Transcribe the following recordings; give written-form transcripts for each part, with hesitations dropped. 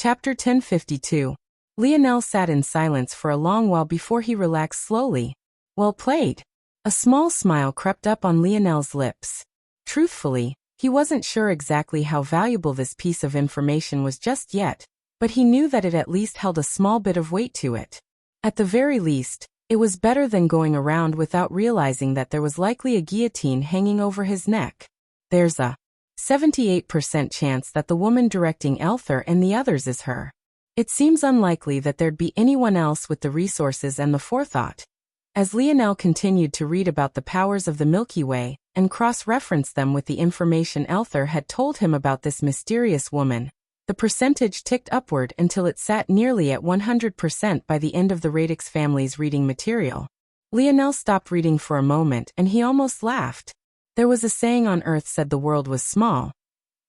Chapter 1052. Lionel sat in silence for a long while before he relaxed slowly. Well played. A small smile crept up on Lionel's lips. Truthfully, he wasn't sure exactly how valuable this piece of information was just yet, but he knew that it at least held a small bit of weight to it. At the very least, it was better than going around without realizing that there was likely a guillotine hanging over his neck. There's a 78% chance that the woman directing Elther and the others is her. It seems unlikely that there'd be anyone else with the resources and the forethought. As Lionel continued to read about the powers of the Milky Way and cross-reference them with the information Elther had told him about this mysterious woman, the percentage ticked upward until it sat nearly at 100% by the end of the Radix family's reading material. Lionel stopped reading for a moment and he almost laughed. There was a saying on Earth said the world was small.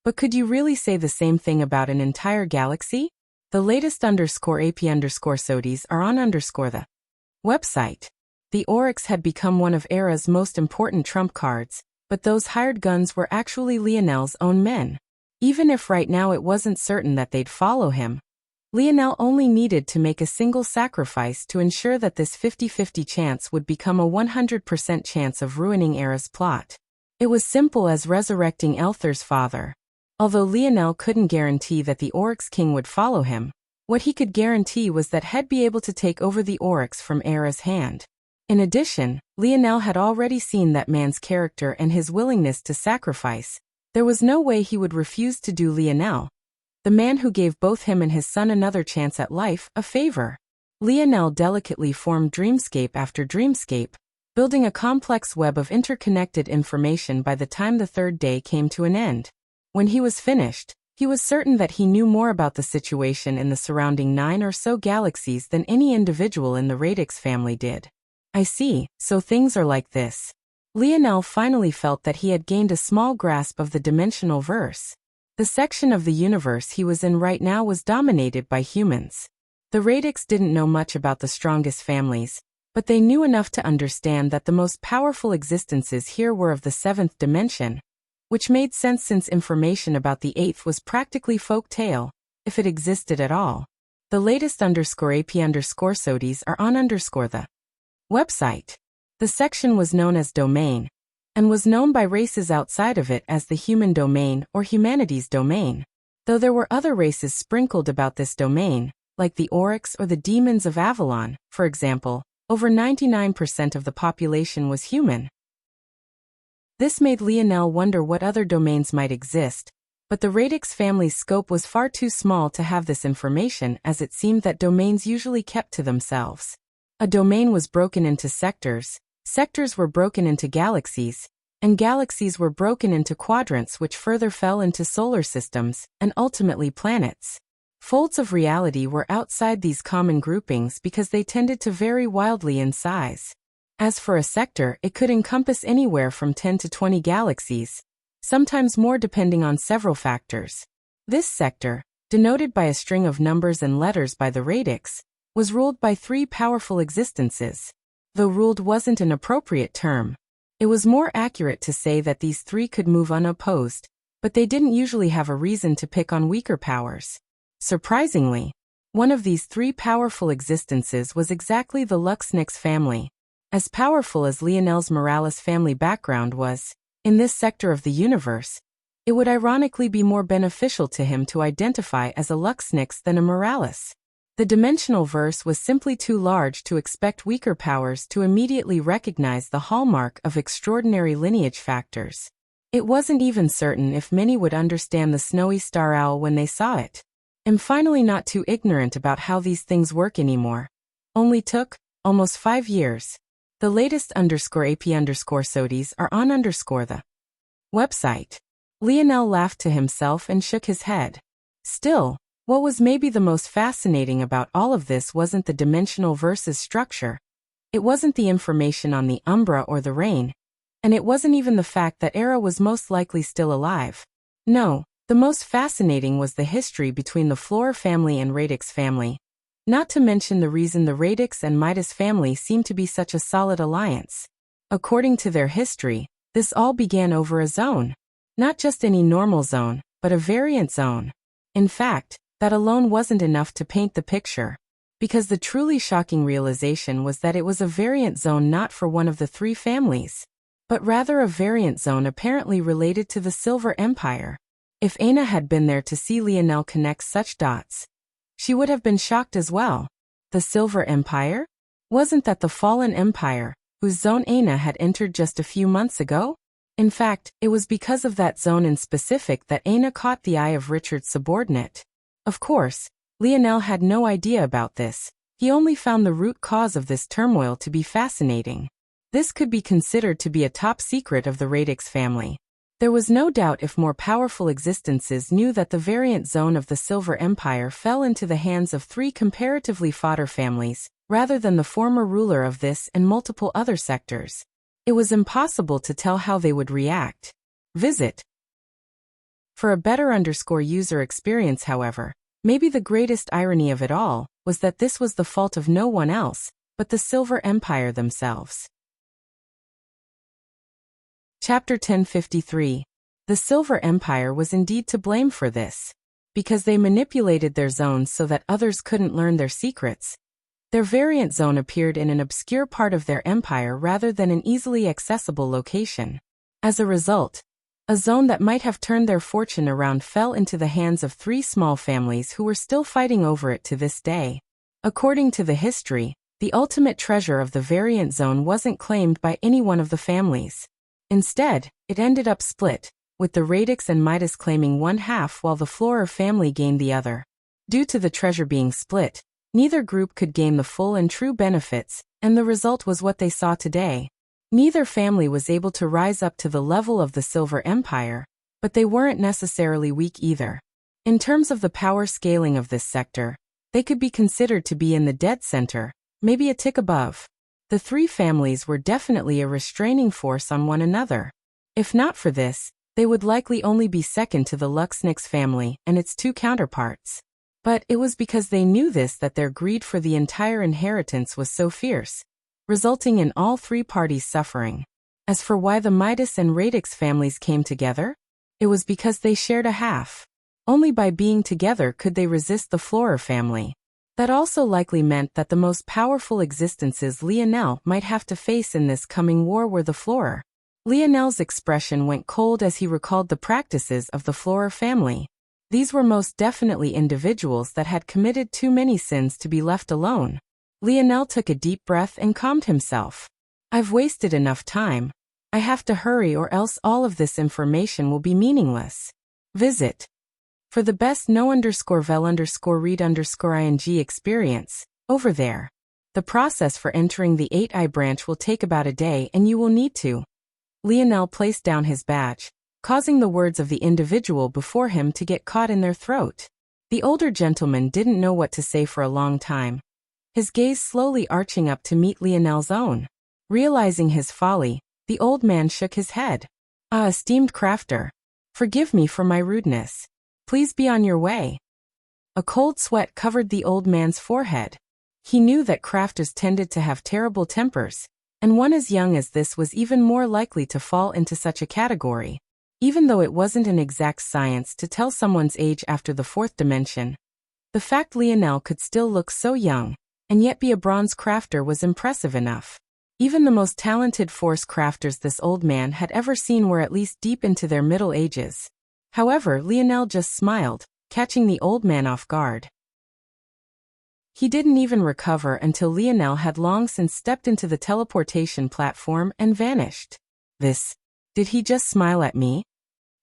But could you really say the same thing about an entire galaxy? The latest _AP_SODIES are on the website. The Oryx had become one of Era's most important trump cards, but those hired guns were actually Lionel's own men. Even if right now it wasn't certain that they'd follow him, Lionel only needed to make a single sacrifice to ensure that this 50-50 chance would become a 100% chance of ruining Era's plot. It was simple as resurrecting Elther's father. Although Lionel couldn't guarantee that the Oryx King would follow him, what he could guarantee was that he'd be able to take over the Oryx from Era's hand. In addition, Lionel had already seen that man's character and his willingness to sacrifice. There was no way he would refuse to do Lionel, the man who gave both him and his son another chance at life, a favor. Lionel delicately formed dreamscape after dreamscape, building a complex web of interconnected information by the time the third day came to an end. When he was finished, he was certain that he knew more about the situation in the surrounding 9 or so galaxies than any individual in the Radix family did. I see, so things are like this. Lionel finally felt that he had gained a small grasp of the dimensional verse. The section of the universe he was in right now was dominated by humans. The Radix didn't know much about the strongest families, but they knew enough to understand that the most powerful existences here were of the 7th dimension, which made sense since information about the 8th was practically folk tale, if it existed at all. The latest _AP_SODIES are on the website. The section was known as Domain, and was known by races outside of it as the Human Domain or Humanity's Domain. Though there were other races sprinkled about this domain, like the Oryx or the Demons of Avalon, for example, over 99% of the population was human. This made Lionel wonder what other domains might exist, but the Radix family's scope was far too small to have this information, as it seemed that domains usually kept to themselves. A domain was broken into sectors, sectors were broken into galaxies, and galaxies were broken into quadrants which further fell into solar systems, and ultimately planets. Folds of reality were outside these common groupings because they tended to vary wildly in size. As for a sector, it could encompass anywhere from 10 to 20 galaxies, sometimes more depending on several factors. This sector, denoted by a string of numbers and letters by the Radix, was ruled by 3 powerful existences. Though ruled wasn't an appropriate term, it was more accurate to say that these 3 could move unopposed, but they didn't usually have a reason to pick on weaker powers. Surprisingly, one of these 3 powerful existences was exactly the Luxnix family. As powerful as Lionel's Morales family background was, in this sector of the universe, it would ironically be more beneficial to him to identify as a Luxnix than a Morales. The dimensional verse was simply too large to expect weaker powers to immediately recognize the hallmark of extraordinary lineage factors. It wasn't even certain if many would understand the snowy star owl when they saw it. I'm finally not too ignorant about how these things work anymore. Only took almost 5 years. The latest _AP_SODIES are on the website. Lionel laughed to himself and shook his head. Still, what was maybe the most fascinating about all of this wasn't the dimensional verse's structure. It wasn't the information on the Umbra or the Rain, and it wasn't even the fact that Era was most likely still alive. No. The most fascinating was the history between the Flora family and Radix family, not to mention the reason the Radix and Midas family seemed to be such a solid alliance. According to their history, this all began over a zone. Not just any normal zone, but a variant zone. In fact, that alone wasn't enough to paint the picture. Because the truly shocking realization was that it was a variant zone not for one of the three families, but rather a variant zone apparently related to the Silver Empire. If Aina had been there to see Lionel connect such dots, she would have been shocked as well. The Silver Empire? Wasn't that the fallen empire, whose zone Aina had entered just a few months ago? In fact, it was because of that zone in specific that Aina caught the eye of Richard's subordinate. Of course, Lionel had no idea about this. He only found the root cause of this turmoil to be fascinating. This could be considered to be a top secret of the Radix family. There was no doubt if more powerful existences knew that the variant zone of the Silver Empire fell into the hands of three comparatively fodder families, rather than the former ruler of this and multiple other sectors. It was impossible to tell how they would react. Visit. For a better user experience, however, maybe the greatest irony of it all was that this was the fault of no one else, but the Silver Empire themselves. Chapter 1053. The Silver Empire was indeed to blame for this. Because they manipulated their zones so that others couldn't learn their secrets. Their variant zone appeared in an obscure part of their empire rather than an easily accessible location. As a result, a zone that might have turned their fortune around fell into the hands of three small families who were still fighting over it to this day. According to the history, the ultimate treasure of the variant zone wasn't claimed by any one of the families. Instead, it ended up split, with the Radix and Midas claiming one half while the Florer family gained the other. Due to the treasure being split, neither group could gain the full and true benefits, and the result was what they saw today. Neither family was able to rise up to the level of the Silver Empire, but they weren't necessarily weak either. In terms of the power scaling of this sector, they could be considered to be in the dead center, maybe a tick above. The three families were definitely a restraining force on one another. If not for this, they would likely only be second to the Luxnix family and its two counterparts. But it was because they knew this that their greed for the entire inheritance was so fierce, resulting in all three parties suffering. As for why the Midas and Radix families came together, it was because they shared a half. Only by being together could they resist the Florer family. That also likely meant that the most powerful existences Lionel might have to face in this coming war were the Florer. Lionel's expression went cold as he recalled the practices of the Florer family. These were most definitely individuals that had committed too many sins to be left alone. Lionel took a deep breath and calmed himself. I've wasted enough time. I have to hurry or else all of this information will be meaningless. Visit. For the best know_vel_read_ing experience, over there. The process for entering the 8i branch will take about a day and you will need to. Lionel placed down his badge, causing the words of the individual before him to get caught in their throat. The older gentleman didn't know what to say for a long time, his gaze slowly arching up to meet Lionel's own. Realizing his folly, the old man shook his head. Ah, esteemed crafter. Forgive me for my rudeness. Please be on your way. A cold sweat covered the old man's forehead. He knew that crafters tended to have terrible tempers, and one as young as this was even more likely to fall into such a category. Even though it wasn't an exact science to tell someone's age after the fourth dimension, the fact Lionel could still look so young, and yet be a bronze crafter was impressive enough. Even the most talented force crafters this old man had ever seen were at least deep into their middle ages. However, Lionel just smiled, catching the old man off guard. He didn't even recover until Lionel had long since stepped into the teleportation platform and vanished. Did he just smile at me?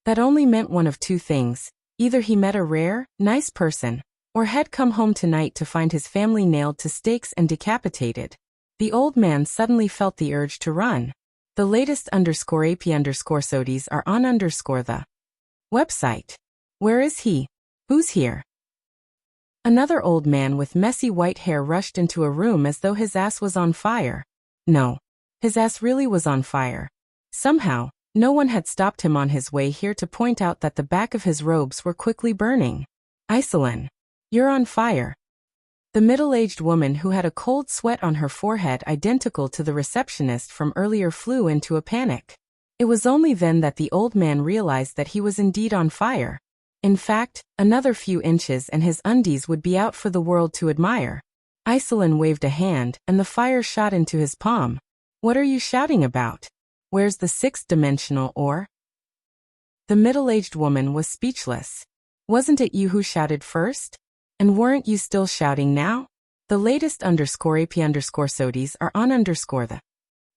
That only meant one of two things. Either he met a rare, nice person, or had come home tonight to find his family nailed to stakes and decapitated. The old man suddenly felt the urge to run. The latest _AP_SODIes are on the website. Where is he? Who's here? Another old man with messy white hair rushed into a room as though his ass was on fire. No. His ass really was on fire. Somehow, no one had stopped him on his way here to point out that the back of his robes were quickly burning. Iselin, you're on fire. The middle-aged woman who had a cold sweat on her forehead identical to the receptionist from earlier flew into a panic. It was only then that the old man realized that he was indeed on fire. In fact, another few inches and his undies would be out for the world to admire. Iselin waved a hand, and the fire shot into his palm. What are you shouting about? Where's the sixth-dimensional ore? The middle-aged woman was speechless. Wasn't it you who shouted first? And weren't you still shouting now? The latest _AP_SODIes are on the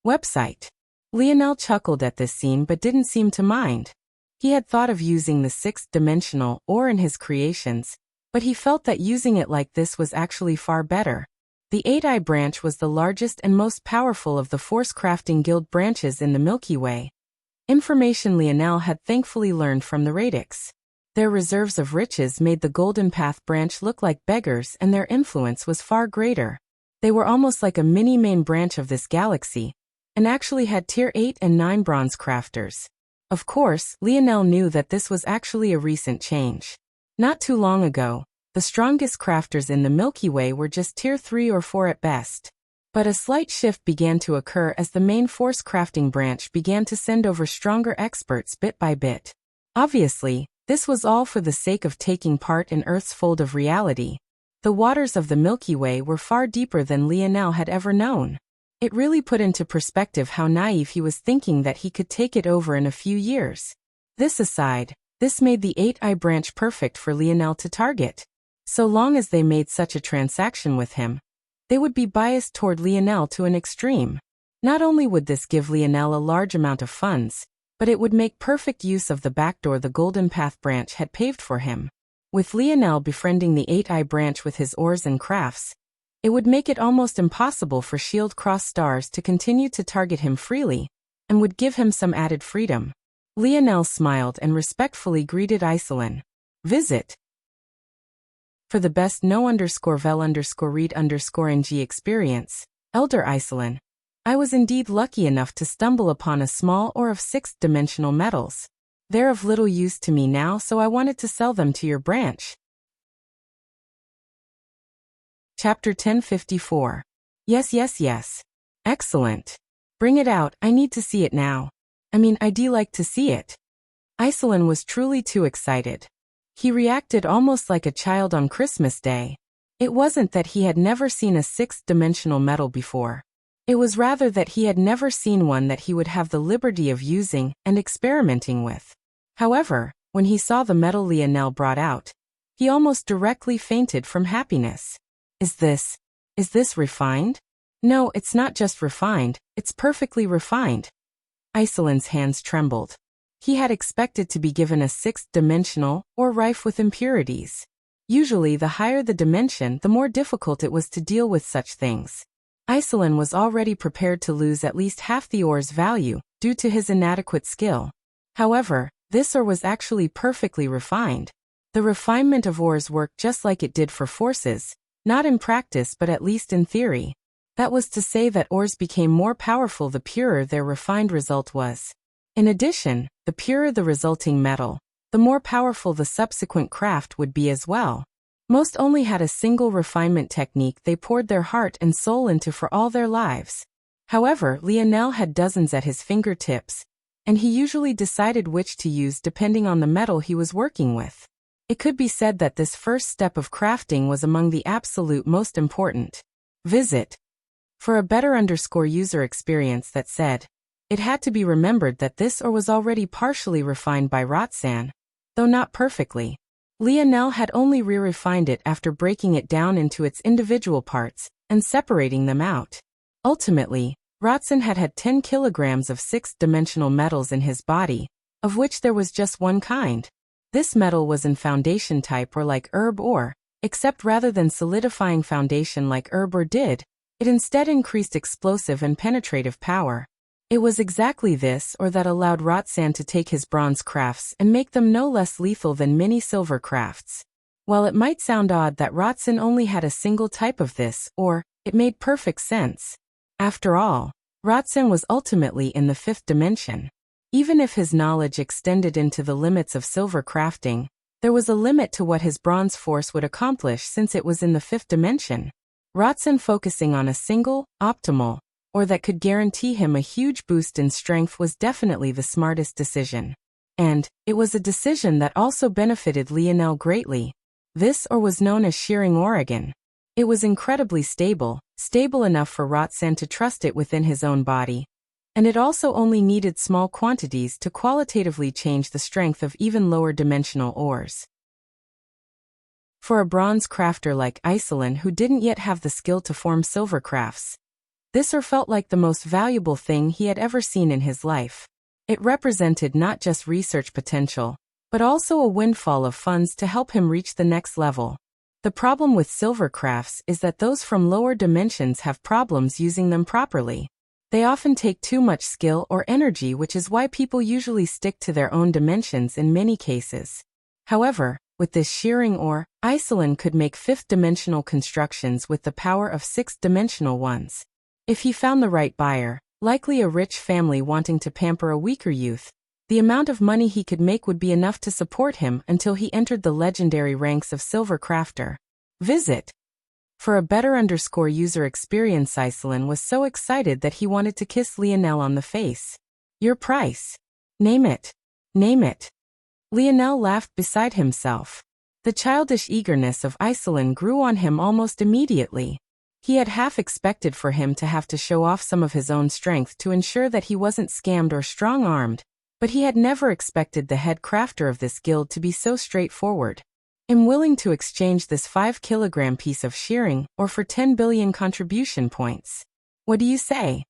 website. Lionel chuckled at this scene but didn't seem to mind. He had thought of using the sixth-dimensional ore in his creations, but he felt that using it like this was actually far better. The 8-eye branch was the largest and most powerful of the Force Crafting Guild branches in the Milky Way. Information Lionel had thankfully learned from the Radix. Their reserves of riches made the Golden Path branch look like beggars, and their influence was far greater. They were almost like a mini main branch of this galaxy, and actually had tier 8 and 9 bronze crafters. Of course, Lionel knew that this was actually a recent change. Not too long ago, the strongest crafters in the Milky Way were just tier 3 or 4 at best. But a slight shift began to occur as the main Force Crafting branch began to send over stronger experts bit by bit. Obviously, this was all for the sake of taking part in Earth's fold of reality. The waters of the Milky Way were far deeper than Lionel had ever known. It really put into perspective how naive he was thinking that he could take it over in a few years. This aside, this made the 8-eye branch perfect for Lionel to target. So long as they made such a transaction with him, they would be biased toward Lionel to an extreme. Not only would this give Lionel a large amount of funds, but it would make perfect use of the backdoor the Golden Path branch had paved for him. With Lionel befriending the 8-eye branch with his ores and crafts, it would make it almost impossible for Shield Cross stars to continue to target him freely, and would give him some added freedom. Lionel smiled and respectfully greeted Iselin. Visit. For the best no_vel_read_ng experience, Elder Iselin. I was indeed lucky enough to stumble upon a small ore of sixth-dimensional metals. They're of little use to me now, so I wanted to sell them to your branch. Chapter 1054. Yes. Excellent. Bring it out, I need to see it now. I'd like to see it. Iselin was truly too excited. He reacted almost like a child on Christmas Day. It wasn't that he had never seen a sixth-dimensional metal before. It was rather that he had never seen one that he would have the liberty of using and experimenting with. However, when he saw the metal Lionel brought out, he almost directly fainted from happiness. Is this refined? No, it's not just refined, it's perfectly refined. Iselin's hands trembled. He had expected to be given a sixth-dimensional or rife with impurities. Usually the higher the dimension, the more difficult it was to deal with such things. Iselin was already prepared to lose at least half the ore's value due to his inadequate skill. However, this ore was actually perfectly refined. The refinement of ores worked just like it did for forces, not in practice but at least in theory. That was to say that ores became more powerful the purer their refined result was. In addition, the purer the resulting metal, the more powerful the subsequent craft would be as well. Most only had a single refinement technique they poured their heart and soul into for all their lives. However, Lionel had dozens at his fingertips, and he usually decided which to use depending on the metal he was working with. It could be said that this first step of crafting was among the absolute most important. Visit. For a better user experience that said, it had to be remembered that this ore was already partially refined by Roxanne, though not perfectly. Lionel had only re-refined it after breaking it down into its individual parts and separating them out. Ultimately, Roxanne had 10 kilograms of sixth-dimensional metals in his body, of which there was just one kind. This metal was in foundation type or like herb ore, except rather than solidifying foundation like herb ore did, it instead increased explosive and penetrative power. It was exactly this or that allowed Roxanne to take his bronze crafts and make them no less lethal than mini silver crafts. While it might sound odd that Roxanne only had a single type of this, or, it made perfect sense. After all, Roxanne was ultimately in the fifth dimension. Even if his knowledge extended into the limits of silver crafting, there was a limit to what his bronze force would accomplish since it was in the fifth dimension. Roxanne focusing on a single, optimal, or that could guarantee him a huge boost in strength was definitely the smartest decision. And it was a decision that also benefited Lionel greatly. This ore was known as shearing Oregon. It was incredibly stable, stable enough for Roxanne to trust it within his own body. And it also only needed small quantities to qualitatively change the strength of even lower dimensional ores. For a bronze crafter like Iselin who didn't yet have the skill to form silver crafts, this ore felt like the most valuable thing he had ever seen in his life. It represented not just research potential, but also a windfall of funds to help him reach the next level. The problem with silver crafts is that those from lower dimensions have problems using them properly. They often take too much skill or energy, which is why people usually stick to their own dimensions in many cases. However, with this shearing ore, Iselin could make fifth-dimensional constructions with the power of sixth-dimensional ones. If he found the right buyer, likely a rich family wanting to pamper a weaker youth, the amount of money he could make would be enough to support him until he entered the legendary ranks of silver crafter. Visit. For a better user experience, Iselin was so excited that he wanted to kiss Lionel on the face. Your price. Name it. Name it. Lionel laughed beside himself. The childish eagerness of Iselin grew on him almost immediately. He had half expected for him to have to show off some of his own strength to ensure that he wasn't scammed or strong-armed, but he had never expected the head crafter of this guild to be so straightforward. I'm willing to exchange this 5-kilogram piece of shearing ore for 10 billion contribution points. What do you say?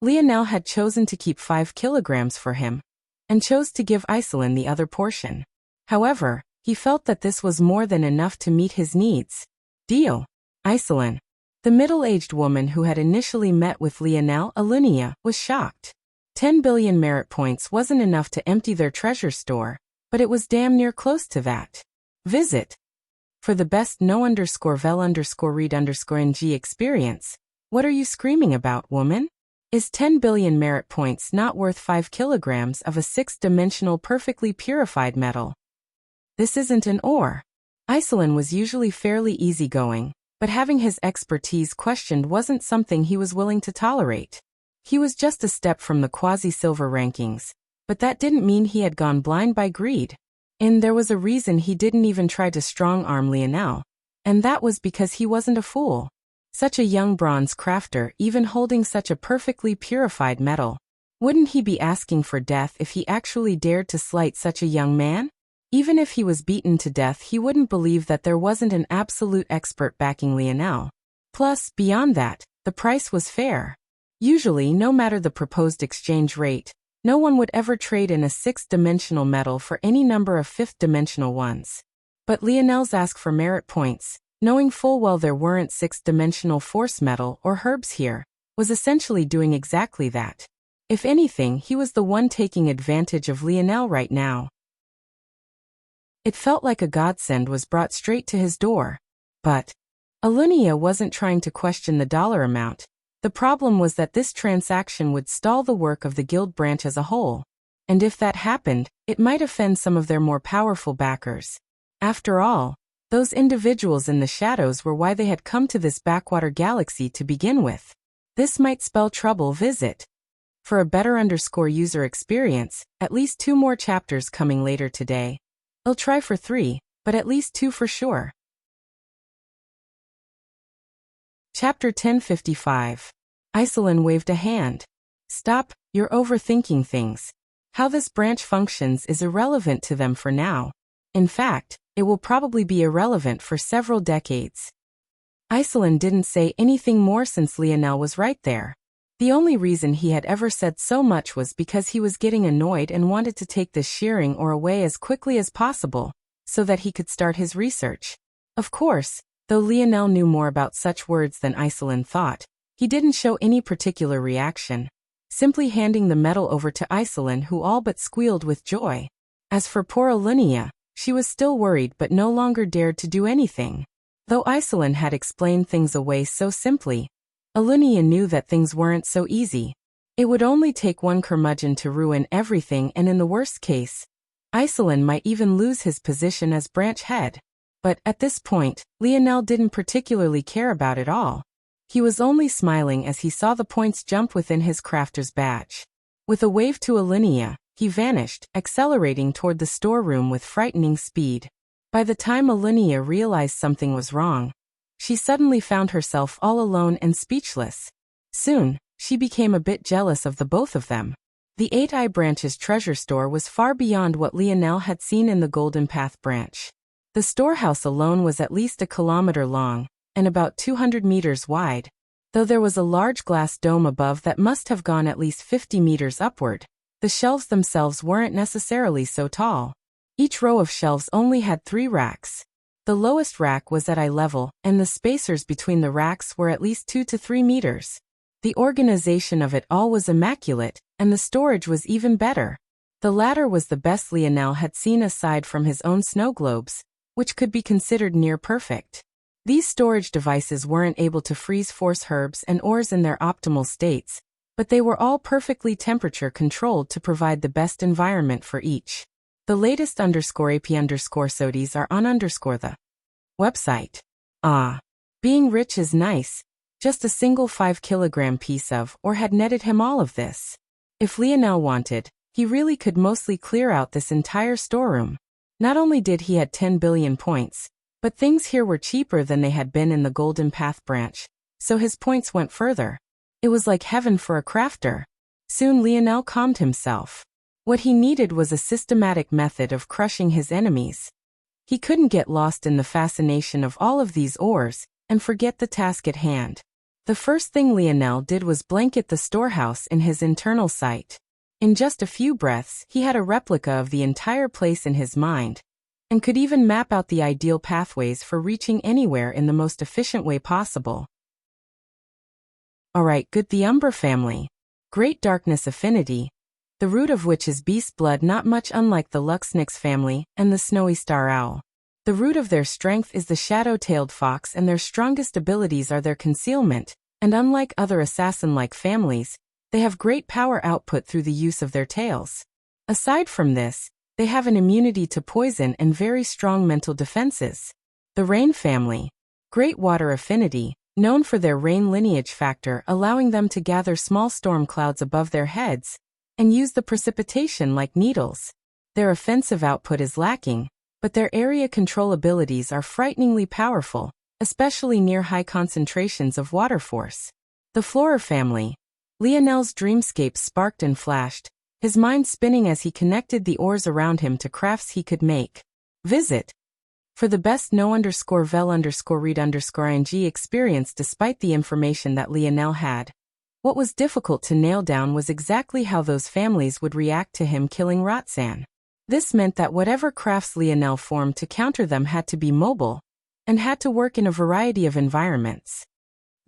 Lionel had chosen to keep 5 kilograms for him, and chose to give Iselin the other portion. However, he felt that this was more than enough to meet his needs. Deal. Iselin. The middle-aged woman who had initially met with Lionel, Alunia, was shocked. 10 billion merit points wasn't enough to empty their treasure store, but it was damn near close to that. Visit. For the best no_vel_read_ng experience, what are you screaming about, woman? Is 10 billion merit points not worth 5 kilograms of a 6-dimensional perfectly purified metal? This isn't an ore. Iselin was usually fairly easygoing, but having his expertise questioned wasn't something he was willing to tolerate. He was just a step from the quasi-silver rankings, but that didn't mean he had gone blind by greed. And there was a reason he didn't even try to strong-arm Lionel, and that was because he wasn't a fool. Such a young bronze crafter, even holding such a perfectly purified metal. Wouldn't he be asking for death if he actually dared to slight such a young man? Even if he was beaten to death, he wouldn't believe that there wasn't an absolute expert backing Lionel. Plus, beyond that, the price was fair. Usually, no matter the proposed exchange rate, no one would ever trade in a 6-dimensional metal for any number of 5th-dimensional ones. But Lionel's ask for merit points, knowing full well there weren't 6th-dimensional force metal or herbs here, was essentially doing exactly that. If anything, he was the one taking advantage of Lionel right now. It felt like a godsend was brought straight to his door. But Alunia wasn't trying to question the dollar amount. The problem was that this transaction would stall the work of the guild branch as a whole. And if that happened, it might offend some of their more powerful backers. After all, those individuals in the shadows were why they had come to this backwater galaxy to begin with. This might spell trouble. Visit. For a better user experience, at least 2 more chapters coming later today. I'll try for 3, but at least 2 for sure. Chapter 1055. Iselin waved a hand. Stop, you're overthinking things. How this branch functions is irrelevant to them for now. In fact, it will probably be irrelevant for several decades. Iselin didn't say anything more since Lionel was right there. The only reason he had ever said so much was because he was getting annoyed and wanted to take the shearing ore away as quickly as possible, so that he could start his research. Of course, though Lionel knew more about such words than Iselin thought, he didn't show any particular reaction, simply handing the metal over to Iselin, who all but squealed with joy. As for poor Alunia, she was still worried but no longer dared to do anything. Though Iselin had explained things away so simply, Alunia knew that things weren't so easy. It would only take one curmudgeon to ruin everything, and in the worst case, Iselin might even lose his position as branch head. But at this point, Lionel didn't particularly care about it all. He was only smiling as he saw the points jump within his crafter's badge. With a wave to Alunia, he vanished, accelerating toward the storeroom with frightening speed. By the time Alunia realized something was wrong, she suddenly found herself all alone and speechless. Soon, she became a bit jealous of the both of them. The 8-Eye Branch's treasure store was far beyond what Lionel had seen in the Golden Path branch. The storehouse alone was at least a kilometer long, and about 200 meters wide, though there was a large glass dome above that must have gone at least 50 meters upward. The shelves themselves weren't necessarily so tall. Each row of shelves only had 3 racks. The lowest rack was at eye level, and the spacers between the racks were at least 2 to 3 meters. The organization of it all was immaculate, and the storage was even better. The latter was the best Lionel had seen aside from his own snow globes, which could be considered near perfect. These storage devices weren't able to freeze force herbs and ores in their optimal states, but they were all perfectly temperature controlled to provide the best environment for each. The latest _AP_SODIs are on the website. Being rich is nice. Just a single 5-kilogram piece of ore had netted him all of this. If Lionel wanted, he really could mostly clear out this entire storeroom. Not only did he had 10 billion points, but things here were cheaper than they had been in the Golden Path branch, so his points went further. It was like heaven for a crafter. Soon Lionel calmed himself. What he needed was a systematic method of crushing his enemies. He couldn't get lost in the fascination of all of these ores and forget the task at hand. The first thing Lionel did was blanket the storehouse in his internal sight. In just a few breaths, he had a replica of the entire place in his mind, and could even map out the ideal pathways for reaching anywhere in the most efficient way possible. Alright, good. The Umbra family. Great darkness affinity, the root of which is beast blood, not much unlike the Luxnix family and the Snowy Star Owl. The root of their strength is the shadow-tailed fox, and their strongest abilities are their concealment, and unlike other assassin-like families, they have great power output through the use of their tails. Aside from this, they have an immunity to poison and very strong mental defenses. The Rain family. Great water affinity, known for their rain lineage factor, allowing them to gather small storm clouds above their heads and use the precipitation like needles. Their offensive output is lacking, but their area control abilities are frighteningly powerful, especially near high concentrations of water force. The Flora family. Lionel's dreamscape sparked and flashed, his mind spinning as he connected the ores around him to crafts he could make. Visit. For the best no_vel_read_ing experience. Despite the information that Lionel had, what was difficult to nail down was exactly how those families would react to him killing Roxanne. This meant that whatever crafts Lionel formed to counter them had to be mobile, and had to work in a variety of environments.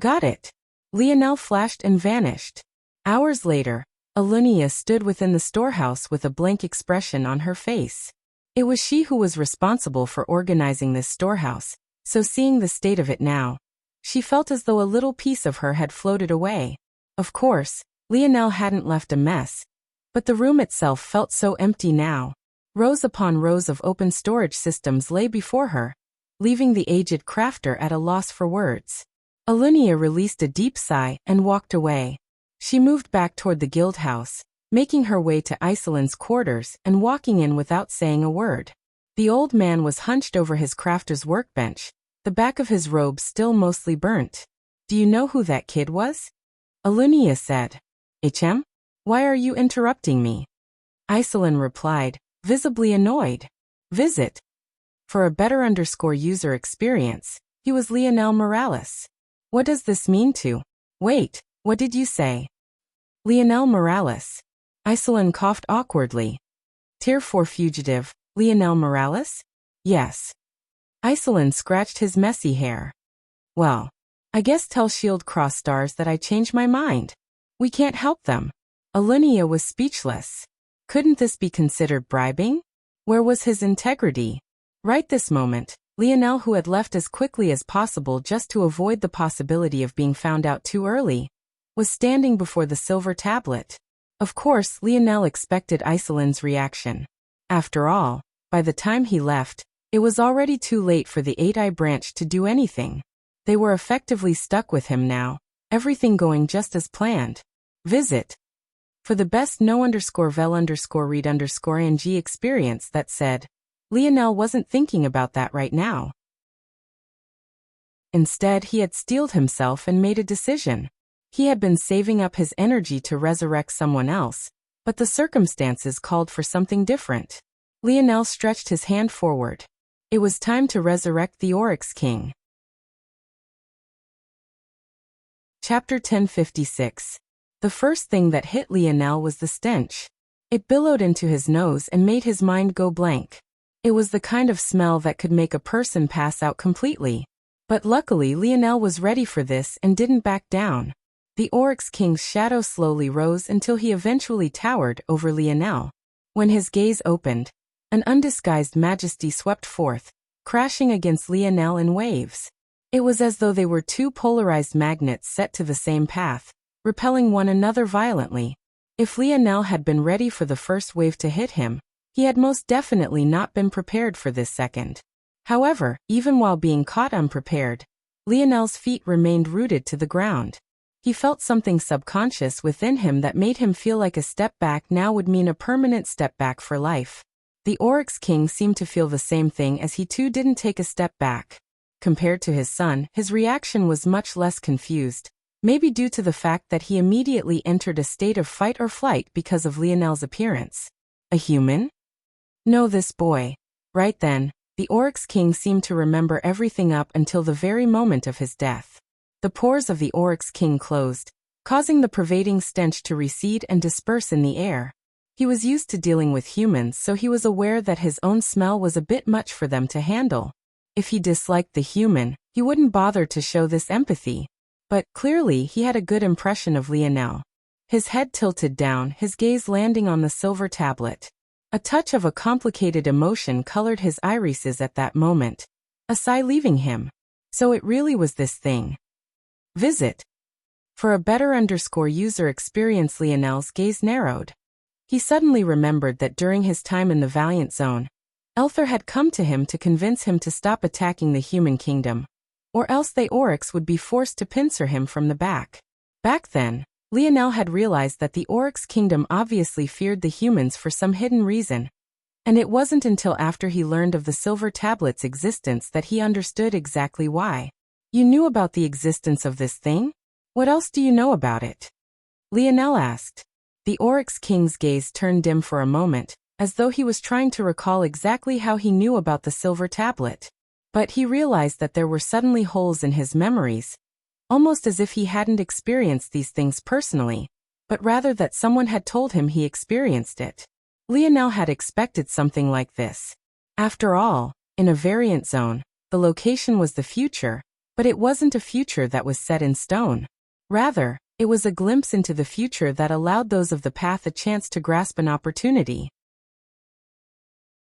Got it. Lionel flashed and vanished. Hours later, Alunia stood within the storehouse with a blank expression on her face. It was she who was responsible for organizing this storehouse, so seeing the state of it now, she felt as though a little piece of her had floated away. Of course, Lionel hadn't left a mess, but the room itself felt so empty now. Rows upon rows of open storage systems lay before her, leaving the aged crafter at a loss for words. Alunia released a deep sigh and walked away. She moved back toward the guild house, making her way to Isolin's quarters and walking in without saying a word. The old man was hunched over his crafter's workbench, the back of his robe still mostly burnt. Do you know who that kid was? Alunia said. HM? Why are you interrupting me? Isolin replied, visibly annoyed. Visit. For a better user experience, he was Lionel Morales. What does this mean to? Wait, what did you say? Lionel Morales. Isolin coughed awkwardly. Tier 4 fugitive, Lionel Morales? Yes. Isolin scratched his messy hair. Well, I guess tell Shield Cross Stars that I changed my mind. We can't help them. Alunia was speechless. Couldn't this be considered bribing? Where was his integrity? Right this moment, Lionel, who had left as quickly as possible just to avoid the possibility of being found out too early, was standing before the silver tablet. Of course, Lionel expected Isolin's reaction. After all, by the time he left, it was already too late for the 8-Eye Branch to do anything. They were effectively stuck with him now, everything going just as planned. Visit. For the best no_vel_read_ing experience that said, Lionel wasn't thinking about that right now. Instead, he had steeled himself and made a decision. He had been saving up his energy to resurrect someone else, but the circumstances called for something different. Lionel stretched his hand forward. It was time to resurrect the Oryx King. Chapter 1056. The first thing that hit Lionel was the stench. It billowed into his nose and made his mind go blank. It was the kind of smell that could make a person pass out completely. But luckily Lionel was ready for this and didn't back down. The Oryx King's shadow slowly rose until he eventually towered over Lionel. When his gaze opened, an undisguised majesty swept forth, crashing against Lionel in waves. It was as though they were two polarized magnets set to the same path, repelling one another violently. If Lionel had been ready for the first wave to hit him, he had most definitely not been prepared for this second. However, even while being caught unprepared, Lionel's feet remained rooted to the ground. He felt something subconscious within him that made him feel like a step back now would mean a permanent step back for life. The Oryx King seemed to feel the same thing as he too didn't take a step back. Compared to his son, his reaction was much less confused, maybe due to the fact that he immediately entered a state of fight or flight because of Lionel's appearance. A human? No, this boy. Right then, the Oryx King seemed to remember everything up until the very moment of his death. The pores of the Oryx King closed, causing the pervading stench to recede and disperse in the air. He was used to dealing with humans, so he was aware that his own smell was a bit much for them to handle. If he disliked the human, he wouldn't bother to show this empathy. But clearly he had a good impression of Lionel. His head tilted down, his gaze landing on the silver tablet. A touch of a complicated emotion colored his irises at that moment, a sigh leaving him. So it really was this thing. Visit. For a better user experience, Lionel's gaze narrowed. He suddenly remembered that during his time in the Valiant Zone, Elther had come to him to convince him to stop attacking the human kingdom, or else the Oryx would be forced to pincer him from the back. Back then, Lionel had realized that the Oryx kingdom obviously feared the humans for some hidden reason, and it wasn't until after he learned of the silver tablet's existence that he understood exactly why. You knew about the existence of this thing? What else do you know about it? Lionel asked. The Oryx King's gaze turned dim for a moment, as though he was trying to recall exactly how he knew about the silver tablet. But he realized that there were suddenly holes in his memories, almost as if he hadn't experienced these things personally, but rather that someone had told him he experienced it. Lionel had expected something like this. After all, in a variant zone, the location was the future, but it wasn't a future that was set in stone. Rather, it was a glimpse into the future that allowed those of the path a chance to grasp an opportunity.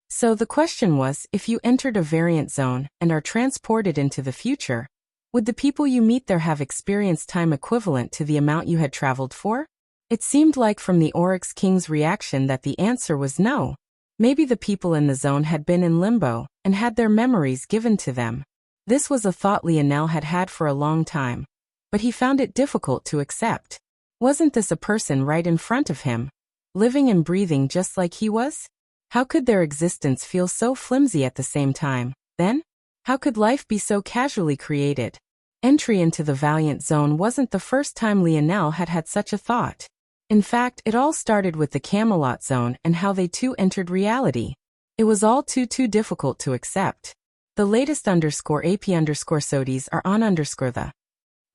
So the question was, if you entered a variant zone and are transported into the future, would the people you meet there have experienced time equivalent to the amount you had traveled for? It seemed like from the Oryx King's reaction that the answer was no. Maybe the people in the zone had been in limbo and had their memories given to them. This was a thought Lionel had had for a long time, but he found it difficult to accept. Wasn't this a person right in front of him, living and breathing just like he was? How could their existence feel so flimsy at the same time, then? How could life be so casually created? Entry into the Valiant Zone wasn't the first time Lionel had had such a thought. In fact, it all started with the Camelot Zone and how they too entered reality. It was all too difficult to accept. The latest _AP_SODIES are on the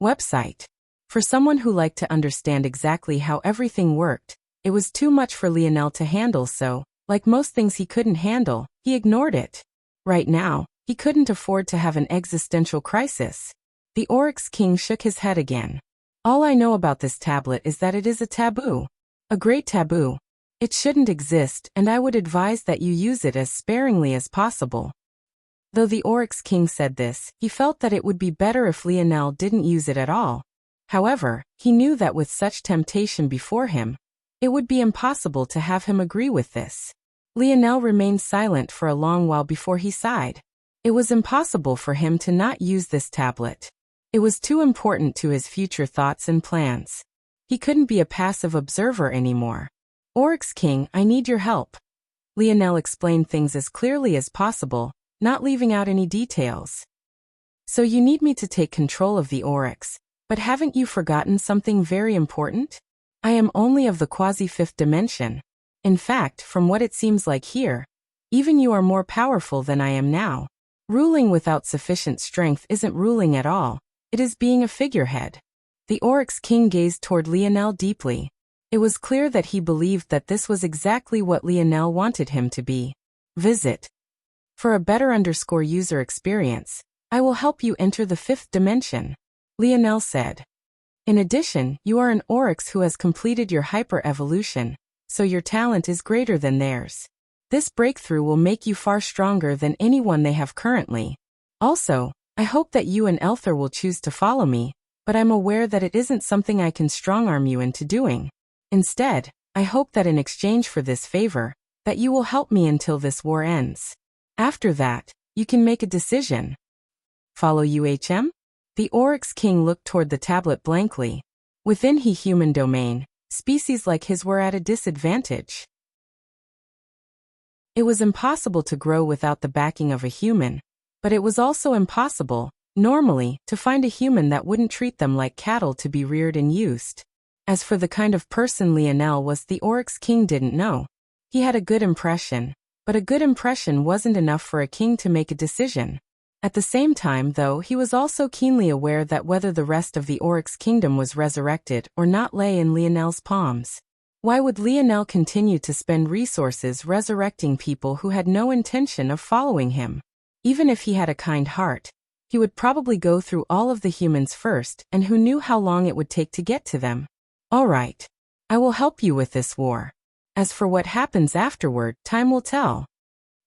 website. For someone who liked to understand exactly how everything worked, it was too much for Lionel to handle, so, like most things he couldn't handle, he ignored it. Right now, he couldn't afford to have an existential crisis. The Oryx King shook his head again. All I know about this tablet is that it is a taboo. A great taboo. It shouldn't exist, and I would advise that you use it as sparingly as possible. Though the Oryx King said this, he felt that it would be better if Lionel didn't use it at all. However, he knew that with such temptation before him, it would be impossible to have him agree with this. Lionel remained silent for a long while before he sighed. It was impossible for him to not use this tablet. It was too important to his future thoughts and plans. He couldn't be a passive observer anymore. Oryx King, I need your help. Lionel explained things as clearly as possible, not leaving out any details. So you need me to take control of the Oryx, but haven't you forgotten something very important? I am only of the quasi-fifth dimension. In fact, from what it seems like here, even you are more powerful than I am now. Ruling without sufficient strength isn't ruling at all, it is being a figurehead. The Oryx King gazed toward Lionel deeply. It was clear that he believed that this was exactly what Lionel wanted him to be. Visit. For a better user experience, I will help you enter the fifth dimension, Lionel said. In addition, you are an Oryx who has completed your hyper-evolution, so your talent is greater than theirs. This breakthrough will make you far stronger than anyone they have currently. Also, I hope that you and Elther will choose to follow me, but I'm aware that it isn't something I can strong-arm you into doing. Instead, I hope that in exchange for this favor, that you will help me until this war ends. After that, you can make a decision. Follow UHM? The Oryx King looked toward the tablet blankly. Within the human domain, species like his were at a disadvantage. It was impossible to grow without the backing of a human, but it was also impossible, normally, to find a human that wouldn't treat them like cattle to be reared and used. As for the kind of person Lionel was, the Oryx King didn't know. He had a good impression, but a good impression wasn't enough for a king to make a decision. At the same time, though, he was also keenly aware that whether the rest of the Oryx Kingdom was resurrected or not lay in Lionel's palms. Why would Lionel continue to spend resources resurrecting people who had no intention of following him? Even if he had a kind heart, he would probably go through all of the humans first, and who knew how long it would take to get to them? All right. I will help you with this war. As for what happens afterward, time will tell.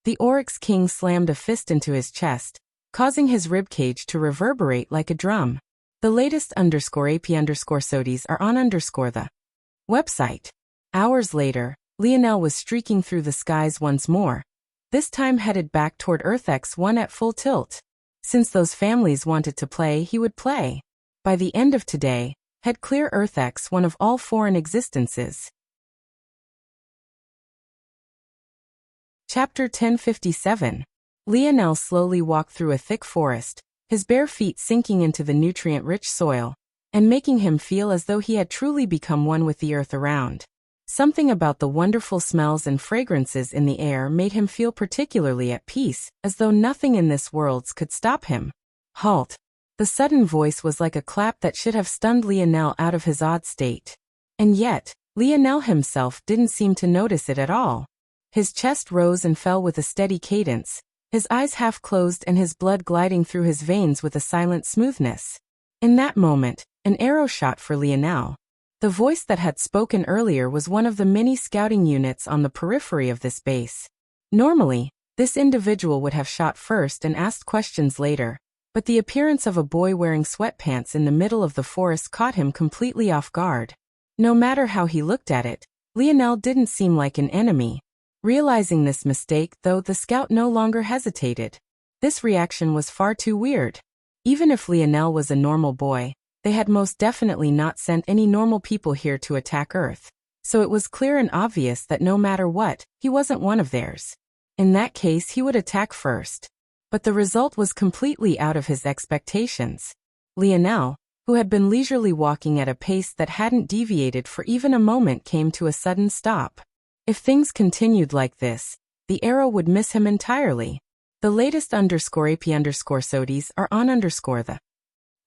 The Oryx King slammed a fist into his chest, causing his ribcage to reverberate like a drum. The latest _AP_SODIES are on the website. Hours later, Lionel was streaking through the skies once more, this time headed back toward Earth X1 at full tilt. Since those families wanted to play, he would play. By the end of today, he'd clear Earth X1 of all foreign existences. Chapter 1057. Lionel slowly walked through a thick forest, his bare feet sinking into the nutrient-rich soil, and making him feel as though he had truly become one with the earth around. Something about the wonderful smells and fragrances in the air made him feel particularly at peace, as though nothing in this world could stop him. Halt! The sudden voice was like a clap that should have stunned Lionel out of his odd state. And yet, Lionel himself didn't seem to notice it at all. His chest rose and fell with a steady cadence, his eyes half closed and his blood gliding through his veins with a silent smoothness. In that moment, an arrow shot for Lionel. The voice that had spoken earlier was one of the many scouting units on the periphery of this base. Normally, this individual would have shot first and asked questions later, but the appearance of a boy wearing sweatpants in the middle of the forest caught him completely off guard. No matter how he looked at it, Lionel didn't seem like an enemy. Realizing this mistake, though, the scout no longer hesitated. This reaction was far too weird. Even if Lionel was a normal boy, they had most definitely not sent any normal people here to attack Earth. So it was clear and obvious that no matter what, he wasn't one of theirs. In that case, he would attack first. But the result was completely out of his expectations. Lionel, who had been leisurely walking at a pace that hadn't deviated for even a moment, came to a sudden stop. If things continued like this, the arrow would miss him entirely. The latest _AP_SODIES are on the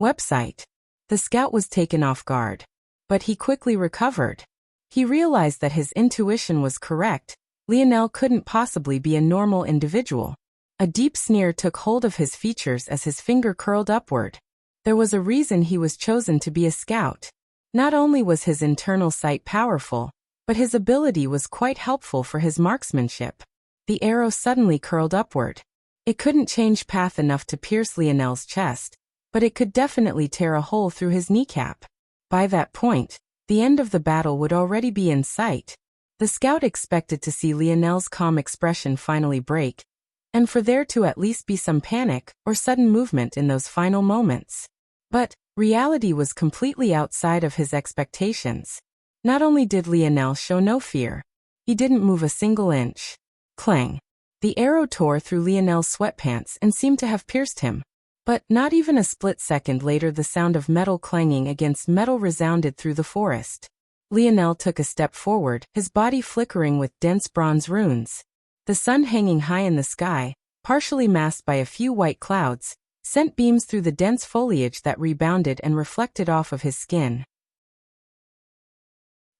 website. The scout was taken off guard. But he quickly recovered. He realized that his intuition was correct. Lionel couldn't possibly be a normal individual. A deep sneer took hold of his features as his finger curled upward. There was a reason he was chosen to be a scout. Not only was his internal sight powerful, but his ability was quite helpful for his marksmanship. The arrow suddenly curled upward. It couldn't change path enough to pierce Lionel's chest, but it could definitely tear a hole through his kneecap. By that point, the end of the battle would already be in sight. The scout expected to see Lionel's calm expression finally break, and for there to at least be some panic or sudden movement in those final moments. But reality was completely outside of his expectations. Not only did Lionel show no fear, he didn't move a single inch. Clang! The arrow tore through Lionel's sweatpants and seemed to have pierced him. But not even a split second later, the sound of metal clanging against metal resounded through the forest. Lionel took a step forward, his body flickering with dense bronze runes. The sun hanging high in the sky, partially masked by a few white clouds, sent beams through the dense foliage that rebounded and reflected off of his skin.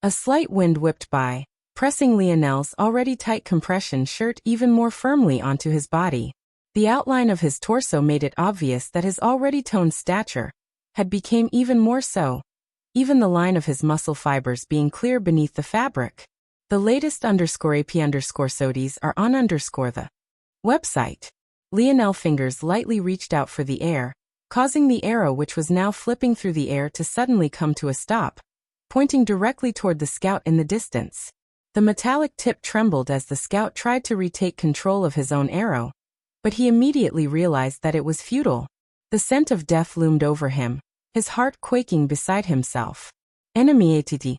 A slight wind whipped by, pressing Lionel's already tight compression shirt even more firmly onto his body. The outline of his torso made it obvious that his already toned stature had become even more so, even the line of his muscle fibers being clear beneath the fabric. The latest _AP_SODIES are on the website. Lionel's fingers lightly reached out for the air, causing the arrow, which was now flipping through the air, to suddenly come to a stop, pointing directly toward the scout in the distance. The metallic tip trembled as the scout tried to retake control of his own arrow, but he immediately realized that it was futile. The scent of death loomed over him, his heart quaking beside himself. Enemy ATT.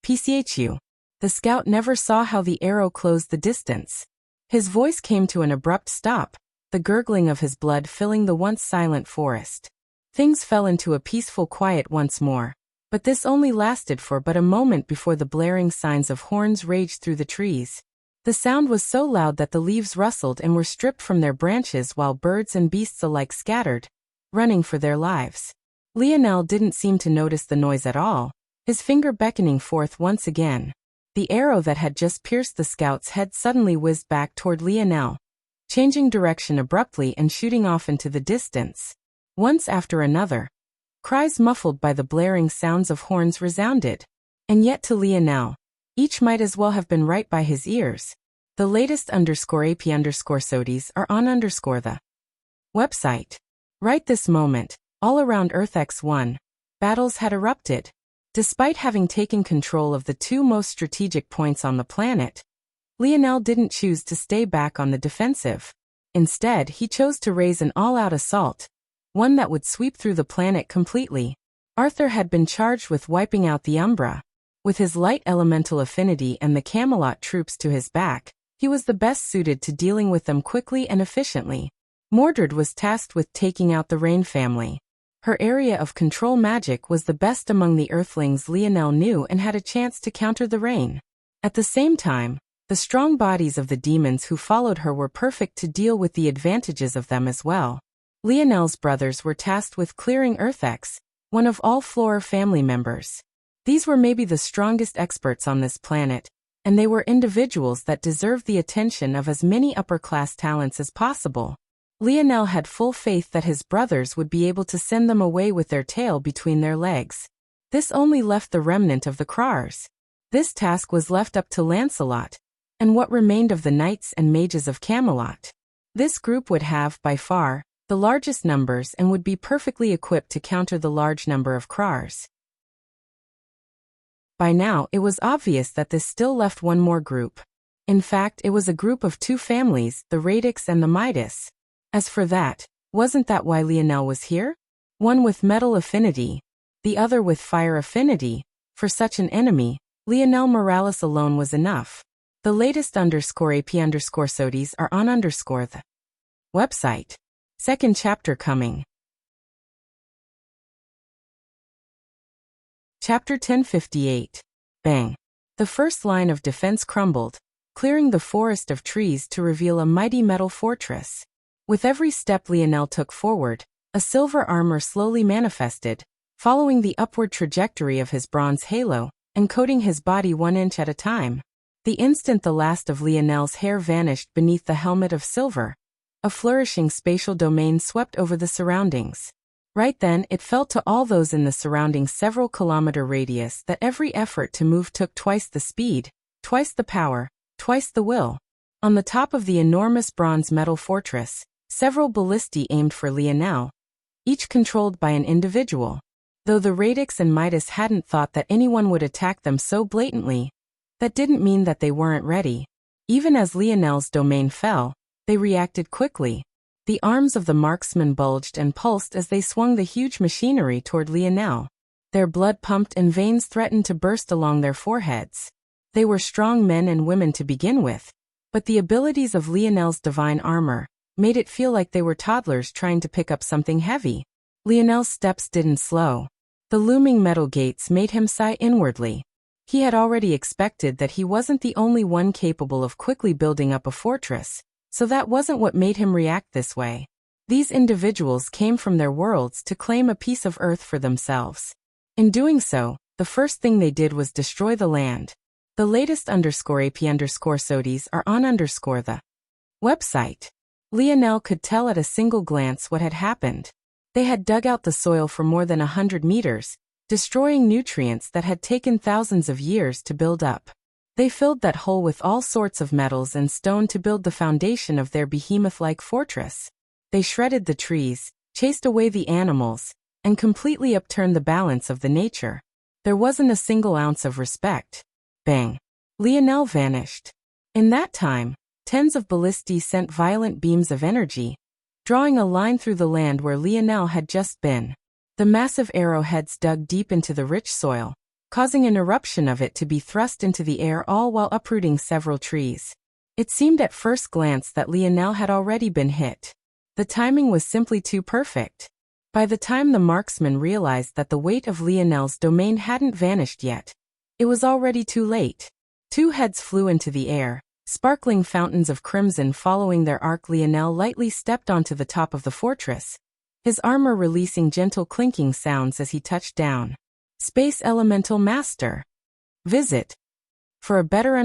PCHU. The scout never saw how the arrow closed the distance. His voice came to an abrupt stop, the gurgling of his blood filling the once silent forest. Things fell into a peaceful quiet once more, but this only lasted for but a moment before the blaring signs of horns raged through the trees. The sound was so loud that the leaves rustled and were stripped from their branches while birds and beasts alike scattered, running for their lives. Lionel didn't seem to notice the noise at all, his finger beckoning forth once again. The arrow that had just pierced the scout's head suddenly whizzed back toward Lionel, changing direction abruptly and shooting off into the distance. Once after another, cries muffled by the blaring sounds of horns resounded. And yet to Lionel, each might as well have been right by his ears. The latest _AP_SODIES are on the website. Right this moment, all around Earth X1, battles had erupted. Despite having taken control of the two most strategic points on the planet, Lionel didn't choose to stay back on the defensive. Instead, he chose to raise an all-out assault, one that would sweep through the planet completely. Arthur had been charged with wiping out the Umbra. With his light elemental affinity and the Camelot troops to his back, he was the best suited to dealing with them quickly and efficiently. Mordred was tasked with taking out the Rain family. Her area of control magic was the best among the Earthlings Lionel knew and had a chance to counter the Rain. At the same time, the strong bodies of the demons who followed her were perfect to deal with the advantages of them as well. Lionel's brothers were tasked with clearing Earth-X, one of all Flora family members. These were maybe the strongest experts on this planet, and they were individuals that deserved the attention of as many upper-class talents as possible. Lionel had full faith that his brothers would be able to send them away with their tail between their legs. This only left the remnant of the Krars. This task was left up to Lancelot, and what remained of the knights and mages of Camelot. This group would have, by far, the largest numbers and would be perfectly equipped to counter the large number of Krars. By now, it was obvious that this still left one more group. In fact, it was a group of two families, the Radix and the Midas. As for that, wasn't that why Lionel was here? One with metal affinity, the other with fire affinity. For such an enemy, Lionel Morales alone was enough. The latest _AP_SODIES are on the website. Second chapter coming. Chapter 1058. Bang. The first line of defense crumbled, clearing the forest of trees to reveal a mighty metal fortress. With every step Lionel took forward, a silver armor slowly manifested, following the upward trajectory of his bronze halo, and coating his body 1 inch at a time. The instant the last of Lionel's hair vanished beneath the helmet of silver, a flourishing spatial domain swept over the surroundings. Right then, it felt to all those in the surrounding several kilometer radius that every effort to move took twice the speed, twice the power, twice the will. On the top of the enormous bronze metal fortress, several ballistae aimed for Lionel, each controlled by an individual. Though the Radix and Midas hadn't thought that anyone would attack them so blatantly, that didn't mean that they weren't ready. Even as Lionel's domain fell, they reacted quickly. The arms of the marksmen bulged and pulsed as they swung the huge machinery toward Lionel. Their blood pumped and veins threatened to burst along their foreheads. They were strong men and women to begin with, but the abilities of Lionel's divine armor made it feel like they were toddlers trying to pick up something heavy. Lionel's steps didn't slow. The looming metal gates made him sigh inwardly. He had already expected that he wasn't the only one capable of quickly building up a fortress, so that wasn't what made him react this way. These individuals came from their worlds to claim a piece of earth for themselves. In doing so, the first thing they did was destroy the land. The latest _AP_SODIES are on the website. Lionel could tell at a single glance what had happened. They had dug out the soil for more than 100 meters, destroying nutrients that had taken thousands of years to build up. They filled that hole with all sorts of metals and stone to build the foundation of their behemoth-like fortress. They shredded the trees, chased away the animals, and completely upturned the balance of the nature. There wasn't a single ounce of respect. Bang! Lionel vanished. In that time, tens of ballistae sent violent beams of energy, drawing a line through the land where Lionel had just been. The massive arrowheads dug deep into the rich soil, causing an eruption of it to be thrust into the air, all while uprooting several trees. It seemed at first glance that Lionel had already been hit. The timing was simply too perfect. By the time the marksman realized that the weight of Lionel's domain hadn't vanished yet, it was already too late. Two heads flew into the air, sparkling fountains of crimson following their arc. Lionel lightly stepped onto the top of the fortress, his armor releasing gentle clinking sounds as he touched down. Space Elemental Master. Visit. For a better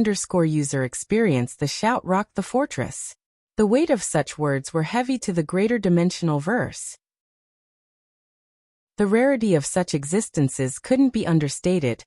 user experience, the shout rocked the fortress. The weight of such words were heavy to the greater dimensional verse. The rarity of such existences couldn't be understated,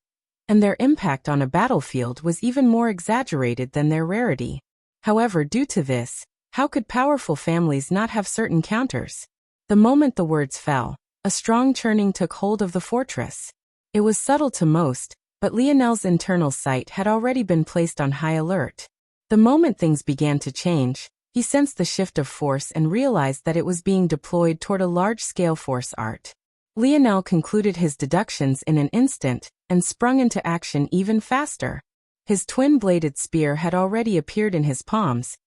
and their impact on a battlefield was even more exaggerated than their rarity. However, due to this, how could powerful families not have certain counters? The moment the words fell, a strong churning took hold of the fortress. It was subtle to most, but Lionel's internal sight had already been placed on high alert. The moment things began to change, he sensed the shift of force and realized that it was being deployed toward a large-scale force art. Lionel concluded his deductions in an instant and sprung into action even faster. His twin-bladed spear had already appeared in his palms,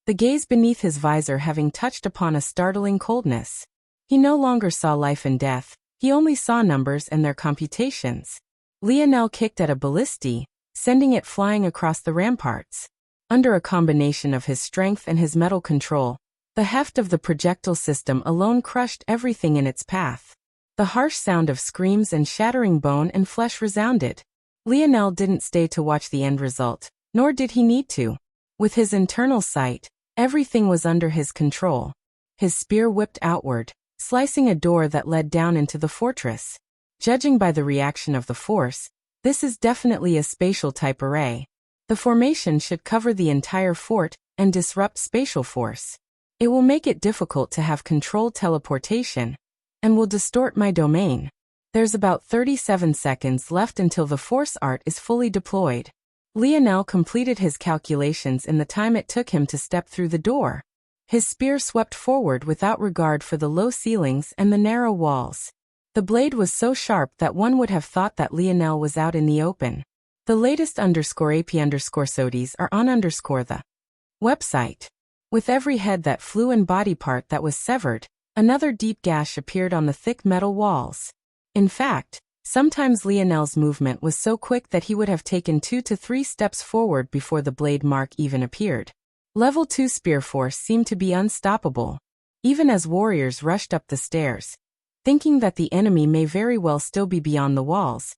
the gaze beneath his visor having touched upon a startling coldness. He no longer saw life and death, he only saw numbers and their computations. Lionel kicked at a ballistae, sending it flying across the ramparts. Under a combination of his strength and his metal control, the heft of the projectile system alone crushed everything in its path. The harsh sound of screams and shattering bone and flesh resounded. Lionel didn't stay to watch the end result, nor did he need to. With his internal sight, everything was under his control. His spear whipped outward, slicing a door that led down into the fortress. Judging by the reaction of the force, this is definitely a spatial type array. The formation should cover the entire fort and disrupt spatial force. It will make it difficult to have controlled teleportation, and will distort my domain. There's about 37 seconds left until the force art is fully deployed. Lionel completed his calculations in the time it took him to step through the door. His spear swept forward without regard for the low ceilings and the narrow walls. The blade was so sharp that one would have thought that Lionel was out in the open. The latest _AP_SODIES are on the website. With every head that flew and body part that was severed, another deep gash appeared on the thick metal walls. In fact, sometimes Lionel's movement was so quick that he would have taken 2 to 3 steps forward before the blade mark even appeared. Level 2 spear force seemed to be unstoppable. Even as warriors rushed up the stairs, thinking that the enemy may very well still be beyond the walls,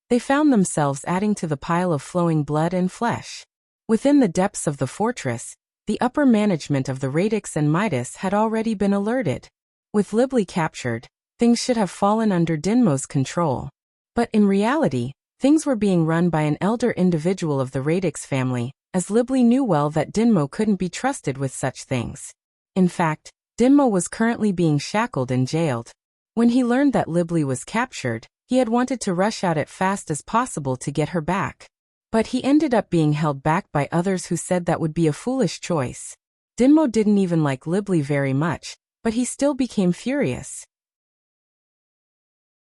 they found themselves adding to the pile of flowing blood and flesh. Within the depths of the fortress, the upper management of the Radix and Midas had already been alerted. With Libli captured, things should have fallen under Dinmo's control. But in reality, things were being run by an elder individual of the Radix family, as Libli knew well that Dinmo couldn't be trusted with such things. In fact, Dinmo was currently being shackled and jailed. When he learned that Libli was captured, he had wanted to rush out as fast as possible to get her back. But he ended up being held back by others who said that would be a foolish choice. Dinmo didn't even like Libli very much, but he still became furious.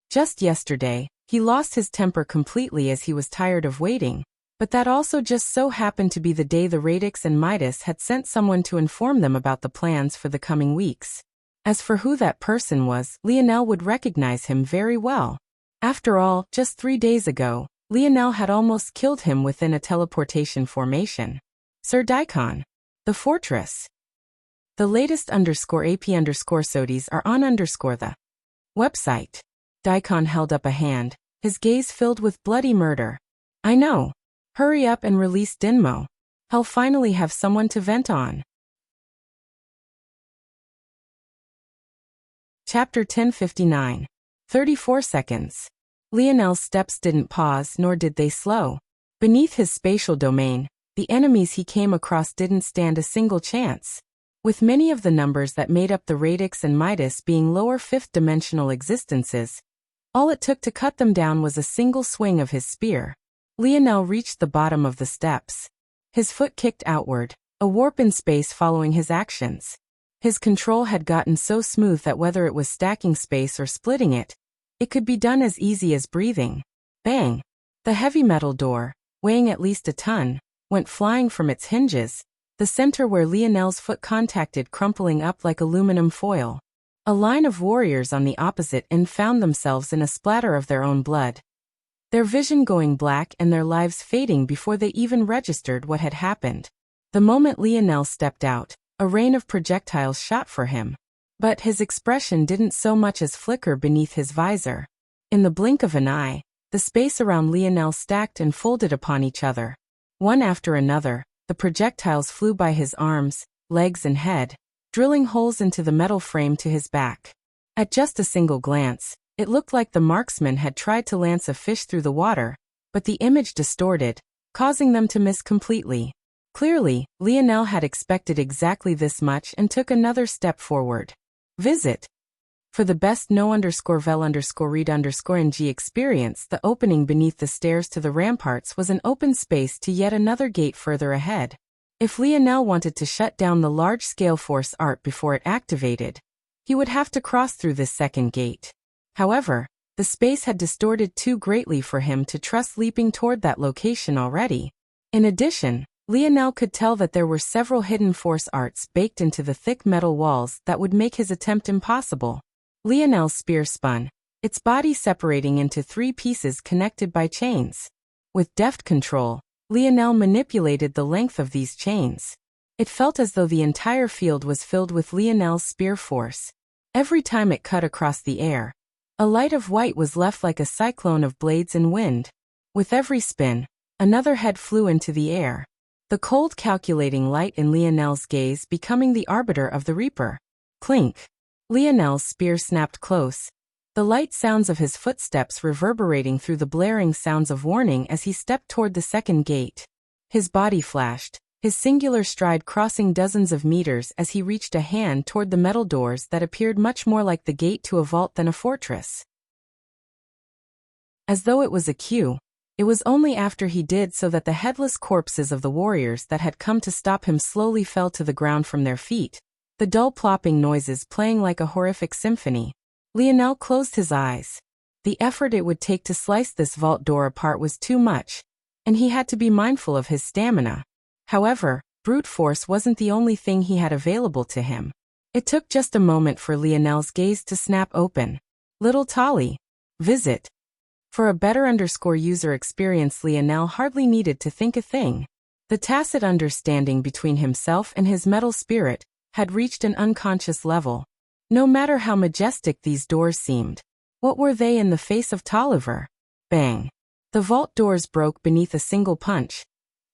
Just yesterday, he lost his temper completely as he was tired of waiting, but that also just so happened to be the day the Radix and Midas had sent someone to inform them about the plans for the coming weeks. As for who that person was, Lionel would recognize him very well. After all, just 3 days ago, Lionel had almost killed him within a teleportation formation. Sir Daikon. The fortress. The latest _AP_SODIES are on the website. Daikon held up a hand, his gaze filled with bloody murder. I know. Hurry up and release Dinmo. He'll finally have someone to vent on. Chapter 1059. 34 seconds. Lionel's steps didn't pause nor did they slow. Beneath his spatial domain, the enemies he came across didn't stand a single chance. With many of the numbers that made up the Radix and Midas being lower fifth-dimensional existences, all it took to cut them down was a single swing of his spear. Lionel reached the bottom of the steps. His foot kicked outward, a warp in space following his actions. His control had gotten so smooth that whether it was stacking space or splitting it could be done as easy as breathing. Bang! The heavy metal door, weighing at least a ton, went flying from its hinges, the center where Lionel's foot contacted crumpling up like aluminum foil. A line of warriors on the opposite end found themselves in a splatter of their own blood. Their vision going black and their lives fading before they even registered what had happened. The moment Lionel stepped out, a rain of projectiles shot for him. But his expression didn't so much as flicker beneath his visor. In the blink of an eye, the space around Lionel stacked and folded upon each other. One after another, the projectiles flew by his arms, legs and head, drilling holes into the metal frame to his back. At just a single glance, it looked like the marksman had tried to lance a fish through the water, but the image distorted, causing them to miss completely. Clearly, Lionel had expected exactly this much and took another step forward. Visit. For the best no_vel_read_ng experience, the opening beneath the stairs to the ramparts was an open space to yet another gate further ahead. If Lionel wanted to shut down the large-scale force art before it activated, he would have to cross through this second gate. However, the space had distorted too greatly for him to trust leaping toward that location already. In addition, Lionel could tell that there were several hidden force arts baked into the thick metal walls that would make his attempt impossible. Lionel's spear spun, its body separating into 3 pieces connected by chains. With deft control, Lionel manipulated the length of these chains. It felt as though the entire field was filled with Lionel's spear force. Every time it cut across the air, a light of white was left like a cyclone of blades and wind. With every spin, another head flew into the air. The cold calculating light in Lionel's gaze becoming the arbiter of the Reaper. Clink. Lionel's spear snapped close, the light sounds of his footsteps reverberating through the blaring sounds of warning as he stepped toward the second gate. His body flashed, his singular stride crossing dozens of meters as he reached a hand toward the metal doors that appeared much more like the gate to a vault than a fortress. As though it was a cue, it was only after he did so that the headless corpses of the warriors that had come to stop him slowly fell to the ground from their feet, the dull plopping noises playing like a horrific symphony. Lionel closed his eyes. The effort it would take to slice this vault door apart was too much, and he had to be mindful of his stamina. However, brute force wasn't the only thing he had available to him. It took just a moment for Lionel's gaze to snap open. Little Tolly. Visit. For a better user experience, Lionel hardly needed to think a thing. The tacit understanding between himself and his metal spirit had reached an unconscious level. No matter how majestic these doors seemed, what were they in the face of Tolliver? Bang! The vault doors broke beneath a single punch,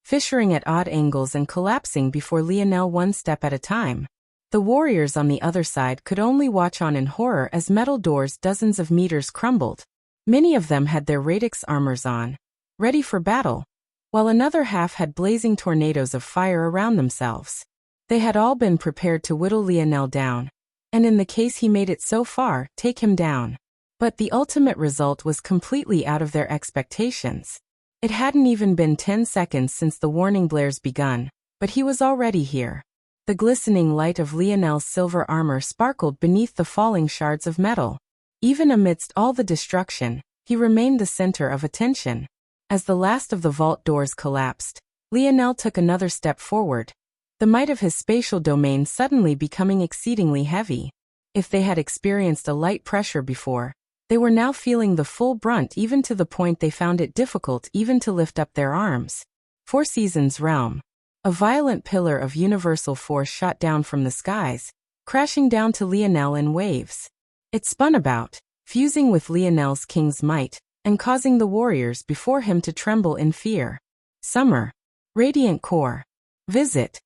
fissuring at odd angles and collapsing before Lionel one step at a time. The warriors on the other side could only watch on in horror as metal doors dozens of meters crumbled. Many of them had their radix armors on, ready for battle, while another half had blazing tornadoes of fire around themselves. They had all been prepared to whittle Lionel down, and in the case he made it so far, take him down. But the ultimate result was completely out of their expectations. It hadn't even been 10 seconds since the warning blares begun, but he was already here. The glistening light of Lionel's silver armor sparkled beneath the falling shards of metal. Even amidst all the destruction, he remained the center of attention. As the last of the vault doors collapsed, Lionel took another step forward, the might of his spatial domain suddenly becoming exceedingly heavy. If they had experienced a light pressure before, they were now feeling the full brunt, even to the point they found it difficult even to lift up their arms. Four Seasons Realm. A violent pillar of universal force shot down from the skies, crashing down to Lionel in waves. It spun about, fusing with Lionel's king's might, and causing the warriors before him to tremble in fear. Summer. Radiant Core. Visit.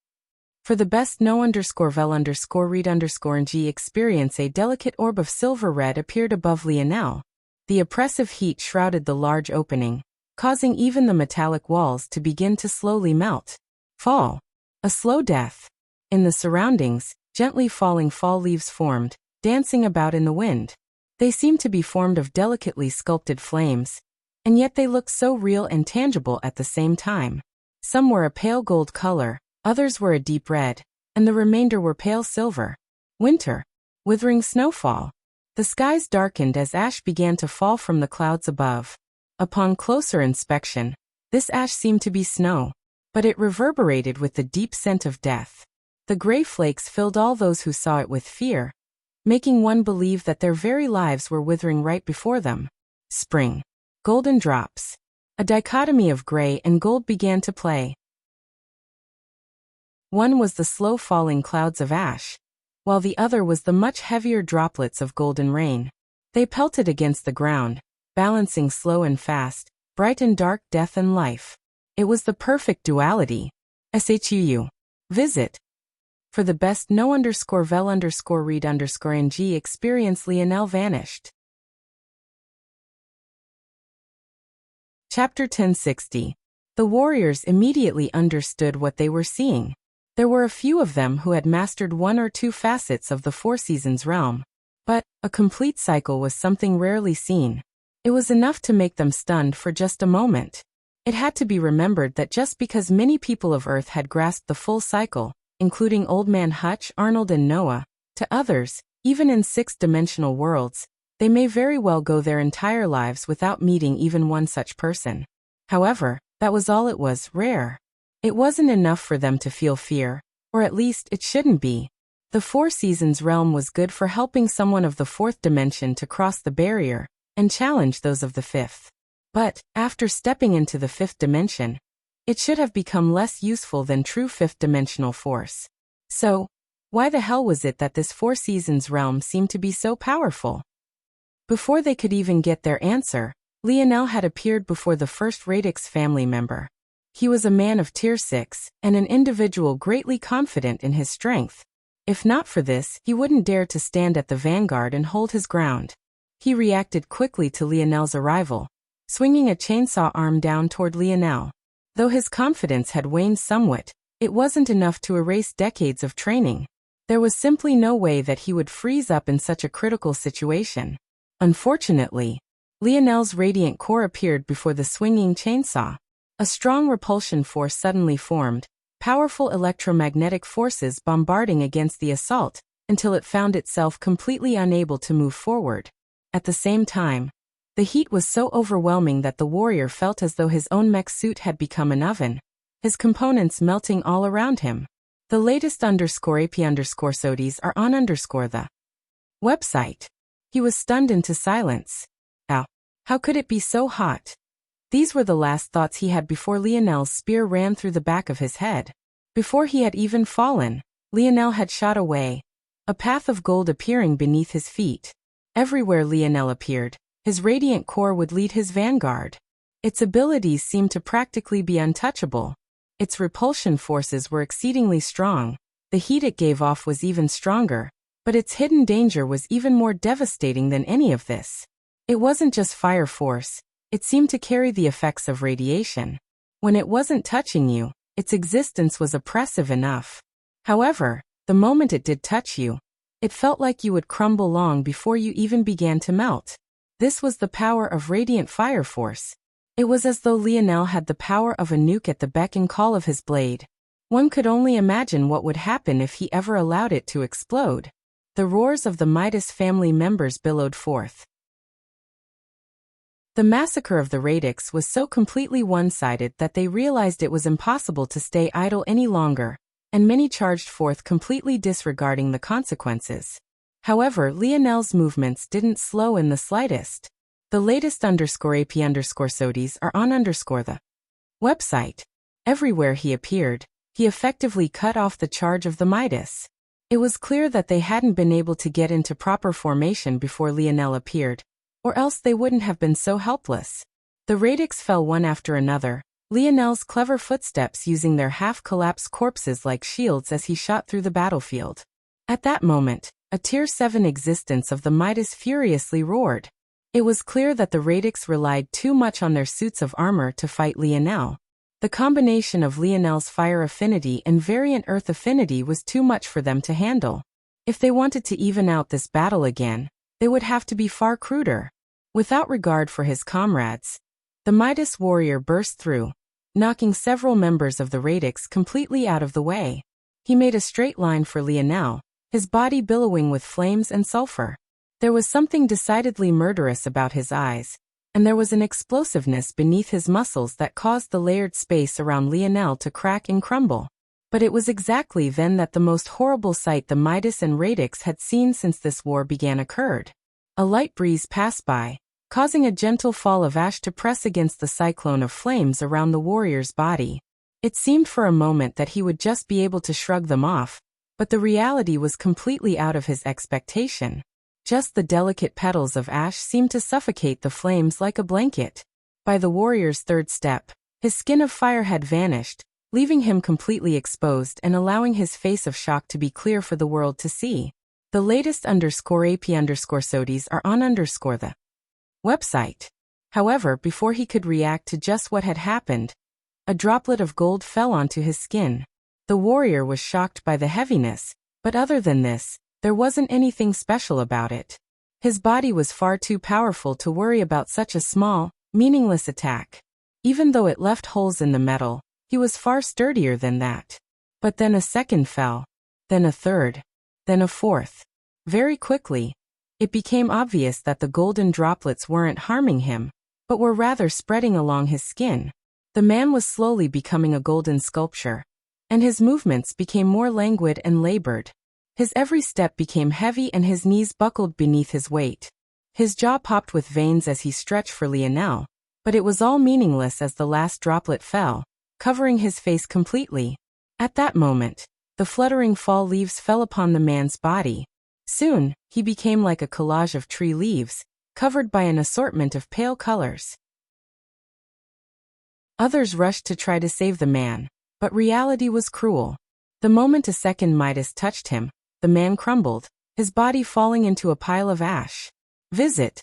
For the best no_vel_read_ng experience, a delicate orb of silver red appeared above Lionel. The oppressive heat shrouded the large opening, causing even the metallic walls to begin to slowly melt. Fall. A slow death. In the surroundings, gently falling fall leaves formed, dancing about in the wind. They seemed to be formed of delicately sculpted flames, and yet they looked so real and tangible at the same time. Some were a pale gold color, others were a deep red, and the remainder were pale silver. Winter. Withering snowfall. The skies darkened as ash began to fall from the clouds above. Upon closer inspection, this ash seemed to be snow, but it reverberated with the deep scent of death. The gray flakes filled all those who saw it with fear, making one believe that their very lives were withering right before them. Spring. Golden drops. A dichotomy of gray and gold began to play. One was the slow-falling clouds of ash, while the other was the much heavier droplets of golden rain. They pelted against the ground, balancing slow and fast, bright and dark, death and life. It was the perfect duality. SHUU. Visit. For the best no_vel_read_ng experience, Lionel vanished. Chapter 1060. The warriors immediately understood what they were seeing. There were a few of them who had mastered one or two facets of the Four Seasons realm, but a complete cycle was something rarely seen. It was enough to make them stunned for just a moment. It had to be remembered that just because many people of Earth had grasped the full cycle, including Old Man Hutch, Arnold and Noah, to others, even in six-dimensional worlds, they may very well go their entire lives without meeting even one such person. However, that was all it was, rare. It wasn't enough for them to feel fear, or at least it shouldn't be. The Four Seasons realm was good for helping someone of the fourth dimension to cross the barrier and challenge those of the fifth. But, after stepping into the fifth dimension, it should have become less useful than true fifth-dimensional force. So, why the hell was it that this Four Seasons realm seemed to be so powerful? Before they could even get their answer, Lionel had appeared before the first Radix family member. He was a man of Tier 6, and an individual greatly confident in his strength. If not for this, he wouldn't dare to stand at the vanguard and hold his ground. He reacted quickly to Lionel's arrival, swinging a chainsaw arm down toward Lionel. Though his confidence had waned somewhat, it wasn't enough to erase decades of training. There was simply no way that he would freeze up in such a critical situation. Unfortunately, Lionel's radiant core appeared before the swinging chainsaw. A strong repulsion force suddenly formed, powerful electromagnetic forces bombarding against the assault, until it found itself completely unable to move forward. At the same time, the heat was so overwhelming that the warrior felt as though his own mech suit had become an oven, his components melting all around him. The latest _AP_SODs are on the website. He was stunned into silence. Ow. How could it be so hot? These were the last thoughts he had before Lionel's spear ran through the back of his head. Before he had even fallen, Lionel had shot away, a path of gold appearing beneath his feet. Everywhere Lionel appeared, his radiant core would lead his vanguard. Its abilities seemed to practically be untouchable. Its repulsion forces were exceedingly strong. The heat it gave off was even stronger, but its hidden danger was even more devastating than any of this. It wasn't just fire force. It seemed to carry the effects of radiation. When it wasn't touching you, its existence was oppressive enough. However, the moment it did touch you, it felt like you would crumble long before you even began to melt. This was the power of radiant fire force. It was as though Lionel had the power of a nuke at the beck and call of his blade. One could only imagine what would happen if he ever allowed it to explode. The roars of the Midas family members billowed forth. The massacre of the Radix was so completely one-sided that they realized it was impossible to stay idle any longer, and many charged forth completely disregarding the consequences. However, Lionel's movements didn't slow in the slightest. The latest _AP_SODIES are on the website. Everywhere he appeared, he effectively cut off the charge of the Midas. It was clear that they hadn't been able to get into proper formation before Lionel appeared, or else they wouldn't have been so helpless. The Radix fell one after another, Lionel's clever footsteps using their half-collapsed corpses like shields as he shot through the battlefield. At that moment, a Tier 7 existence of the Midas furiously roared. It was clear that the Radix relied too much on their suits of armor to fight Lionel. The combination of Lionel's fire affinity and variant earth affinity was too much for them to handle. If they wanted to even out this battle again, they would have to be far cruder. Without regard for his comrades, the Midas warrior burst through, knocking several members of the Radix completely out of the way. He made a straight line for Lionel, his body billowing with flames and sulfur. There was something decidedly murderous about his eyes, and there was an explosiveness beneath his muscles that caused the layered space around Lionel to crack and crumble. But it was exactly then that the most horrible sight the Midas and Radix had seen since this war began occurred. A light breeze passed by, causing a gentle fall of ash to press against the cyclone of flames around the warrior's body. It seemed for a moment that he would just be able to shrug them off, but the reality was completely out of his expectation. Just the delicate petals of ash seemed to suffocate the flames like a blanket. By the warrior's third step, his skin of fire had vanished, leaving him completely exposed and allowing his face of shock to be clear for the world to see. The latest _AP_SODIES are on the website. However, before he could react to just what had happened, a droplet of gold fell onto his skin. The warrior was shocked by the heaviness, but other than this, there wasn't anything special about it. His body was far too powerful to worry about such a small, meaningless attack. Even though it left holes in the metal, he was far sturdier than that. But then a second fell, then a third, then a fourth. Very quickly, it became obvious that the golden droplets weren't harming him, but were rather spreading along his skin. The man was slowly becoming a golden sculpture, and his movements became more languid and labored. His every step became heavy and his knees buckled beneath his weight. His jaw popped with veins as he stretched for Lionel, but it was all meaningless as the last droplet fell, covering his face completely. At that moment, the fluttering fall leaves fell upon the man's body. Soon, he became like a collage of tree leaves, covered by an assortment of pale colors. Others rushed to try to save the man, but reality was cruel. The moment a second Midas touched him, the man crumbled, his body falling into a pile of ash. Visit.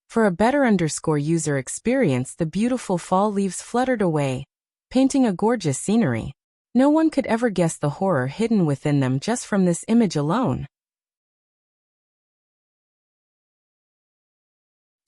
For a better user experience, the beautiful fall leaves fluttered away, painting a gorgeous scenery. No one could ever guess the horror hidden within them just from this image alone.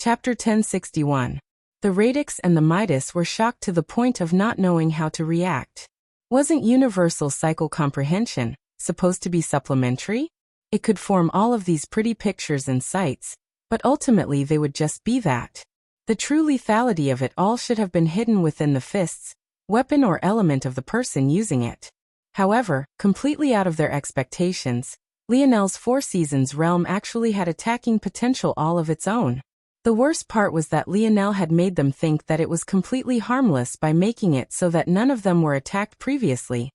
Chapter 1061. The Radix and the Midas were shocked to the point of not knowing how to react. Wasn't universal cycle comprehension supposed to be supplementary? It could form all of these pretty pictures and sights, but ultimately they would just be that. The true lethality of it all should have been hidden within the fists, weapon or element of the person using it. However, completely out of their expectations, Lionel's Four Seasons realm actually had attacking potential all of its own. The worst part was that Lionel had made them think that it was completely harmless by making it so that none of them were attacked previously.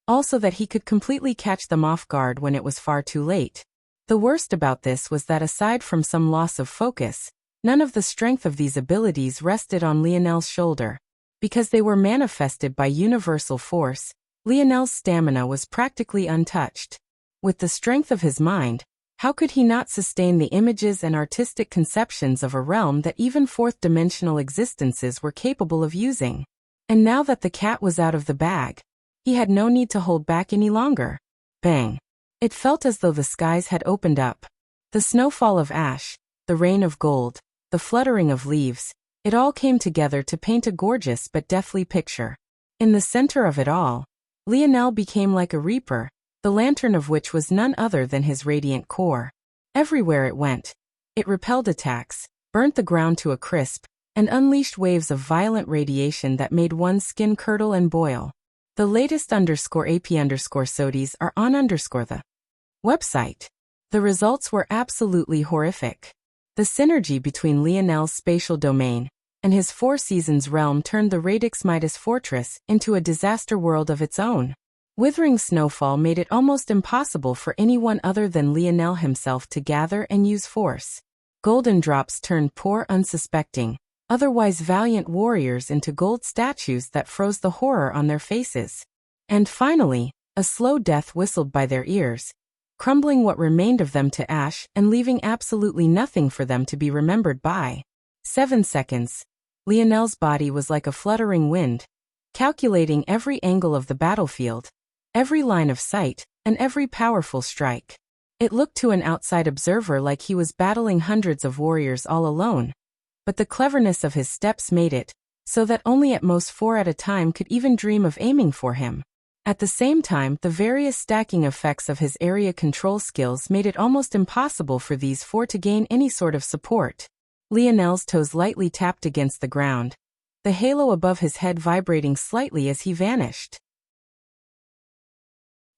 Also that he could completely catch them off guard when it was far too late. The worst about this was that aside from some loss of focus, none of the strength of these abilities rested on Lionel's shoulder. Because they were manifested by universal force, Lionel's stamina was practically untouched. With the strength of his mind, how could he not sustain the images and artistic conceptions of a realm that even fourth-dimensional existences were capable of using? And now that the cat was out of the bag, he had no need to hold back any longer. Bang! It felt as though the skies had opened up. The snowfall of ash, the rain of gold, the fluttering of leaves, it all came together to paint a gorgeous but deathly picture. In the center of it all, Lionel became like a reaper, the lantern of which was none other than his radiant core. Everywhere it went, it repelled attacks, burnt the ground to a crisp, and unleashed waves of violent radiation that made one's skin curdle and boil. The latest _AP_SODIES are on the website. The results were absolutely horrific. The synergy between Lionel's spatial domain and his Four Seasons realm turned the Radix Midas fortress into a disaster world of its own. Withering snowfall made it almost impossible for anyone other than Lionel himself to gather and use force. Golden drops turned poor unsuspecting, otherwise valiant warriors into gold statues that froze the horror on their faces. And finally, a slow death whistled by their ears, crumbling what remained of them to ash and leaving absolutely nothing for them to be remembered by. 7 seconds. Lionel's body was like a fluttering wind, calculating every angle of the battlefield, every line of sight, and every powerful strike. It looked to an outside observer like he was battling hundreds of warriors all alone, but the cleverness of his steps made it so that only at most 4 at a time could even dream of aiming for him. At the same time, the various stacking effects of his area control skills made it almost impossible for these 4 to gain any sort of support. Lionel's toes lightly tapped against the ground, the halo above his head vibrating slightly as he vanished.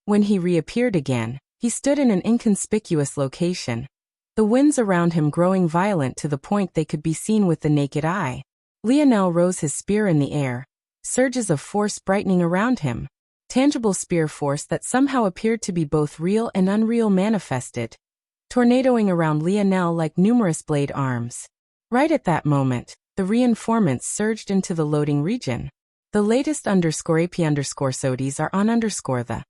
When he reappeared again, he stood in an inconspicuous location, the winds around him growing violent to the point they could be seen with the naked eye. Lionel rose his spear in the air, surges of force brightening around him. Tangible spear force that somehow appeared to be both real and unreal manifested, tornadoing around Lionel like numerous blade arms. Right at that moment, the reinforcements surged into the loading region. The latest _AP_SODIES are on the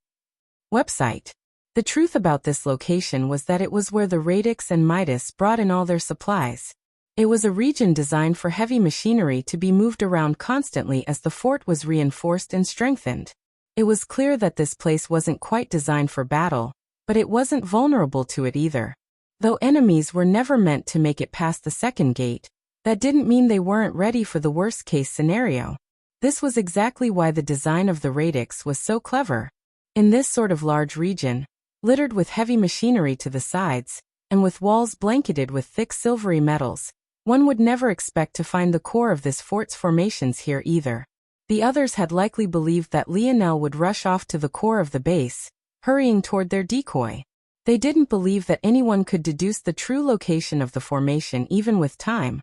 website. The truth about this location was that it was where the Radix and Midas brought in all their supplies. It was a region designed for heavy machinery to be moved around constantly as the fort was reinforced and strengthened. It was clear that this place wasn't quite designed for battle, but it wasn't vulnerable to it either. Though enemies were never meant to make it past the second gate, that didn't mean they weren't ready for the worst-case scenario. This was exactly why the design of the Radix was so clever. In this sort of large region, littered with heavy machinery to the sides, and with walls blanketed with thick silvery metals, one would never expect to find the core of this fort's formations here either. The others had likely believed that Lionel would rush off to the core of the base, hurrying toward their decoy. They didn't believe that anyone could deduce the true location of the formation even with time,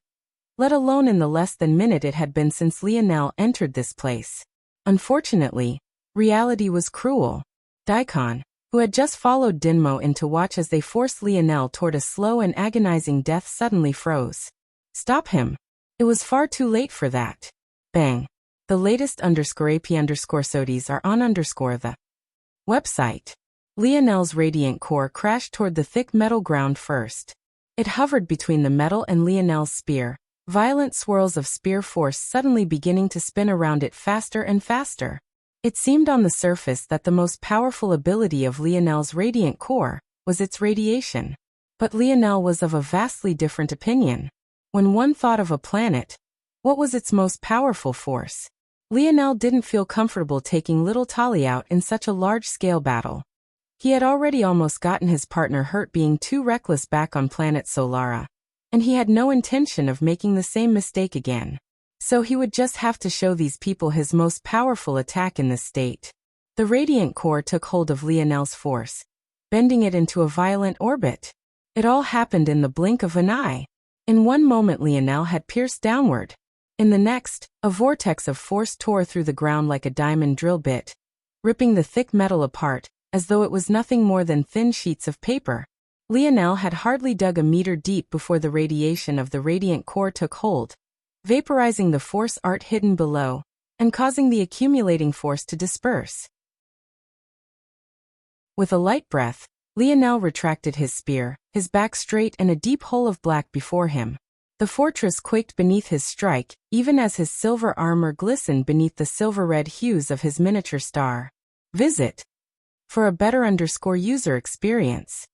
let alone in the less than minute it had been since Lionel entered this place. Unfortunately, reality was cruel. Daikon, who had just followed Dinmo in to watch as they forced Lionel toward a slow and agonizing death, suddenly froze. Stop him. It was far too late for that. Bang. The latest _AP_SODIES are on the website. Lionel's radiant core crashed toward the thick metal ground first. It hovered between the metal and Lionel's spear, violent swirls of spear force suddenly beginning to spin around it faster and faster. It seemed on the surface that the most powerful ability of Lionel's radiant core was its radiation. But Lionel was of a vastly different opinion. When one thought of a planet, what was its most powerful force? Lionel didn't feel comfortable taking little Tali out in such a large-scale battle. He had already almost gotten his partner hurt being too reckless back on planet Solara, and he had no intention of making the same mistake again. So he would just have to show these people his most powerful attack in this state. The radiant core took hold of Lionel's force, bending it into a violent orbit. It all happened in the blink of an eye. In one moment Lionel had pierced downward. In the next, a vortex of force tore through the ground like a diamond drill bit, ripping the thick metal apart, as though it was nothing more than thin sheets of paper. Lionel had hardly dug a meter deep before the radiation of the radiant core took hold, vaporizing the force art hidden below, and causing the accumulating force to disperse. With a light breath, Lionel retracted his spear, his back straight and a deep hole of black before him. The fortress quaked beneath his strike, even as his silver armor glistened beneath the silver-red hues of his miniature star. Visit for a better user experience.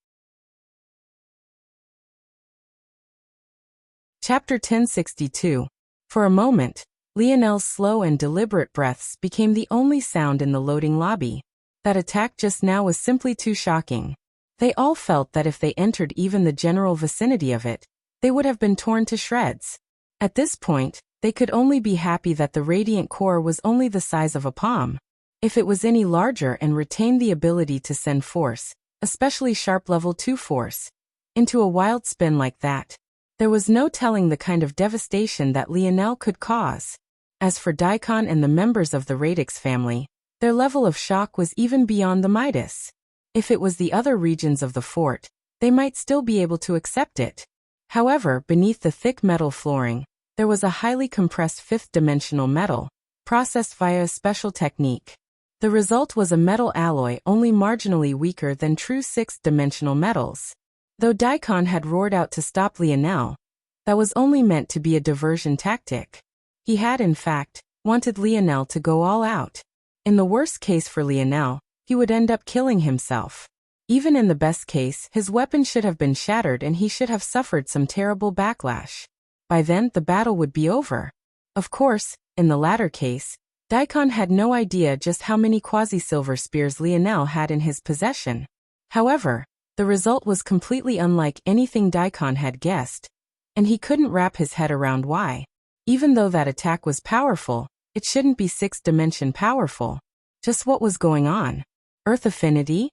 Chapter 1062. For a moment, Lionel's slow and deliberate breaths became the only sound in the loading lobby. That attack just now was simply too shocking. They all felt that if they entered even the general vicinity of it, they would have been torn to shreds. At this point, they could only be happy that the radiant core was only the size of a palm. If it was any larger and retained the ability to send force, especially sharp level 2 force, into a wild spin like that, there was no telling the kind of devastation that Lionel could cause. As for Daikon and the members of the Radix family, their level of shock was even beyond the Midas. If it was the other regions of the fort, they might still be able to accept it. However, beneath the thick metal flooring, there was a highly compressed fifth-dimensional metal, processed via a special technique. The result was a metal alloy only marginally weaker than true sixth-dimensional metals. Though Daikon had roared out to stop Lionel, that was only meant to be a diversion tactic. He had, in fact, wanted Lionel to go all out. In the worst case for Lionel, he would end up killing himself. Even in the best case, his weapon should have been shattered and he should have suffered some terrible backlash. By then, the battle would be over. Of course, in the latter case, Daikon had no idea just how many quasi-silver spears Lionel had in his possession. However, the result was completely unlike anything Daikon had guessed, and he couldn't wrap his head around why. Even though that attack was powerful, it shouldn't be sixth-dimension powerful. Just what was going on? Earth affinity?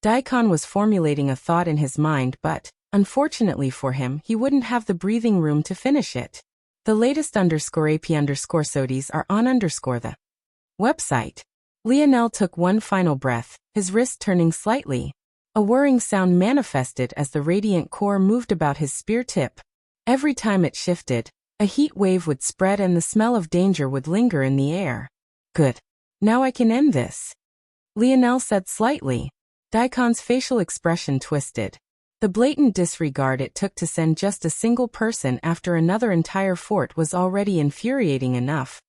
Daikon was formulating a thought in his mind, but, unfortunately for him, he wouldn't have the breathing room to finish it. The latest _AP_SODIES are on the website. Lionel took one final breath, his wrist turning slightly. A whirring sound manifested as the radiant core moved about his spear tip. Every time it shifted, a heat wave would spread and the smell of danger would linger in the air. Good. Now I can end this, Lionel said slightly. Daikon's facial expression twisted. The blatant disregard it took to send just a single person after another entire fort was already infuriating enough.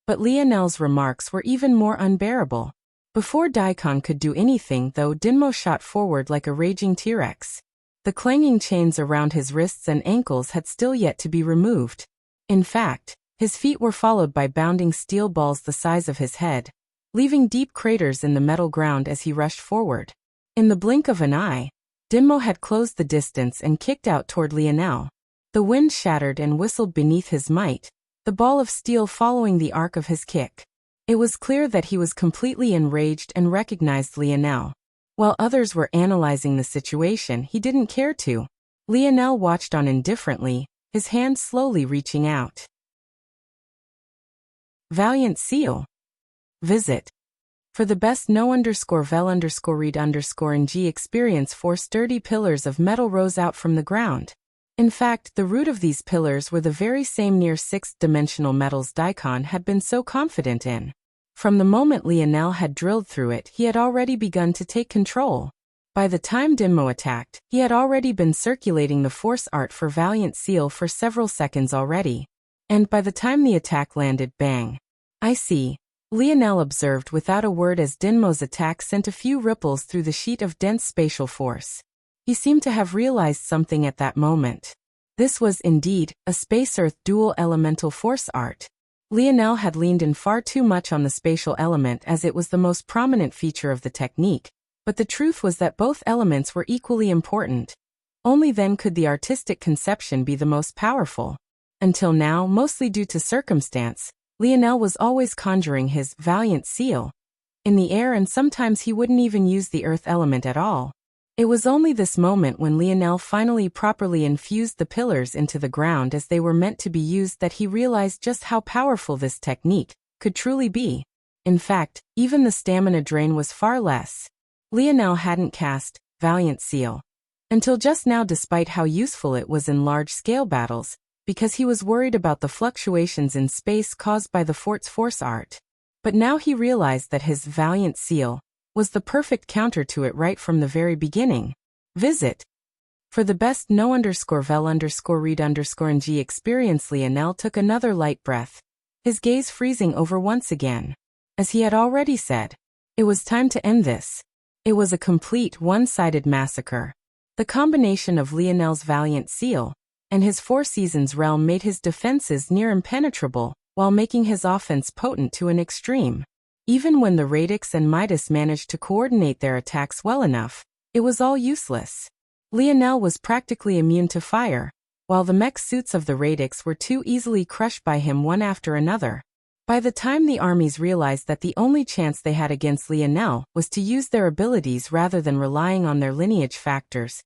But Lionel's remarks were even more unbearable. Before Daikon could do anything, though, Dinmo shot forward like a raging T-Rex. The clanging chains around his wrists and ankles had still yet to be removed. In fact, his feet were followed by bounding steel balls the size of his head, leaving deep craters in the metal ground as he rushed forward. In the blink of an eye, Dinmo had closed the distance and kicked out toward Lionel. The wind shattered and whistled beneath his might, the ball of steel following the arc of his kick. It was clear that he was completely enraged and recognized Lionel. While others were analyzing the situation, he didn't care to. Lionel watched on indifferently, his hand slowly reaching out. Valiant Seal. Visit. For the best no_vel_read_ng experience, 4 sturdy pillars of metal rose out from the ground. In fact, the root of these pillars were the very same near sixth-dimensional metals Daikon had been so confident in. From the moment Lionel had drilled through it, he had already begun to take control. By the time Dinmo attacked, he had already been circulating the force art for Valiant Seal for several seconds already. And by the time the attack landed, bang. I see, Lionel observed without a word as Dinmo's attack sent a few ripples through the sheet of dense spatial force. He seemed to have realized something at that moment. This was, indeed, a Space-Earth dual elemental force art. Lionel had leaned in far too much on the spatial element as it was the most prominent feature of the technique, but the truth was that both elements were equally important. Only then could the artistic conception be the most powerful. Until now, mostly due to circumstance, Lionel was always conjuring his Valiant Seal in the air, and sometimes he wouldn't even use the earth element at all. It was only this moment when Lionel finally properly infused the pillars into the ground as they were meant to be used that he realized just how powerful this technique could truly be. In fact, even the stamina drain was far less. Lionel hadn't cast Valiant Seal until just now, despite how useful it was in large-scale battles, because he was worried about the fluctuations in space caused by the fort's force art. But now he realized that his Valiant Seal was the perfect counter to it right from the very beginning. Visit. For the best no_vel_read_ng experience, Lionel took another light breath, his gaze freezing over once again. As he had already said, it was time to end this. It was a complete one-sided massacre. The combination of Lionel's Valiant Seal and his Four Seasons realm made his defenses near impenetrable, while making his offense potent to an extreme. Even when the Radix and Midas managed to coordinate their attacks well enough, it was all useless. Lionel was practically immune to fire, while the mech suits of the Radix were too easily crushed by him one after another. By the time the armies realized that the only chance they had against Lionel was to use their abilities rather than relying on their lineage factors,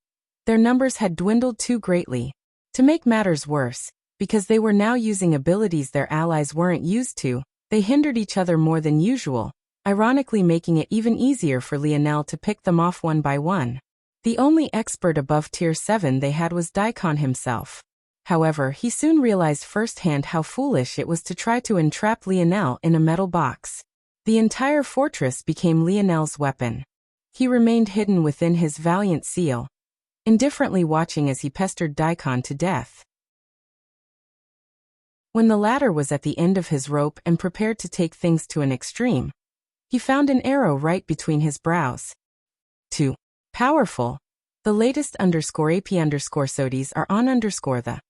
their numbers had dwindled too greatly. To make matters worse, because they were now using abilities their allies weren't used to, they hindered each other more than usual, ironically making it even easier for Lionel to pick them off one by one. The only expert above Tier 7 they had was Daikon himself. However, he soon realized firsthand how foolish it was to try to entrap Lionel in a metal box. The entire fortress became Lionel's weapon. He remained hidden within his valiant seal, indifferently watching as he pestered Daikon to death. When the latter was at the end of his rope and prepared to take things to an extreme, he found an arrow right between his brows. Too powerful. The latest _AP_SODIes are on the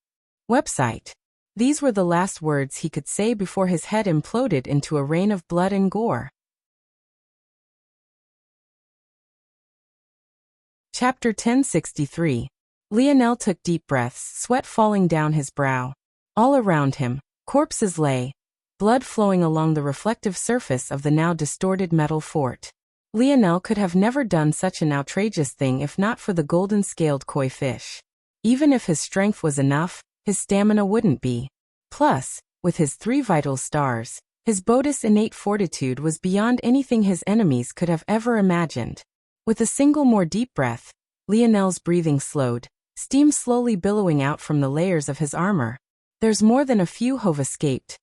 website. These were the last words he could say before his head imploded into a rain of blood and gore. Chapter 1063. Lionel took deep breaths, sweat falling down his brow. All around him, corpses lay, blood flowing along the reflective surface of the now distorted metal fort. Lionel could have never done such an outrageous thing if not for the golden-scaled koi fish. Even if his strength was enough, his stamina wouldn't be. Plus, with his 3 vital stars, his Bodhi's innate fortitude was beyond anything his enemies could have ever imagined. With a single more deep breath, Lionel's breathing slowed, steam slowly billowing out from the layers of his armor. There's more than a few who've escaped.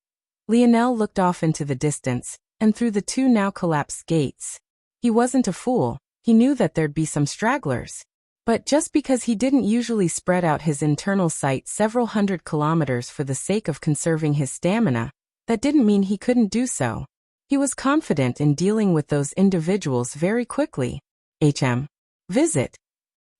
Lionel looked off into the distance, and through the 2 now collapsed gates. He wasn't a fool, he knew that there'd be some stragglers. But just because he didn't usually spread out his internal sight several hundred kilometers for the sake of conserving his stamina, that didn't mean he couldn't do so. He was confident in dealing with those individuals very quickly. Visit.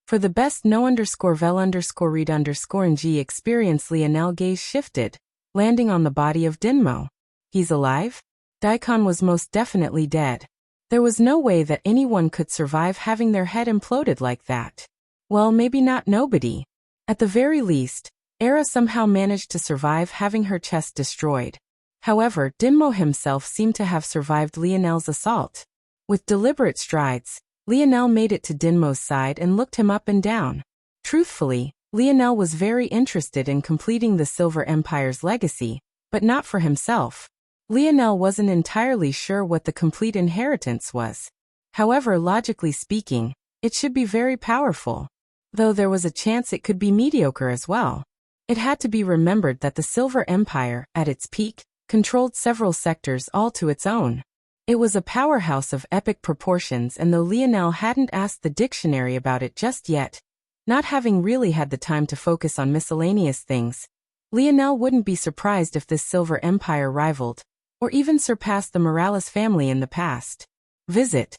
For the best no_vel_read_ng experience, Lionel gaze shifted, landing on the body of Dinmo. He's alive? Daikon was most definitely dead. There was no way that anyone could survive having their head imploded like that. Well, maybe not nobody. At the very least, Era somehow managed to survive having her chest destroyed. However, Dinmo himself seemed to have survived Lionel's assault. With deliberate strides, Lionel made it to Dinmo's side and looked him up and down. Truthfully, Lionel was very interested in completing the Silver Empire's legacy, but not for himself. Lionel wasn't entirely sure what the complete inheritance was. However, logically speaking, it should be very powerful. Though there was a chance it could be mediocre as well. It had to be remembered that the Silver Empire, at its peak, controlled several sectors all to its own. It was a powerhouse of epic proportions, and though Lionel hadn't asked the dictionary about it just yet, not having really had the time to focus on miscellaneous things, Lionel wouldn't be surprised if this Silver Empire rivaled, or even surpassed the Morales family in the past. Visit.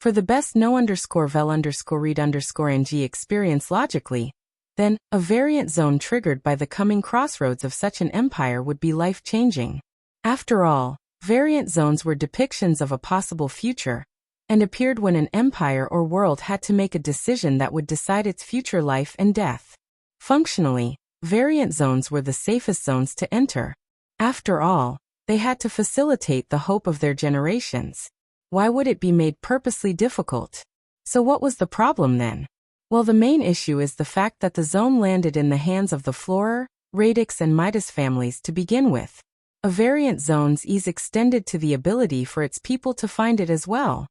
For the best no_vel_read_ng experience logically, then, a variant zone triggered by the coming crossroads of such an empire would be life-changing. After all, variant zones were depictions of a possible future, and appeared when an empire or world had to make a decision that would decide its future life and death. Functionally, variant zones were the safest zones to enter. After all, they had to facilitate the hope of their generations. Why would it be made purposely difficult? So what was the problem then? Well, the main issue is the fact that the zone landed in the hands of the Florer, Radix and Midas families to begin with. A variant zone's ease extended to the ability for its people to find it as well.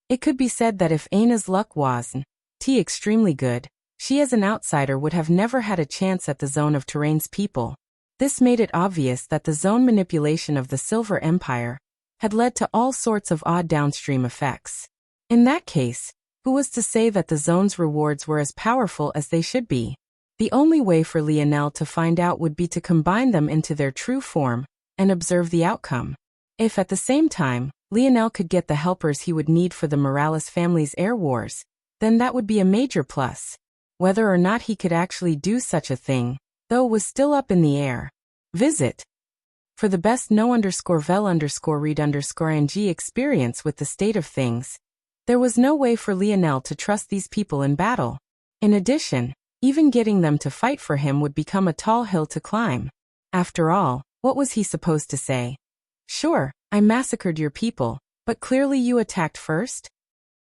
It could be said that if Aina's luck wasn't extremely good, she as an outsider would have never had a chance at the Zone of Terrain's people. This made it obvious that the zone manipulation of the Silver Empire had led to all sorts of odd downstream effects. In that case, who was to say that the zone's rewards were as powerful as they should be? The only way for Lionel to find out would be to combine them into their true form and observe the outcome. If at the same time, Lionel could get the helpers he would need for the Morales family's air wars, then that would be a major plus. Whether or not he could actually do such a thing, though, was still up in the air. Visit. For the best know_vel_read_ing experience with the state of things, there was no way for Lionel to trust these people in battle. In addition, even getting them to fight for him would become a tall hill to climb. After all, what was he supposed to say? Sure, I massacred your people, but clearly you attacked first?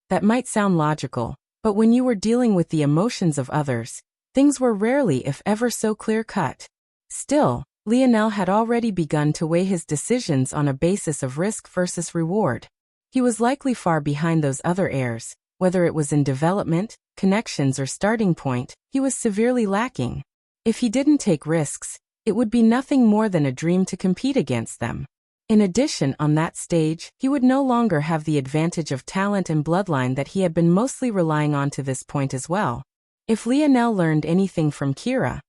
That might sound logical, but when you were dealing with the emotions of others, things were rarely if ever so clear-cut. Still, Lionel had already begun to weigh his decisions on a basis of risk versus reward. He was likely far behind those other heirs, whether it was in development, connections or starting point, he was severely lacking. If he didn't take risks, it would be nothing more than a dream to compete against them. In addition, on that stage, he would no longer have the advantage of talent and bloodline that he had been mostly relying on to this point as well. If Lionel learned anything from Kira,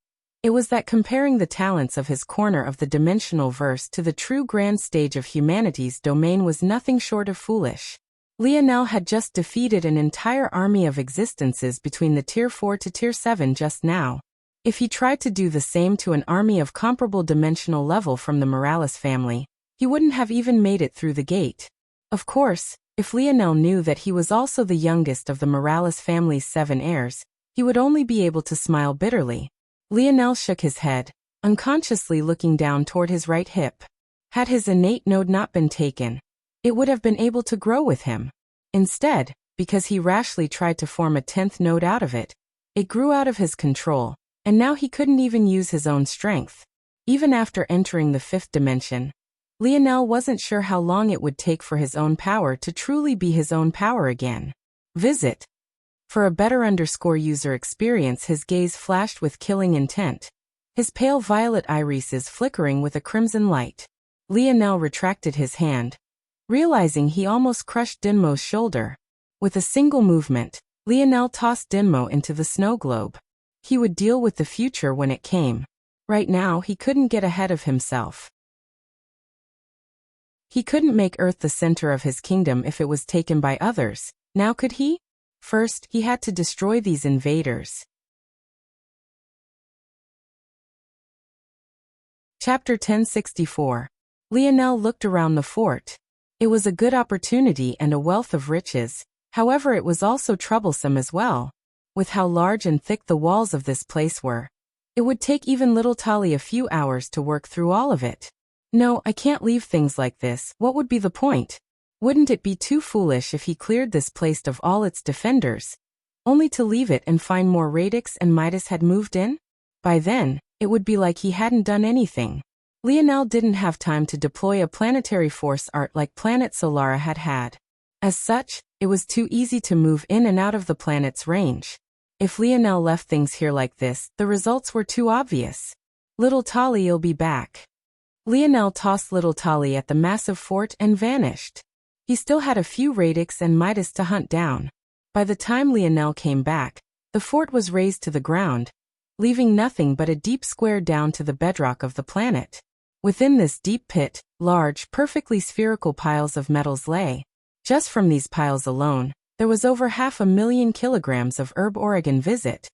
it was that comparing the talents of his corner of the dimensional verse to the true grand stage of humanity's domain was nothing short of foolish. Lionel had just defeated an entire army of existences between the Tier 4 to Tier 7 just now. If he tried to do the same to an army of comparable dimensional level from the Morales family, he wouldn't have even made it through the gate. Of course, if Lionel knew that he was also the youngest of the Morales family's 7 heirs, he would only be able to smile bitterly. Lionel shook his head, unconsciously looking down toward his right hip. Had his innate node not been taken, it would have been able to grow with him. Instead, because he rashly tried to form a 10th node out of it, it grew out of his control, and now he couldn't even use his own strength. Even after entering the 5th dimension, Lionel wasn't sure how long it would take for his own power to truly be his own power again. Visit. For a better user experience, his gaze flashed with killing intent, his pale violet irises flickering with a crimson light. Lionel retracted his hand, realizing he almost crushed Dinmo's shoulder. With a single movement, Lionel tossed Dinmo into the snow globe. He would deal with the future when it came. Right now, he couldn't get ahead of himself. He couldn't make Earth the center of his kingdom if it was taken by others. Now could he? First, he had to destroy these invaders. Chapter 1064. Lionel looked around the fort. It was a good opportunity and a wealth of riches, however it was also troublesome as well. With how large and thick the walls of this place were, it would take even little Tali a few hours to work through all of it. No, I can't leave things like this. What would be the point? Wouldn't it be too foolish if he cleared this place of all its defenders, only to leave it and find more Radix and Midas had moved in? By then, it would be like he hadn't done anything. Lionel didn't have time to deploy a planetary force art like Planet Solara had had. As such, it was too easy to move in and out of the planet's range. If Lionel left things here like this, the results were too obvious. Little Tali'll be back. Lionel tossed little Tali at the massive fort and vanished. He still had a few Radix and Midas to hunt down. By the time Lionel came back, the fort was razed to the ground, leaving nothing but a deep square down to the bedrock of the planet. Within this deep pit, large, perfectly spherical piles of metals lay. Just from these piles alone, there was over 500,000 kilograms of herb Oregon visit.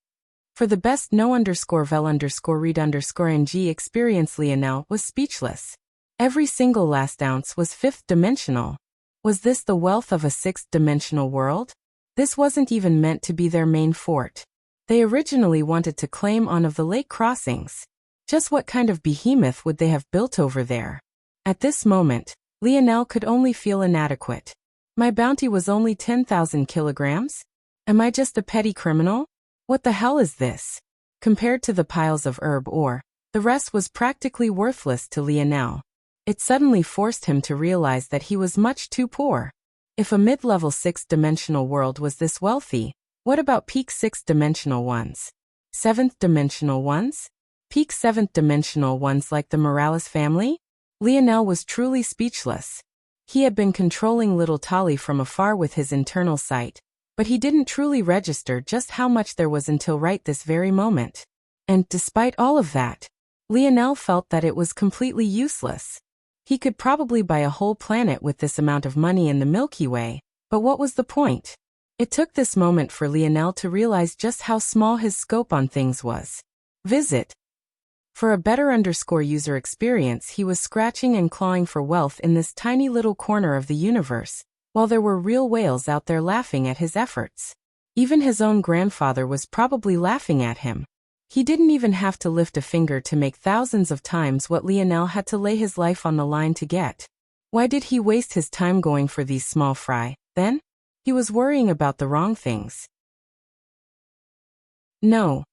For the best know_vel_read_ing experience, Lionel was speechless. Every single last ounce was 5th dimensional. Was this the wealth of a 6th dimensional world? This wasn't even meant to be their main fort. They originally wanted to claim one of the lake crossings. Just what kind of behemoth would they have built over there? At this moment, Lionel could only feel inadequate. My bounty was only 10,000 kilograms? Am I just a petty criminal? What the hell is this? Compared to the piles of herb ore, the rest was practically worthless to Lionel. It suddenly forced him to realize that he was much too poor. If a mid-level 6th dimensional world was this wealthy, what about peak 6th dimensional ones? 7th dimensional ones? Peak 7th dimensional ones like the Morales family? Lionel was truly speechless. He had been controlling little Tali from afar with his internal sight, but he didn't truly register just how much there was until right this very moment. And despite all of that, Lionel felt that it was completely useless. He could probably buy a whole planet with this amount of money in the Milky Way, but what was the point? It took this moment for Lionel to realize just how small his scope on things was. Visit. For a better user experience, he was scratching and clawing for wealth in this tiny little corner of the universe, while there were real whales out there laughing at his efforts. Even his own grandfather was probably laughing at him. He didn't even have to lift a finger to make thousands of times what Lionel had to lay his life on the line to get. Why did he waste his time going for these small fry, then? He was worrying about the wrong things. No.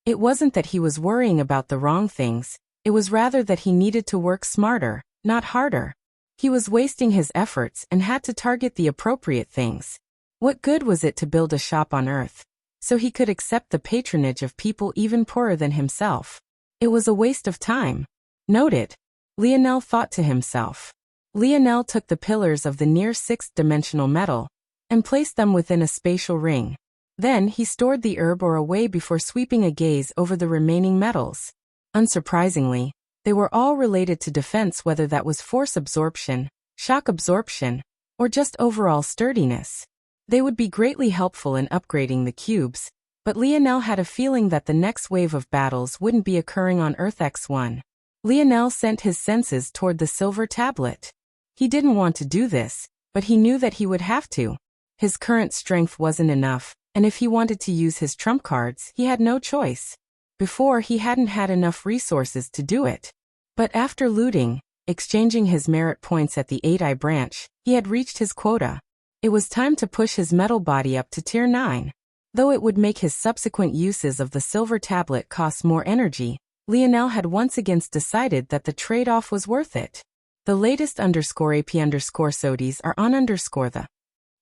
It wasn't that he was worrying about the wrong things, it was rather that he needed to work smarter, not harder. He was wasting his efforts and had to target the appropriate things. What good was it to build a shop on Earth, so he could accept the patronage of people even poorer than himself? It was a waste of time. Noted, Lionel thought to himself. Lionel took the pillars of the near sixth-dimensional metal and placed them within a spatial ring. Then he stored the herb ore away before sweeping a gaze over the remaining metals. Unsurprisingly, they were all related to defense, whether that was force absorption, shock absorption, or just overall sturdiness. They would be greatly helpful in upgrading the cubes, but Lionel had a feeling that the next wave of battles wouldn't be occurring on Earth X1. Lionel sent his senses toward the silver tablet. He didn't want to do this, but he knew that he would have to. His current strength wasn't enough, and if he wanted to use his trump cards, he had no choice. Before, he hadn't had enough resources to do it. But after looting, exchanging his merit points at the 8-eye branch, he had reached his quota. It was time to push his metal body up to tier 9. Though it would make his subsequent uses of the silver tablet cost more energy, Lionel had once again decided that the trade-off was worth it. The latest _AP_SODIs are on the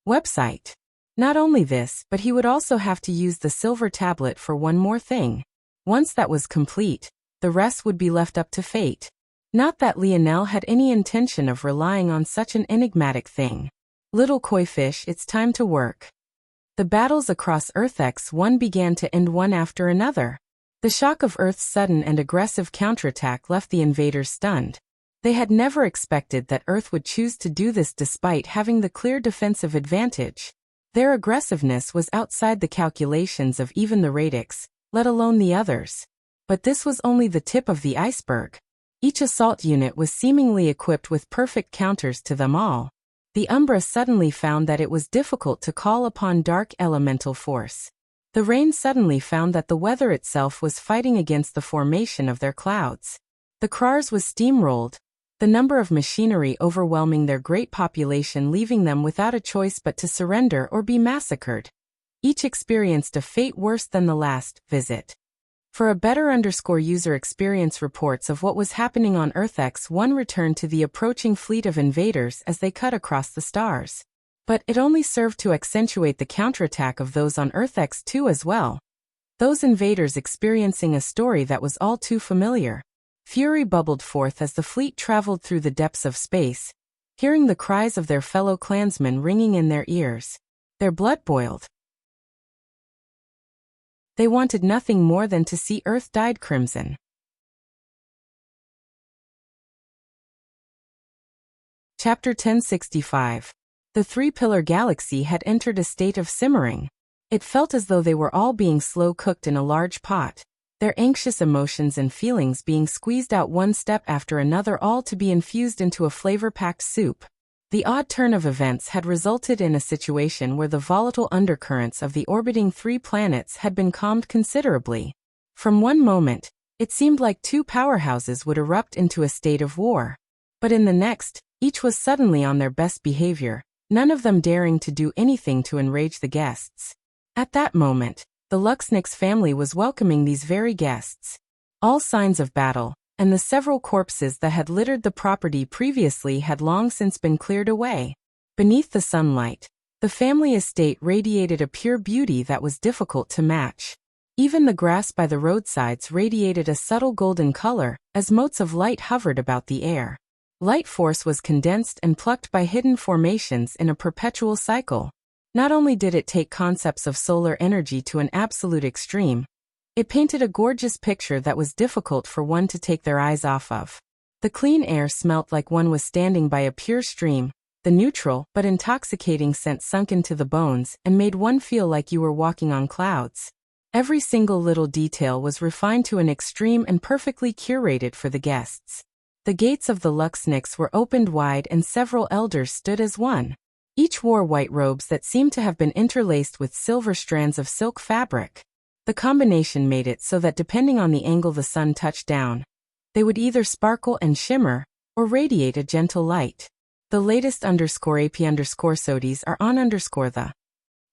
website. Not only this, but he would also have to use the silver tablet for one more thing. Once that was complete, the rest would be left up to fate. Not that Lionel had any intention of relying on such an enigmatic thing. Little koi fish, it's time to work. The battles across Earth X1 began to end one after another. The shock of Earth's sudden and aggressive counterattack left the invaders stunned. They had never expected that Earth would choose to do this despite having the clear defensive advantage. Their aggressiveness was outside the calculations of even the Radix, let alone the others. But this was only the tip of the iceberg. Each assault unit was seemingly equipped with perfect counters to them all. The Umbra suddenly found that it was difficult to call upon dark elemental force. The rain suddenly found that the weather itself was fighting against the formation of their clouds. The Krars was steamrolled, the number of machinery overwhelming their great population, leaving them without a choice but to surrender or be massacred. Each experienced a fate worse than the last. Visit. For a better user experience, reports of what was happening on Earth X1 returned to the approaching fleet of invaders as they cut across the stars. But it only served to accentuate the counterattack of those on Earth X2 as well. Those invaders experiencing a story that was all too familiar. Fury bubbled forth as the fleet traveled through the depths of space, hearing the cries of their fellow clansmen ringing in their ears. Their blood boiled. They wanted nothing more than to see Earth dyed crimson. Chapter 1065. The three-pillar galaxy had entered a state of simmering. It felt as though they were all being slow-cooked in a large pot, their anxious emotions and feelings being squeezed out one step after another, all to be infused into a flavor-packed soup. The odd turn of events had resulted in a situation where the volatile undercurrents of the orbiting 3 planets had been calmed considerably. From one moment, it seemed like 2 powerhouses would erupt into a state of war. But in the next, each was suddenly on their best behavior, none of them daring to do anything to enrage the guests. At that moment, the Luxnix family was welcoming these very guests. All signs of battle, and the several corpses that had littered the property previously, had long since been cleared away. Beneath the sunlight, the family estate radiated a pure beauty that was difficult to match. Even the grass by the roadsides radiated a subtle golden color, as motes of light hovered about the air. Light force was condensed and plucked by hidden formations in a perpetual cycle. Not only did it take concepts of solar energy to an absolute extreme, it painted a gorgeous picture that was difficult for one to take their eyes off of. The clean air smelt like one was standing by a pure stream, the neutral but intoxicating scent sunk into the bones and made one feel like you were walking on clouds. Every single little detail was refined to an extreme and perfectly curated for the guests. The gates of the Luxnix were opened wide and several elders stood as one. Each wore white robes that seemed to have been interlaced with silver strands of silk fabric. The combination made it so that depending on the angle the sun touched down, they would either sparkle and shimmer, or radiate a gentle light. The latest _AP_SODIES are on the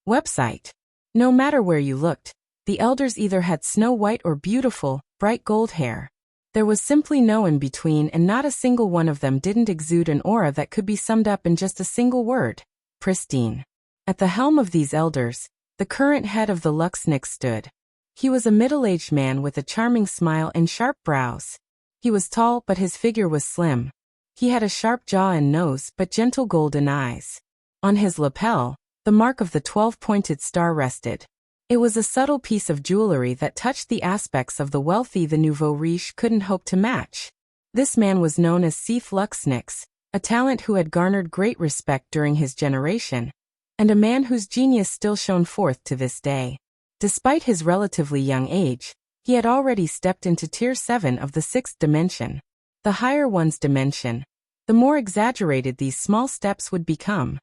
website. No matter where you looked, the elders either had snow white or beautiful, bright gold hair. There was simply no in between, and not a single one of them didn't exude an aura that could be summed up in just a single word: pristine. At the helm of these elders, the current head of the Luxnix stood. He was a middle-aged man with a charming smile and sharp brows. He was tall, but his figure was slim. He had a sharp jaw and nose, but gentle golden eyes. On his lapel, the mark of the 12-pointed star rested. It was a subtle piece of jewelry that touched the aspects of the wealthy the nouveau riche couldn't hope to match. This man was known as Seth Luxnix, a talent who had garnered great respect during his generation, and a man whose genius still shone forth to this day. Despite his relatively young age, he had already stepped into Tier 7 of the 6th dimension. The higher one's dimension, the more exaggerated these small steps would become.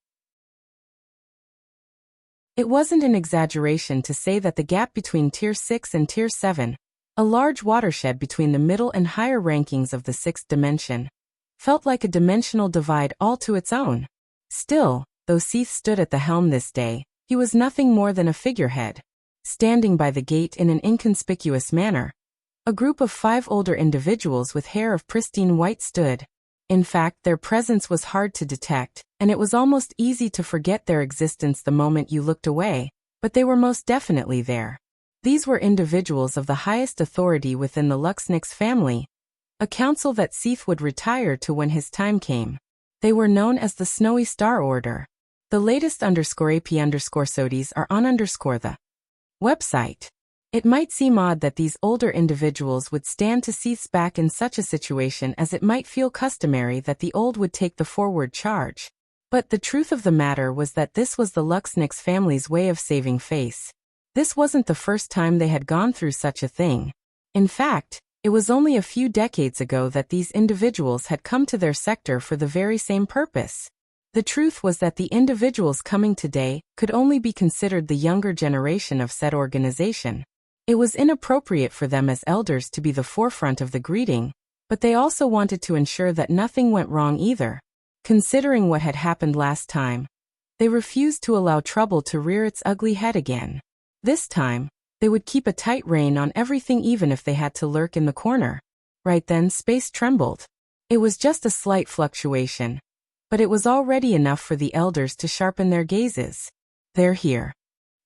It wasn't an exaggeration to say that the gap between Tier 6 and Tier 7, a large watershed between the middle and higher rankings of the 6th dimension, felt like a dimensional divide all to its own. Still, though Seth stood at the helm this day, he was nothing more than a figurehead. Standing by the gate in an inconspicuous manner, a group of 5 older individuals with hair of pristine white stood. In fact, their presence was hard to detect, and it was almost easy to forget their existence the moment you looked away, but they were most definitely there. These were individuals of the highest authority within the Luxnix family, a council that Seth would retire to when his time came. They were known as the Snowy Star Order. The latest _AP_SODIES are on the website. It might seem odd that these older individuals would stand to Seth's back in such a situation, as it might feel customary that the old would take the forward charge. But the truth of the matter was that this was the Luxnix family's way of saving face. This wasn't the first time they had gone through such a thing. In fact, it was only a few decades ago that these individuals had come to their sector for the very same purpose. The truth was that the individuals coming today could only be considered the younger generation of said organization. It was inappropriate for them as elders to be the forefront of the greeting, but they also wanted to ensure that nothing went wrong either. Considering what had happened last time, they refused to allow trouble to rear its ugly head again. This time, they would keep a tight rein on everything, even if they had to lurk in the corner. Right then, space trembled. It was just a slight fluctuation, but it was already enough for the elders to sharpen their gazes. They're here.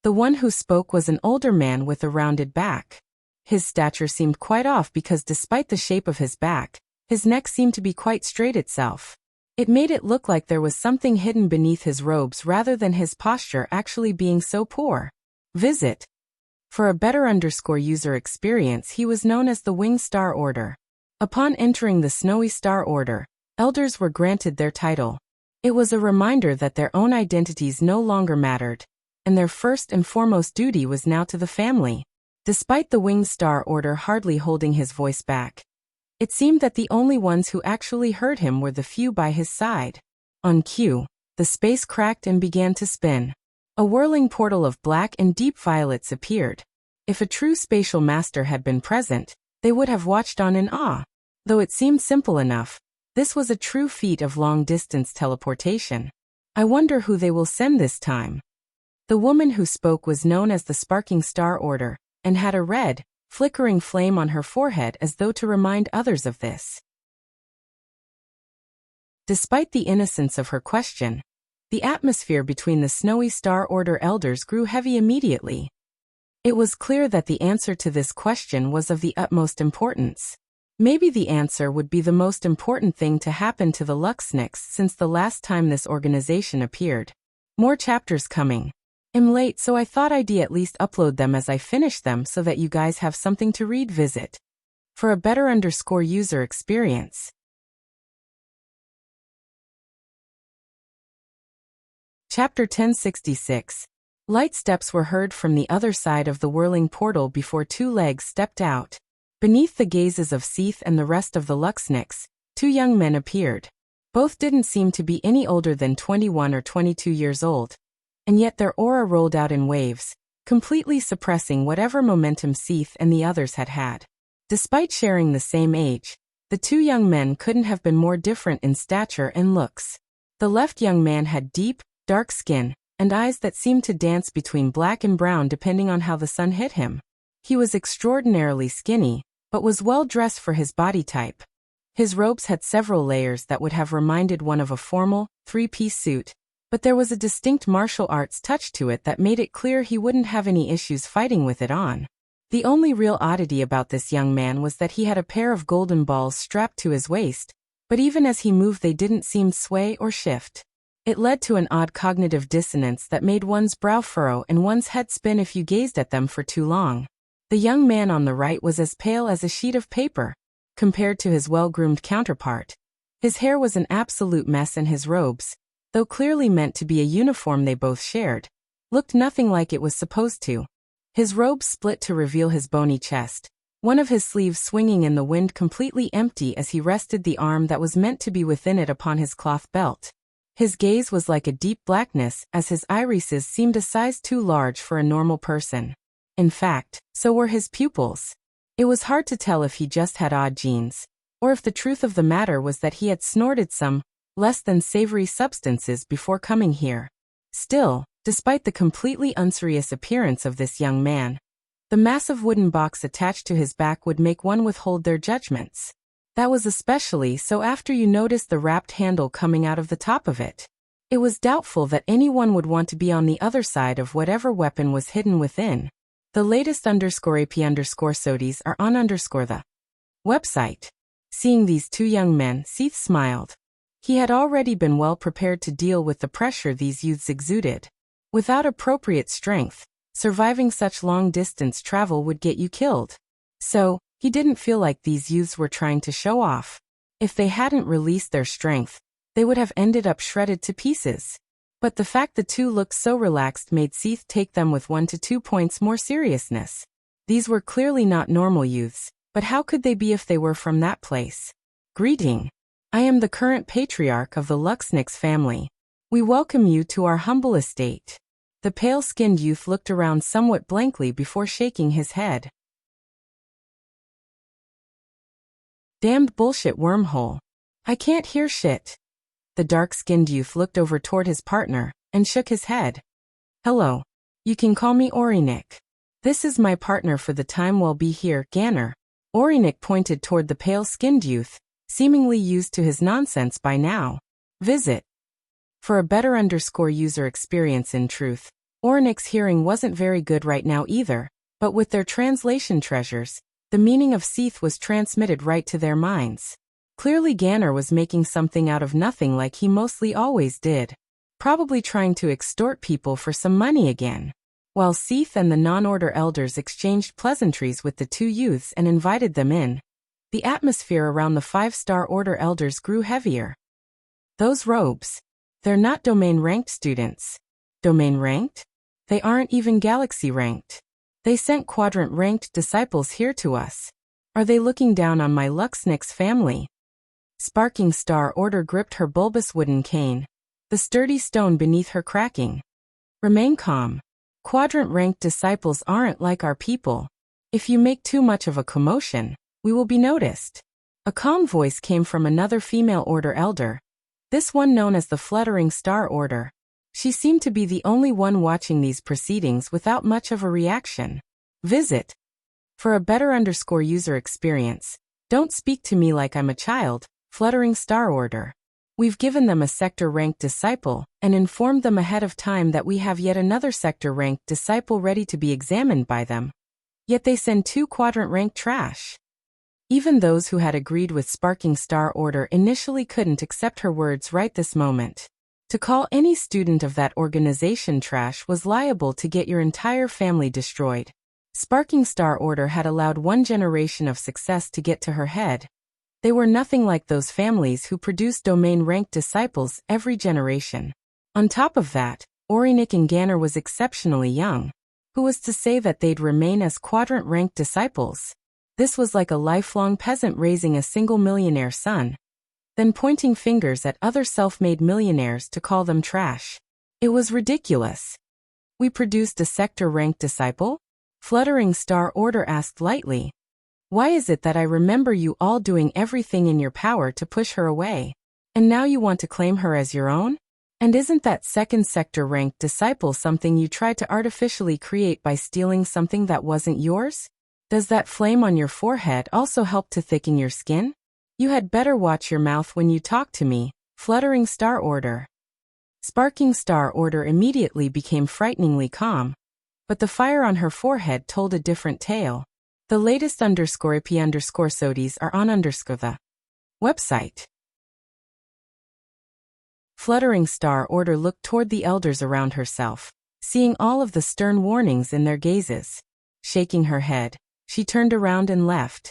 The one who spoke was an older man with a rounded back. His stature seemed quite off because despite the shape of his back, his neck seemed to be quite straight itself. It made it look like there was something hidden beneath his robes rather than his posture actually being so poor. Visit. For a better user experience, he was known as the Winged Star Order. Upon entering the Snowy Star Order, elders were granted their title. It was a reminder that their own identities no longer mattered, and their first and foremost duty was now to the family. Despite the Winged Star Order hardly holding his voice back, it seemed that the only ones who actually heard him were the few by his side. On cue, the space cracked and began to spin. A whirling portal of black and deep violets appeared. If a true spatial master had been present, they would have watched on in awe. Though it seemed simple enough, this was a true feat of long-distance teleportation. I wonder who they will send this time. The woman who spoke was known as the Sparking Star Order, and had a red, flickering flame on her forehead as though to remind others of this. Despite the innocence of her question, the atmosphere between the Snowy Star Order elders grew heavy immediately. It was clear that the answer to this question was of the utmost importance. Maybe the answer would be the most important thing to happen to the Luxnix since the last time this organization appeared. More chapters coming. I'm late, so I thought I'd at least upload them as I finish them so that you guys have something to read. Visit. For a better user experience. Chapter 1066. Light steps were heard from the other side of the whirling portal before two legs stepped out. Beneath the gazes of Seath and the rest of the Luxniks, two young men appeared. Both didn't seem to be any older than 21 or 22 years old, and yet their aura rolled out in waves, completely suppressing whatever momentum Seath and the others had had. Despite sharing the same age, the two young men couldn't have been more different in stature and looks. The left young man had deep, dark skin, and eyes that seemed to dance between black and brown depending on how the sun hit him. He was extraordinarily skinny, but was well dressed for his body type. His robes had several layers that would have reminded one of a formal, three-piece suit, but there was a distinct martial arts touch to it that made it clear he wouldn't have any issues fighting with it on. The only real oddity about this young man was that he had a pair of golden balls strapped to his waist, but even as he moved they didn't seem sway or shift. It led to an odd cognitive dissonance that made one's brow furrow and one's head spin if you gazed at them for too long. The young man on the right was as pale as a sheet of paper, compared to his well-groomed counterpart. His hair was an absolute mess and his robes, though clearly meant to be a uniform they both shared, looked nothing like it was supposed to. His robes split to reveal his bony chest, one of his sleeves swinging in the wind completely empty as he rested the arm that was meant to be within it upon his cloth belt. His gaze was like a deep blackness as his irises seemed a size too large for a normal person. In fact, so were his pupils. It was hard to tell if he just had odd genes, or if the truth of the matter was that he had snorted some less than savory substances before coming here. Still, despite the completely unserious appearance of this young man, the massive wooden box attached to his back would make one withhold their judgments. That was especially so after you noticed the wrapped handle coming out of the top of it. It was doubtful that anyone would want to be on the other side of whatever weapon was hidden within. The latest _AP_SODIes are on the website. Seeing these two young men, Seath smiled. He had already been well prepared to deal with the pressure these youths exuded. Without appropriate strength, surviving such long-distance travel would get you killed. So, he didn't feel like these youths were trying to show off. If they hadn't released their strength, they would have ended up shredded to pieces. But the fact the two looked so relaxed made Seath take them with 1 to 2 points more seriousness. These were clearly not normal youths, but how could they be if they were from that place? Greeting. I am the current patriarch of the Luxniks family. We welcome you to our humble estate. The pale-skinned youth looked around somewhat blankly before shaking his head. Damned bullshit wormhole. I can't hear shit. The dark-skinned youth looked over toward his partner and shook his head. Hello. You can call me Orinik. This is my partner for the time we'll be here, Ganner. Orinik pointed toward the pale-skinned youth, seemingly used to his nonsense by now. Visit. For a better user experience in truth, Orinik's hearing wasn't very good right now either, but with their translation treasures, the meaning of Seath was transmitted right to their minds. Clearly Ganner was making something out of nothing like he mostly always did. Probably trying to extort people for some money again. While Seath and the non-order elders exchanged pleasantries with the two youths and invited them in, the atmosphere around the 5-star order elders grew heavier. Those robes. They're not domain-ranked students. Domain-ranked? They aren't even galaxy-ranked. They sent quadrant-ranked disciples here to us. Are they looking down on my Luxniks family? Sparking Star Order gripped her bulbous wooden cane, the sturdy stone beneath her cracking. Remain calm. Quadrant-ranked disciples aren't like our people. If you make too much of a commotion, we will be noticed. A calm voice came from another female order elder, this one known as the Fluttering Star Order. She seemed to be the only one watching these proceedings without much of a reaction. Visit. For a better user experience, don't speak to me like I'm a child, Fluttering Star Order. We've given them a sector-ranked disciple and informed them ahead of time that we have yet another sector-ranked disciple ready to be examined by them. Yet they send 2 quadrant-ranked trash. Even those who had agreed with Sparking Star Order initially couldn't accept her words right this moment. To call any student of that organization trash was liable to get your entire family destroyed. Sparking Star Order had allowed one generation of success to get to her head. They were nothing like those families who produce domain-ranked disciples every generation. On top of that, Orinik and Ganner was exceptionally young. Who was to say that they'd remain as quadrant-ranked disciples? This was like a lifelong peasant raising a single millionaire son, then pointing fingers at other self-made millionaires to call them trash. It was ridiculous. We produced a sector-ranked disciple? Fluttering Star Order asked lightly. Why is it that I remember you all doing everything in your power to push her away? And now you want to claim her as your own? And isn't that second sector-ranked disciple something you tried to artificially create by stealing something that wasn't yours? Does that flame on your forehead also help to thicken your skin? You had better watch your mouth when you talk to me. Fluttering Star Order. Sparking Star Order immediately became frighteningly calm, but the fire on her forehead told a different tale. The latest _IP_SODIs are on the website. Fluttering Star Order looked toward the elders around herself, seeing all of the stern warnings in their gazes. Shaking her head, she turned around and left.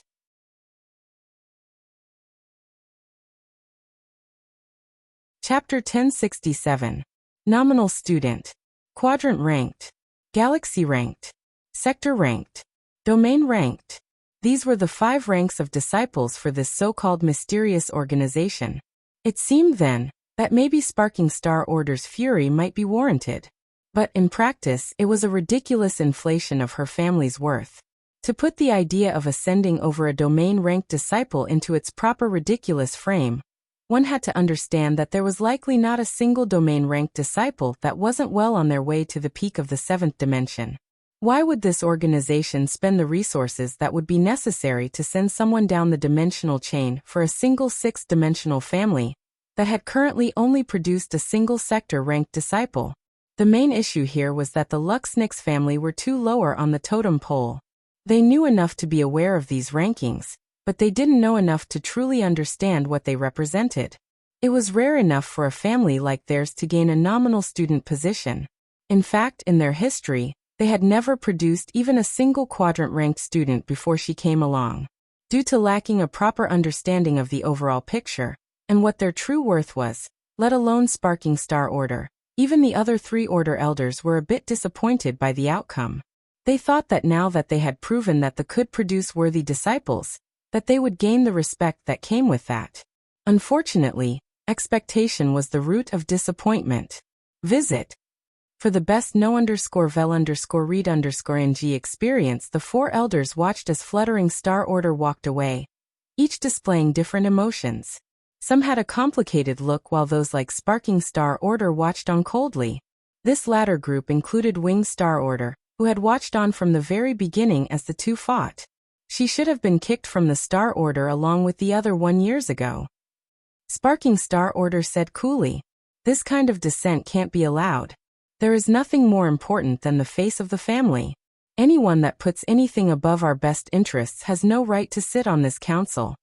Chapter 1067. Nominal Student. Quadrant Ranked. Galaxy Ranked. Sector Ranked. Domain Ranked. These were the 5 ranks of disciples for this so-called mysterious organization. It seemed then that maybe Sparking Star Order's fury might be warranted. But in practice, it was a ridiculous inflation of her family's worth. To put the idea of ascending over a domain-ranked disciple into its proper ridiculous frame, one had to understand that there was likely not a single domain-ranked disciple that wasn't well on their way to the peak of the 7th dimension. Why would this organization spend the resources that would be necessary to send someone down the dimensional chain for a single 6th-dimensional family that had currently only produced a single sector-ranked disciple? The main issue here was that the Luxnix family were too lower on the totem pole. They knew enough to be aware of these rankings, but they didn't know enough to truly understand what they represented. It was rare enough for a family like theirs to gain a nominal student position. In fact, in their history, they had never produced even a single quadrant-ranked student before she came along. Due to lacking a proper understanding of the overall picture, and what their true worth was, let alone Sparking Star Order, even the other 3 Order elders were a bit disappointed by the outcome. They thought that now that they had proven that they could produce worthy disciples, that they would gain the respect that came with that. Unfortunately, expectation was the root of disappointment. Visit. For the best know_vel_read_ng experience, the 4 elders watched as Fluttering Star Order walked away, each displaying different emotions. Some had a complicated look while those like Sparking Star Order watched on coldly. This latter group included Winged Star Order, who had watched on from the very beginning as the two fought. She should have been kicked from the Star Order along with the other 1 year ago. Sparking Star Order said coolly, "This kind of dissent can't be allowed. There is nothing more important than the face of the family. Anyone that puts anything above our best interests has no right to sit on this council."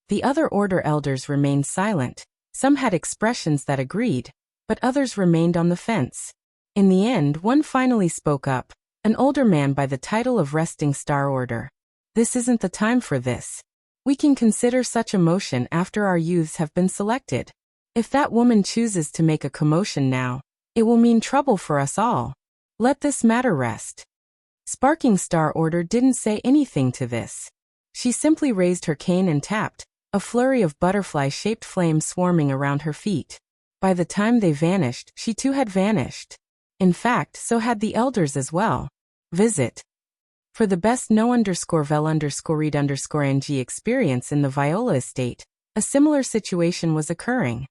The other Order elders remained silent. Some had expressions that agreed, but others remained on the fence. In the end, one finally spoke up, an older man by the title of Resting Star Order. "This isn't the time for this. We can consider such a motion after our youths have been selected. If that woman chooses to make a commotion now, it will mean trouble for us all. Let this matter rest." Sparking Star Order didn't say anything to this. She simply raised her cane and tapped, a flurry of butterfly-shaped flames swarming around her feet. By the time they vanished, she too had vanished. In fact, so had the elders as well. Visit. For the best know_vel_read_ng experience in the Viola estate, a similar situation was occurring.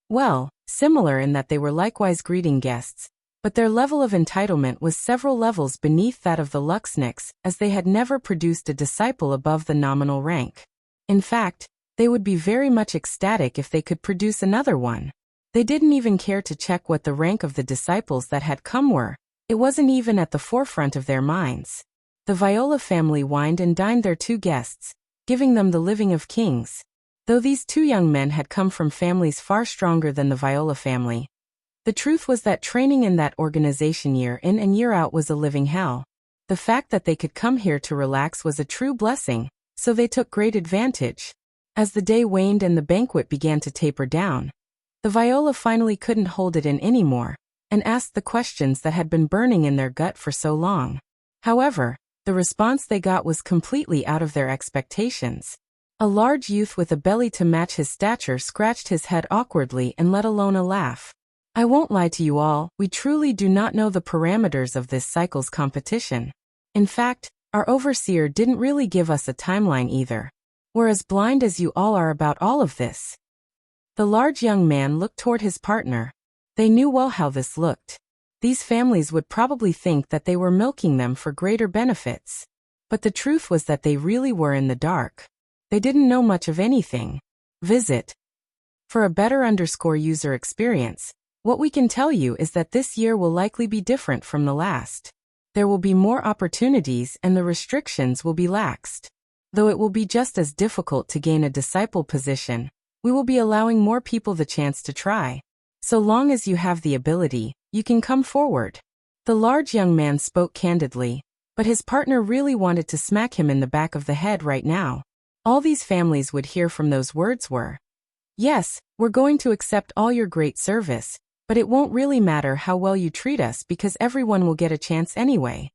Well, similar in that they were likewise greeting guests, but their level of entitlement was several levels beneath that of the Luxnix, as they had never produced a disciple above the nominal rank. In fact, they would be very much ecstatic if they could produce another one. They didn't even care to check what the rank of the disciples that had come were. It wasn't even at the forefront of their minds. The Viola family wined and dined their 2 guests, giving them the living of kings. Though these 2 young men had come from families far stronger than the Viola family, the truth was that training in that organization year in and year out was a living hell. The fact that they could come here to relax was a true blessing, so they took great advantage. As the day waned and the banquet began to taper down, The Viola finally couldn't hold it in anymore, and asked the questions that had been burning in their gut for so long. However, the response they got was completely out of their expectations. A large youth with a belly to match his stature scratched his head awkwardly and let alone a laugh. I won't lie to you all, we truly do not know the parameters of this cycle's competition. In fact, our overseer didn't really give us a timeline either. We're as blind as you all are about all of this. The large young man looked toward his partner. They knew well how this looked. These families would probably think that they were milking them for greater benefits. But the truth was that they really were in the dark. They didn't know much of anything. Visit. For a better user experience, what we can tell you is that this year will likely be different from the last. There will be more opportunities and the restrictions will be laxed. Though it will be just as difficult to gain a disciple position, we will be allowing more people the chance to try. So long as you have the ability, you can come forward. The large young man spoke candidly, but his partner really wanted to smack him in the back of the head right now. All these families would hear from those words were, "Yes, we're going to accept all your great service, but it won't really matter how well you treat us because everyone will get a chance anyway."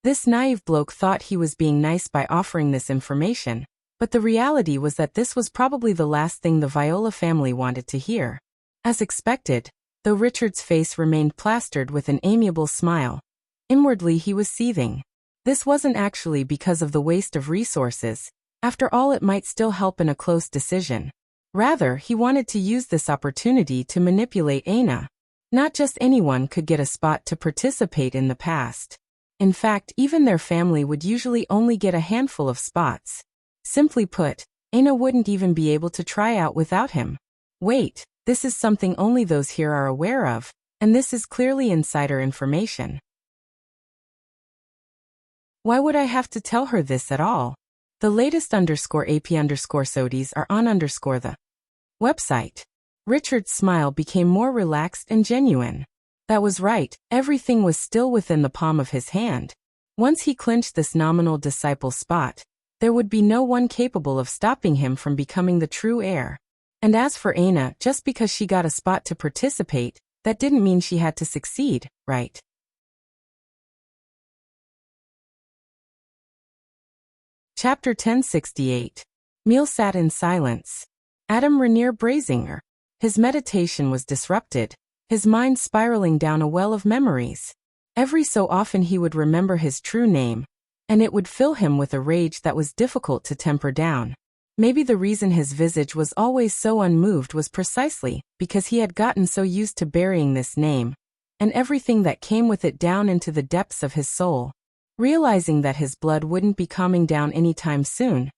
This naive bloke thought he was being nice by offering this information, but the reality was that this was probably the last thing the Viola family wanted to hear. As expected, though Richard's face remained plastered with an amiable smile, inwardly he was seething. This wasn't actually because of the waste of resources. After all, it might still help in a close decision. Rather, he wanted to use this opportunity to manipulate Aina. Not just anyone could get a spot to participate in the past. In fact, even their family would usually only get a handful of spots. Simply put, Aina wouldn't even be able to try out without him. Wait, this is something only those here are aware of, and this is clearly insider information. Why would I have to tell her this at all? The latest _AP_SODIes are on the website. Richard's smile became more relaxed and genuine. That was right, everything was still within the palm of his hand. Once he clinched this nominal disciple spot, there would be no one capable of stopping him from becoming the true heir. And as for Aina, just because she got a spot to participate, that didn't mean she had to succeed, right? Chapter 1068. Miel sat in silence. Adam Rainier Brazinger. His meditation was disrupted, his mind spiraling down a well of memories. Every so often he would remember his true name, and it would fill him with a rage that was difficult to temper down. Maybe the reason his visage was always so unmoved was precisely because he had gotten so used to burying this name, and everything that came with it down into the depths of his soul. Realizing that his blood wouldn't be calming down anytime soon,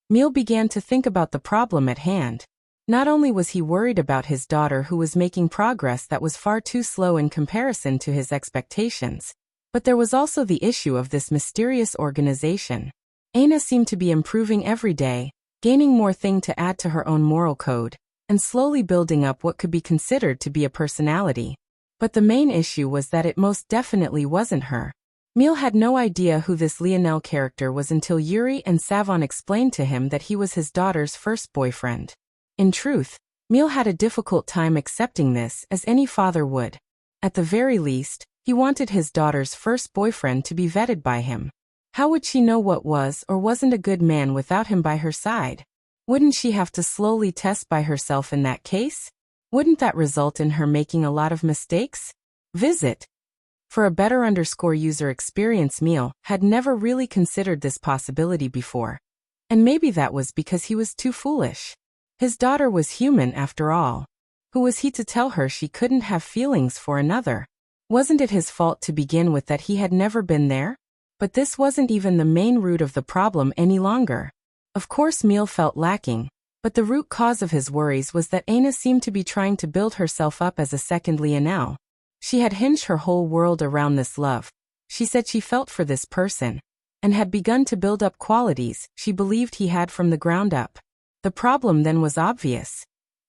Miel began to think about the problem at hand. Not only was he worried about his daughter who was making progress that was far too slow in comparison to his expectations, but there was also the issue of this mysterious organization. Aina seemed to be improving every day, gaining more thing to add to her own moral code, and slowly building up what could be considered to be a personality. But the main issue was that it most definitely wasn't her. Miel had no idea who this Lionel character was until Yuri and Savon explained to him that he was his daughter's first boyfriend. In truth, Miel had a difficult time accepting this, as any father would. At the very least, he wanted his daughter's first boyfriend to be vetted by him. How would she know what was or wasn't a good man without him by her side? Wouldn't she have to slowly test by herself in that case? Wouldn't that result in her making a lot of mistakes? Visit. For a better user experience, Miel had never really considered this possibility before. And maybe that was because he was too foolish. His daughter was human after all. Who was he to tell her she couldn't have feelings for another? Wasn't it his fault to begin with that he had never been there? But this wasn't even the main root of the problem any longer. Of course Miel felt lacking, but the root cause of his worries was that Aina seemed to be trying to build herself up as a second Lionel. She had hinged her whole world around this love. She said she felt for this person, and had begun to build up qualities she believed he had from the ground up. The problem then was obvious.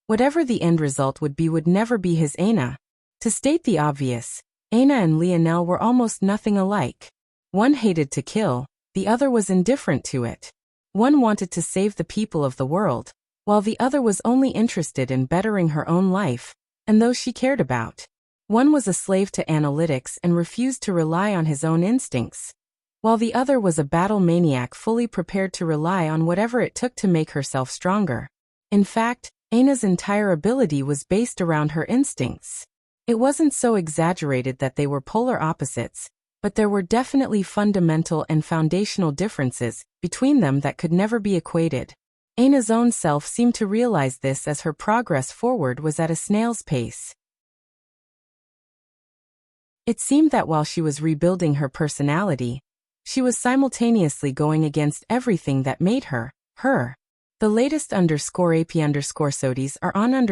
Whatever the end result would never be his Aina. To state the obvious, Aina and Lionel were almost nothing alike. One hated to kill, the other was indifferent to it. One wanted to save the people of the world, while the other was only interested in bettering her own life and those she cared about. One was a slave to analytics and refused to rely on his own instincts, while the other was a battle maniac fully prepared to rely on whatever it took to make herself stronger. In fact, Aina's entire ability was based around her instincts. It wasn't so exaggerated that they were polar opposites, but there were definitely fundamental and foundational differences between them that could never be equated. Aina's own self seemed to realize this as her progress forward was at a snail's pace. It seemed that while she was rebuilding her personality, she was simultaneously going against everything that made her, her. The latest _AP_SODIs are on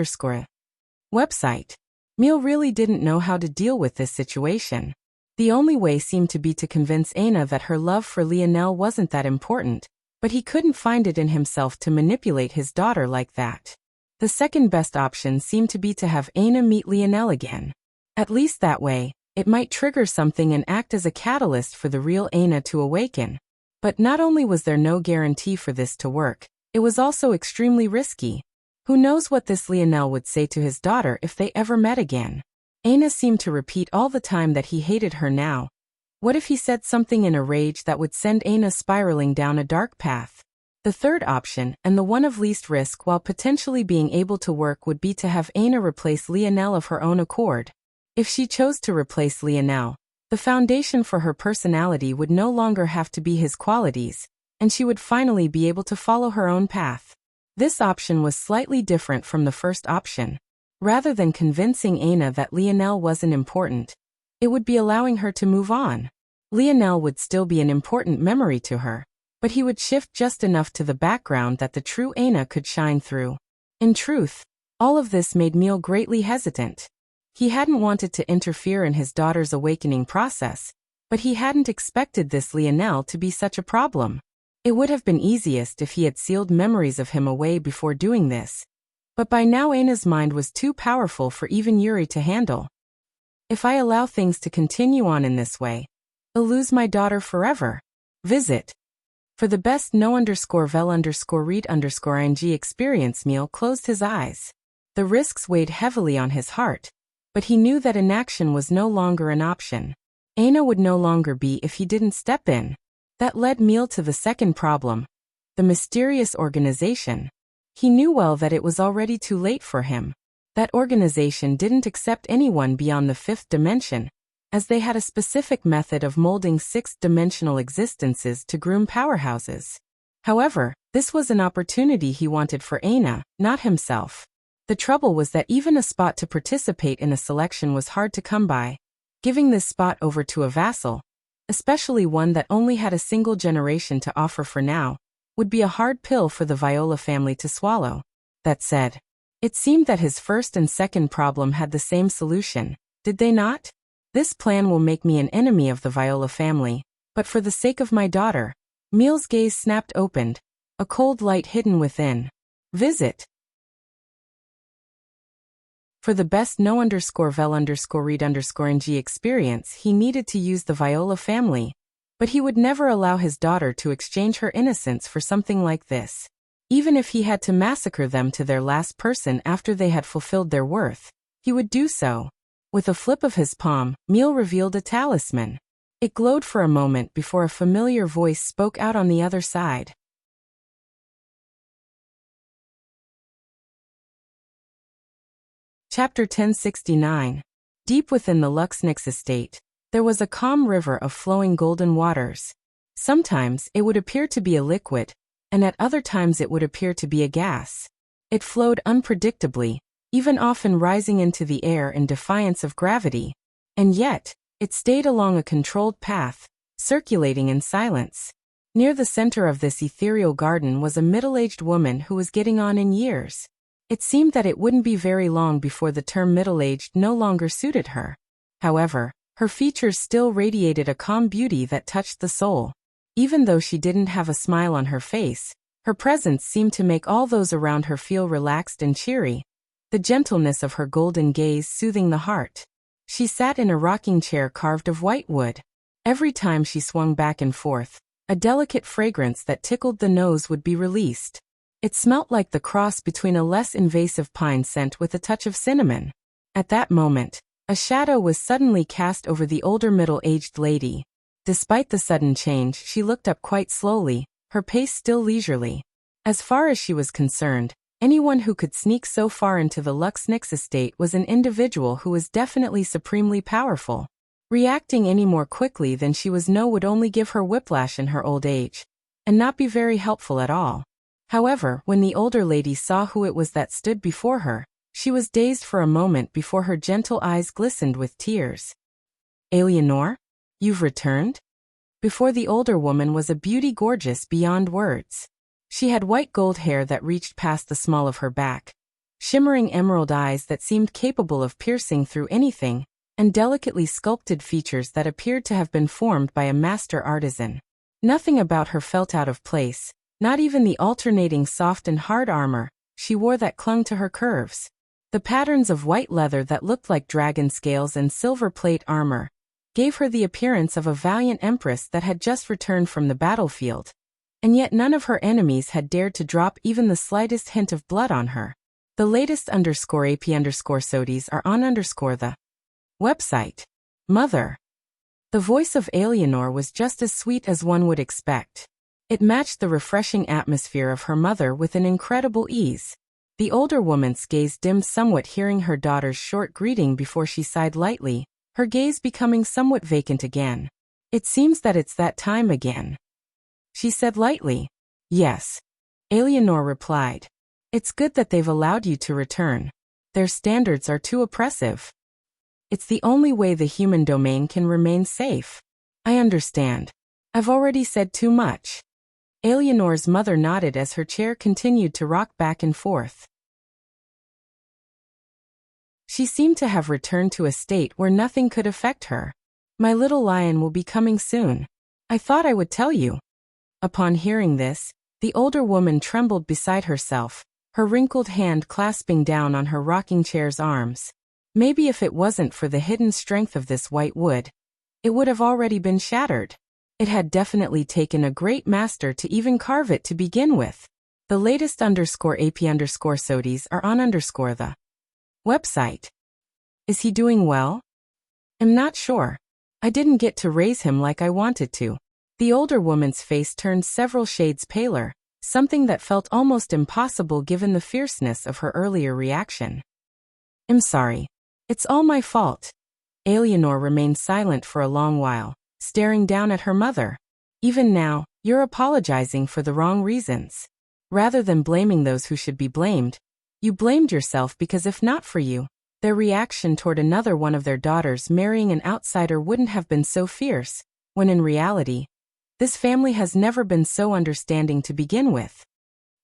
website. Miel really didn't know how to deal with this situation. The only way seemed to be to convince Aina that her love for Lionel wasn't that important, but he couldn't find it in himself to manipulate his daughter like that. The second best option seemed to be to have Aina meet Lionel again. At least that way, it might trigger something and act as a catalyst for the real Aina to awaken. But not only was there no guarantee for this to work, it was also extremely risky. Who knows what this Lionel would say to his daughter if they ever met again? Aina seemed to repeat all the time that he hated her now. What if he said something in a rage that would send Aina spiraling down a dark path? The third option, and the one of least risk while potentially being able to work, would be to have Aina replace Lionel of her own accord. If she chose to replace Lionel, the foundation for her personality would no longer have to be his qualities, and she would finally be able to follow her own path. This option was slightly different from the first option. Rather than convincing Aina that Lionel wasn't important, it would be allowing her to move on. Lionel would still be an important memory to her, but he would shift just enough to the background that the true Aina could shine through. In truth, all of this made Miel greatly hesitant. He hadn't wanted to interfere in his daughter's awakening process, but he hadn't expected this Lionel to be such a problem. It would have been easiest if he had sealed memories of him away before doing this, but by now Aina's mind was too powerful for even Yuri to handle. If I allow things to continue on in this way, I'll lose my daughter forever. Visit. For the best no_vel_read_ing experience, Miel closed his eyes. The risks weighed heavily on his heart, but he knew that inaction was no longer an option. Aina would no longer be if he didn't step in. That led Miel to the second problem, the mysterious organization. He knew well that it was already too late for him. That organization didn't accept anyone beyond the fifth dimension, as they had a specific method of molding sixth-dimensional existences to groom powerhouses. However, this was an opportunity he wanted for Aina, not himself. The trouble was that even a spot to participate in a selection was hard to come by. Giving this spot over to a vassal, especially one that only had a single generation to offer for now, would be a hard pill for the Viola family to swallow. That said, it seemed that his first and second problem had the same solution, did they not? This plan will make me an enemy of the Viola family, but for the sake of my daughter. Miel's gaze snapped open, a cold light hidden within. Visit. For the best no_vel_read_ing experience, he needed to use the Viola family, but he would never allow his daughter to exchange her innocence for something like this. Even if he had to massacre them to their last person after they had fulfilled their worth, he would do so. With a flip of his palm, Miel revealed a talisman. It glowed for a moment before a familiar voice spoke out on the other side. Chapter 1069. Deep within the Luxnix estate, there was a calm river of flowing golden waters. Sometimes it would appear to be a liquid, and at other times it would appear to be a gas. It flowed unpredictably, even often rising into the air in defiance of gravity. And yet, it stayed along a controlled path, circulating in silence. Near the center of this ethereal garden was a middle-aged woman who was getting on in years. It seemed that it wouldn't be very long before the term middle-aged no longer suited her. However, her features still radiated a calm beauty that touched the soul. Even though she didn't have a smile on her face, her presence seemed to make all those around her feel relaxed and cheery, the gentleness of her golden gaze soothing the heart. She sat in a rocking chair carved of white wood. Every time she swung back and forth, a delicate fragrance that tickled the nose would be released. It smelt like the cross between a less invasive pine scent with a touch of cinnamon. At that moment, a shadow was suddenly cast over the older middle-aged lady. Despite the sudden change, she looked up quite slowly, her pace still leisurely. As far as she was concerned, anyone who could sneak so far into the Luxnix estate was an individual who was definitely supremely powerful. Reacting any more quickly than she was would only give her whiplash in her old age, and not be very helpful at all. However, when the older lady saw who it was that stood before her, she was dazed for a moment before her gentle eyes glistened with tears. Eleanor? You've returned? Before the older woman was a beauty gorgeous beyond words. She had white gold hair that reached past the small of her back, shimmering emerald eyes that seemed capable of piercing through anything, and delicately sculpted features that appeared to have been formed by a master artisan. Nothing about her felt out of place, not even the alternating soft and hard armor she wore that clung to her curves. The patterns of white leather that looked like dragon scales and silver plate armor gave her the appearance of a valiant empress that had just returned from the battlefield. And yet none of her enemies had dared to drop even the slightest hint of blood on her. The latest _AP_SODIES are on the website. Mother. The voice of Eleanor was just as sweet as one would expect. It matched the refreshing atmosphere of her mother with an incredible ease. The older woman's gaze dimmed somewhat hearing her daughter's short greeting before she sighed lightly, her gaze becoming somewhat vacant again. It seems that it's that time again, she said lightly. Yes, Eleanor replied. It's good that they've allowed you to return. Their standards are too oppressive. It's the only way the human domain can remain safe. I understand. I've already said too much. Eleanor's mother nodded as her chair continued to rock back and forth. She seemed to have returned to a state where nothing could affect her. My little lion will be coming soon. I thought I would tell you. Upon hearing this, the older woman trembled beside herself, her wrinkled hand clasping down on her rocking chair's arms. Maybe if it wasn't for the hidden strength of this white wood, it would have already been shattered. It had definitely taken a great master to even carve it to begin with. The latest _AP_SODIES are on the website. Is he doing well? I'm not sure. I didn't get to raise him like I wanted to. The older woman's face turned several shades paler, something that felt almost impossible given the fierceness of her earlier reaction. I'm sorry. It's all my fault. Eleanor remained silent for a long while, staring down at her mother. Even now, you're apologizing for the wrong reasons. Rather than blaming those who should be blamed, you blamed yourself because if not for you, their reaction toward another one of their daughters marrying an outsider wouldn't have been so fierce, when in reality, this family has never been so understanding to begin with.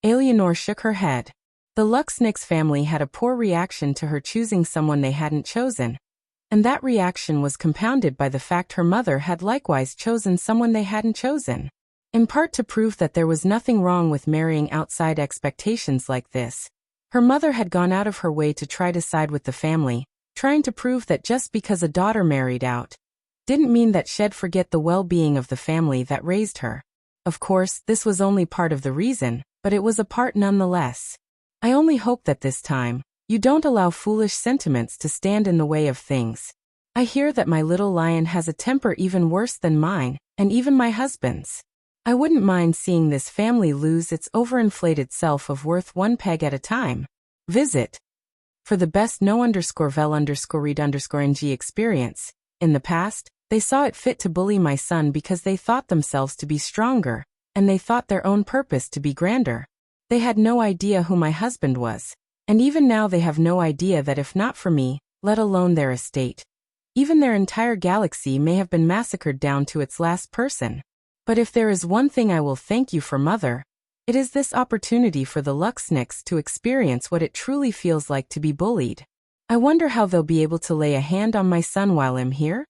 Eleanor shook her head. The Luxnix family had a poor reaction to her choosing someone they hadn't chosen, and that reaction was compounded by the fact her mother had likewise chosen someone they hadn't chosen. In part to prove that there was nothing wrong with marrying outside expectations like this, her mother had gone out of her way to try to side with the family, trying to prove that just because a daughter married out, didn't mean that she'd forget the well-being of the family that raised her. Of course, this was only part of the reason, but it was a part nonetheless. I only hope that this time, you don't allow foolish sentiments to stand in the way of things. I hear that my little lion has a temper even worse than mine, and even my husband's. I wouldn't mind seeing this family lose its overinflated self-worth one peg at a time. Visit. For the best no_vel_read_ng experience. In the past, they saw it fit to bully my son because they thought themselves to be stronger, and they thought their own purpose to be grander. They had no idea who my husband was, and even now they have no idea that if not for me, let alone their estate, even their entire galaxy may have been massacred down to its last person. But if there is one thing I will thank you for, Mother, it is this opportunity for the Luxnix to experience what it truly feels like to be bullied. I wonder how they'll be able to lay a hand on my son while I'm here?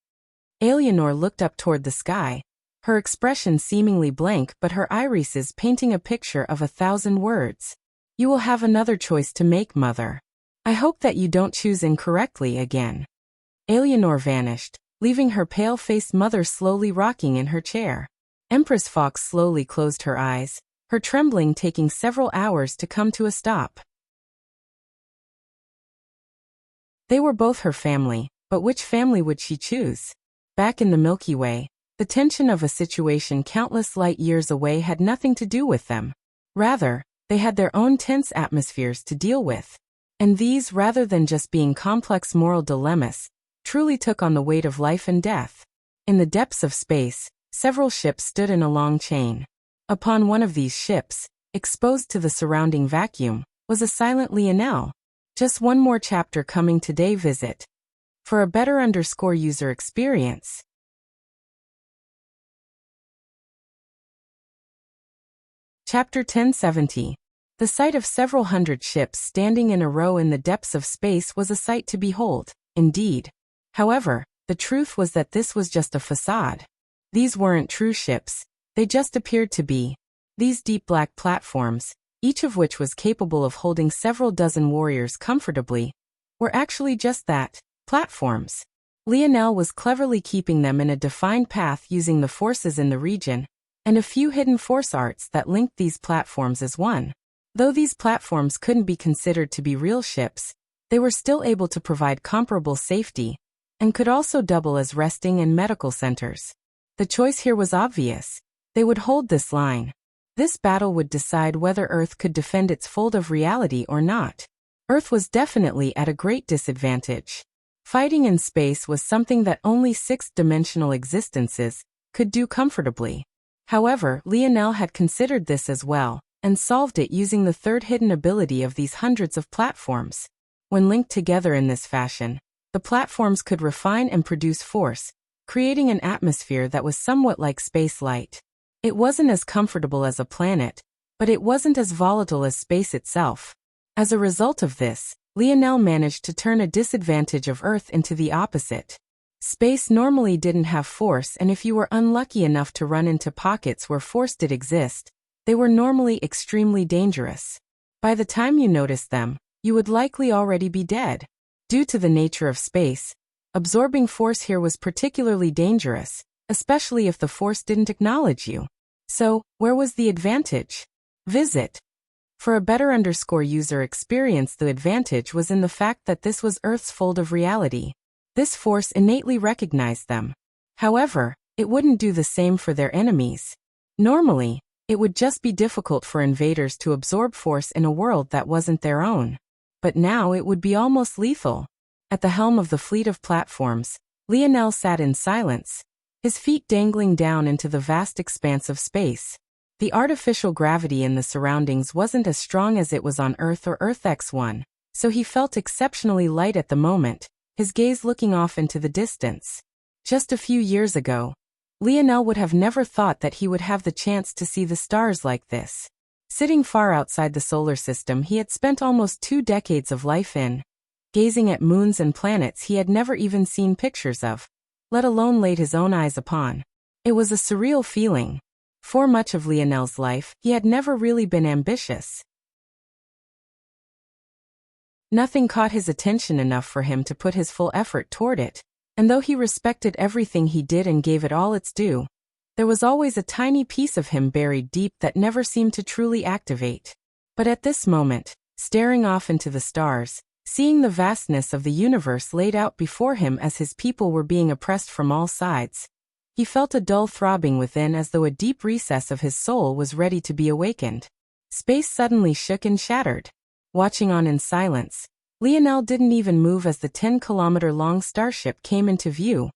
Eleanor looked up toward the sky, her expression seemingly blank but her irises painting a picture of 1,000 words. You will have another choice to make, Mother. I hope that you don't choose incorrectly again. Eleanor vanished, leaving her pale-faced mother slowly rocking in her chair. Empress Fox slowly closed her eyes, her trembling taking several hours to come to a stop. They were both her family, but which family would she choose? Back in the Milky Way, the tension of a situation countless light years away had nothing to do with them. Rather, they had their own tense atmospheres to deal with. And these, rather than just being complex moral dilemmas, truly took on the weight of life and death. In the depths of space, several ships stood in a long chain. Upon one of these ships, exposed to the surrounding vacuum, was a silent Lionel. Just one more chapter coming today. Visit for a better user experience. Chapter 1070. The sight of several hundred ships standing in a row in the depths of space was a sight to behold, indeed. However, the truth was that this was just a facade. These weren't true ships, they just appeared to be. These deep black platforms, each of which was capable of holding several dozen warriors comfortably, were actually just that, platforms. Lionel was cleverly keeping them in a defined path using the forces in the region, and a few hidden force arts that linked these platforms as one. Though these platforms couldn't be considered to be real ships, they were still able to provide comparable safety, and could also double as resting and medical centers. The choice here was obvious. They would hold this line. This battle would decide whether Earth could defend its fold of reality or not. Earth was definitely at a great disadvantage. Fighting in space was something that only sixth-dimensional existences could do comfortably. However, Lionel had considered this as well, and solved it using the third hidden ability of these hundreds of platforms. When linked together in this fashion, the platforms could refine and produce force, creating an atmosphere that was somewhat like space light. It wasn't as comfortable as a planet, but it wasn't as volatile as space itself. As a result of this, Lionel managed to turn a disadvantage of Earth into the opposite. Space normally didn't have force, and if you were unlucky enough to run into pockets where force did exist, they were normally extremely dangerous. By the time you noticed them, you would likely already be dead. Due to the nature of space, absorbing force here was particularly dangerous, especially if the force didn't acknowledge you. So, where was the advantage? Visit for a better user experience. The advantage was in the fact that this was Earth's fold of reality. This force innately recognized them. However, it wouldn't do the same for their enemies. Normally, it would just be difficult for invaders to absorb force in a world that wasn't their own. But now it would be almost lethal. At the helm of the fleet of platforms, Lionel sat in silence, his feet dangling down into the vast expanse of space. The artificial gravity in the surroundings wasn't as strong as it was on Earth or Earth X1, so he felt exceptionally light at the moment, his gaze looking off into the distance. Just a few years ago, Lionel would have never thought that he would have the chance to see the stars like this. Sitting far outside the solar system he had spent almost 2 decades of life in, gazing at moons and planets he had never even seen pictures of, let alone laid his own eyes upon. It was a surreal feeling. For much of Lionel's life, he had never really been ambitious. Nothing caught his attention enough for him to put his full effort toward it. And though he respected everything he did and gave it all its due, there was always a tiny piece of him buried deep that never seemed to truly activate. But at this moment, staring off into the stars, seeing the vastness of the universe laid out before him as his people were being oppressed from all sides, he felt a dull throbbing within as though a deep recess of his soul was ready to be awakened. Space suddenly shook and shattered. Watching on in silence, Lionel didn't even move as the 10-kilometer-long starship came into view,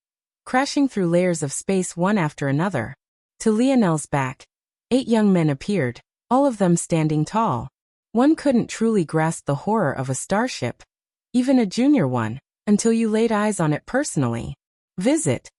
crashing through layers of space one after another. To Lionel's back, 8 young men appeared, all of them standing tall. One couldn't truly grasp the horror of a starship, even a junior one, until you laid eyes on it personally. Visit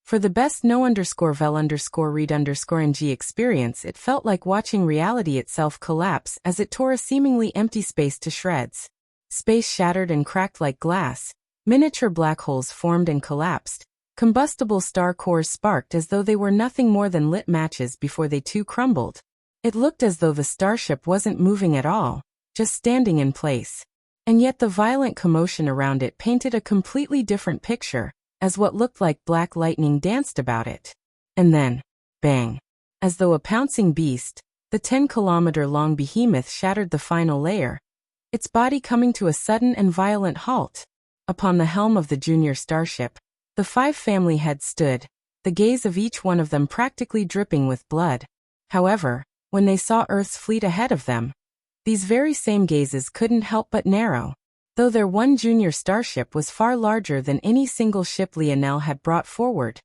for the best no_vel_read_ng experience. It felt like watching reality itself collapse as it tore a seemingly empty space to shreds. Space shattered and cracked like glass, miniature black holes formed and collapsed, combustible star cores sparked as though they were nothing more than lit matches before they too crumbled. It looked as though the starship wasn't moving at all, just standing in place. And yet the violent commotion around it painted a completely different picture, as what looked like black lightning danced about it. And then, bang! As though a pouncing beast, The 10-kilometer-long behemoth shattered the final layer, its body coming to a sudden and violent halt. Upon the helm of the junior starship, the 5 family heads stood, the gaze of each one of them practically dripping with blood. However, when they saw Earth's fleet ahead of them, these very same gazes couldn't help but narrow. Though their one junior starship was far larger than any single ship Lionel had brought forward,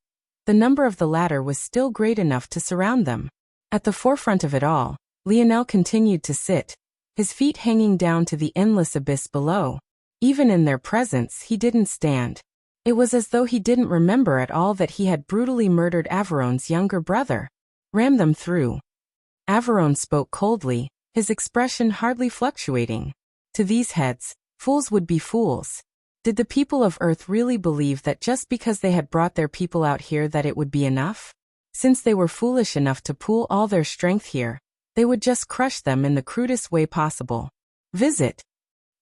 the number of the latter was still great enough to surround them. At the forefront of it all, Lionel continued to sit, his feet hanging down to the endless abyss below. Even in their presence he didn't stand. It was as though he didn't remember at all that he had brutally murdered Averon's younger brother. Rammed them through. Averon spoke coldly, his expression hardly fluctuating. To these heads, fools would be fools. Did the people of Earth really believe that just because they had brought their people out here that it would be enough? Since they were foolish enough to pool all their strength here, they would just crush them in the crudest way possible. Visit.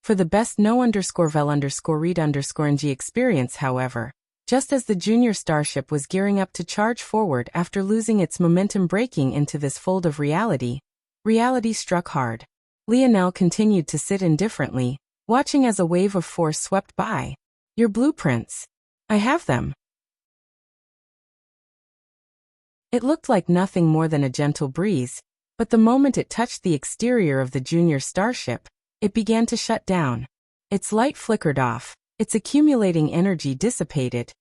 For the best no_vel_read_ng experience, however, just as the junior starship was gearing up to charge forward after losing its momentum breaking into this fold of reality, reality struck hard. Lionel continued to sit indifferently, watching as a wave of force swept by. Your blueprints. I have them. It looked like nothing more than a gentle breeze, but the moment it touched the exterior of the junior starship, it began to shut down. Its light flickered off, its accumulating energy dissipated.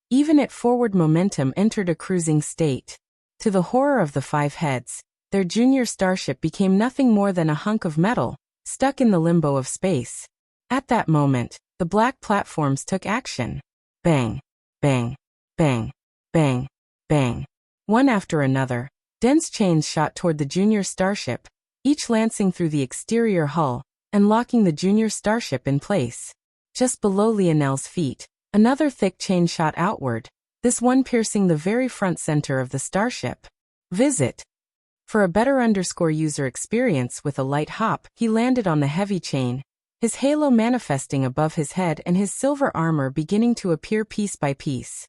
Even its forward momentum entered a cruising state. To the horror of the 5 heads, their junior starship became nothing more than a hunk of metal, stuck in the limbo of space. At that moment, the black platforms took action. Bang, bang, bang, bang, bang. One after another, dense chains shot toward the junior starship, each lancing through the exterior hull and locking the junior starship in place. Just below Lionel's feet, another thick chain shot outward, this one piercing the very front center of the starship. Visit. For a better user experience with a light hop, he landed on the heavy chain, his halo manifesting above his head and his silver armor beginning to appear piece by piece.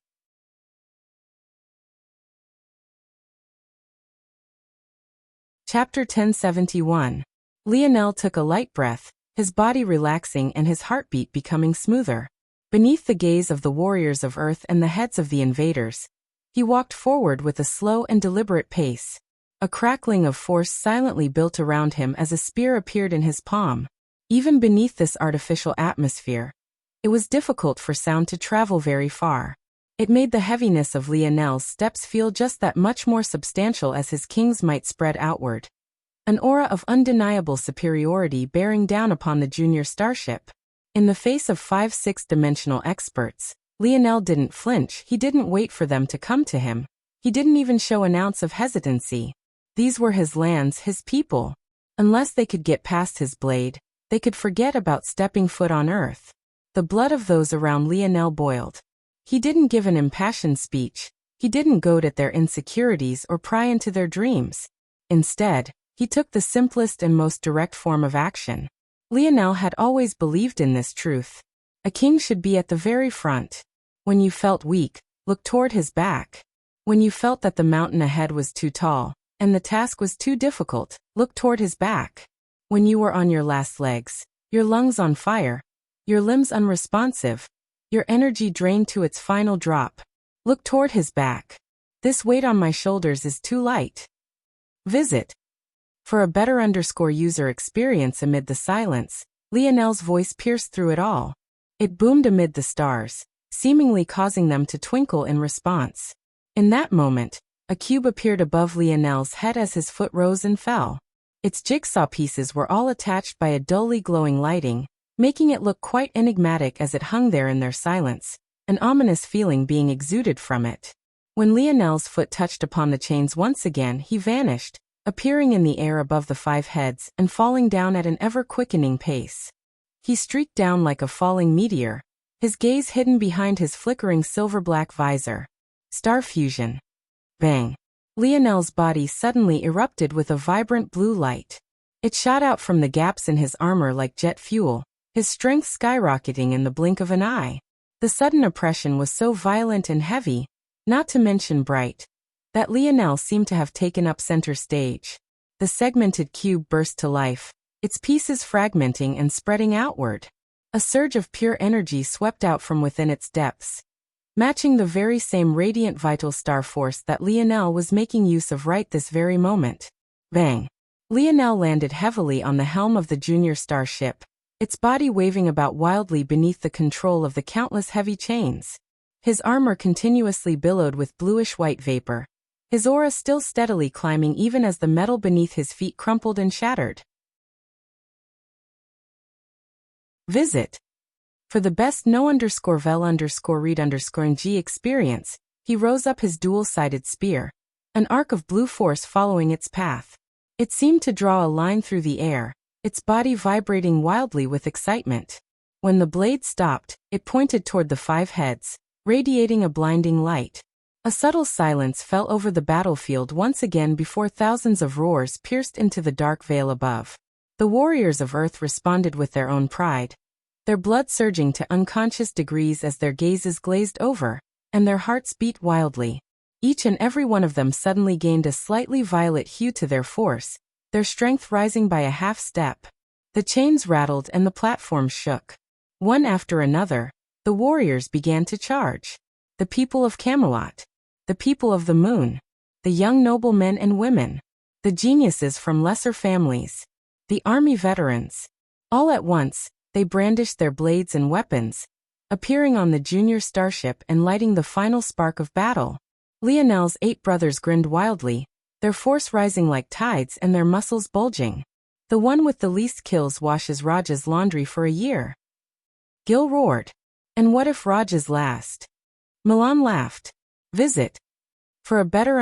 Chapter 1071. Lionel took a light breath, his body relaxing and his heartbeat becoming smoother. Beneath the gaze of the warriors of Earth and the heads of the invaders, he walked forward with a slow and deliberate pace. A crackling of force silently built around him as a spear appeared in his palm. Even beneath this artificial atmosphere, it was difficult for sound to travel very far. It made the heaviness of Lionel's steps feel just that much more substantial as his king's might spread outward. An aura of undeniable superiority bearing down upon the junior starship. In the face of 5 six-dimensional experts, Lionel didn't flinch. He didn't wait for them to come to him. He didn't even show an ounce of hesitancy. These were his lands, his people. Unless they could get past his blade, they could forget about stepping foot on Earth. The blood of those around Lionel boiled. He didn't give an impassioned speech. He didn't goad at their insecurities or pry into their dreams. Instead, he took the simplest and most direct form of action. Lionel had always believed in this truth. A king should be at the very front. When you felt weak, look toward his back. When you felt that the mountain ahead was too tall, and the task was too difficult, look toward his back. When you were on your last legs, your lungs on fire, your limbs unresponsive, your energy drained to its final drop, look toward his back. This weight on my shoulders is too light. Visit. For a better user experience amid the silence, Lionel's voice pierced through it all. It boomed amid the stars, seemingly causing them to twinkle in response. In that moment, a cube appeared above Lionel's head as his foot rose and fell. Its jigsaw pieces were all attached by a dully glowing lighting, making it look quite enigmatic as it hung there in their silence, an ominous feeling being exuded from it. When Lionel's foot touched upon the chains once again, he vanished, appearing in the air above the 5 heads and falling down at an ever-quickening pace. He streaked down like a falling meteor, his gaze hidden behind his flickering silver-black visor. Star fusion. Bang. Lionel's body suddenly erupted with a vibrant blue light. It shot out from the gaps in his armor like jet fuel, his strength skyrocketing in the blink of an eye. The sudden oppression was so violent and heavy, not to mention bright, that Lionel seemed to have taken up center stage. The segmented cube burst to life, its pieces fragmenting and spreading outward. A surge of pure energy swept out from within its depths, matching the very same radiant vital star force that Lionel was making use of right this very moment. Bang! Lionel landed heavily on the helm of the junior starship, its body waving about wildly beneath the control of the countless heavy chains. His armor continuously billowed with bluish-white vapor, his aura still steadily climbing even as the metal beneath his feet crumpled and shattered. Visit. For the best no_vel_read_ng experience, he rose up his dual-sided spear, an arc of blue force following its path. It seemed to draw a line through the air, its body vibrating wildly with excitement. When the blade stopped, it pointed toward the 5 heads, radiating a blinding light. A subtle silence fell over the battlefield once again before thousands of roars pierced into the dark veil above. The warriors of Earth responded with their own pride, their blood surging to unconscious degrees as their gazes glazed over, and their hearts beat wildly. Each and every one of them suddenly gained a slightly violet hue to their force, their strength rising by a half step. The chains rattled and the platforms shook. One after another, the warriors began to charge. The people of Camelot, the people of the moon, the young noblemen and women, the geniuses from lesser families, the army veterans. All at once, they brandished their blades and weapons, appearing on the junior starship and lighting the final spark of battle. Lionel's 8 brothers grinned wildly, their force rising like tides and their muscles bulging. The one with the least kills washes Raj's laundry for a year. Gil roared. And what if Raj's last? Milan laughed. Visit. For a better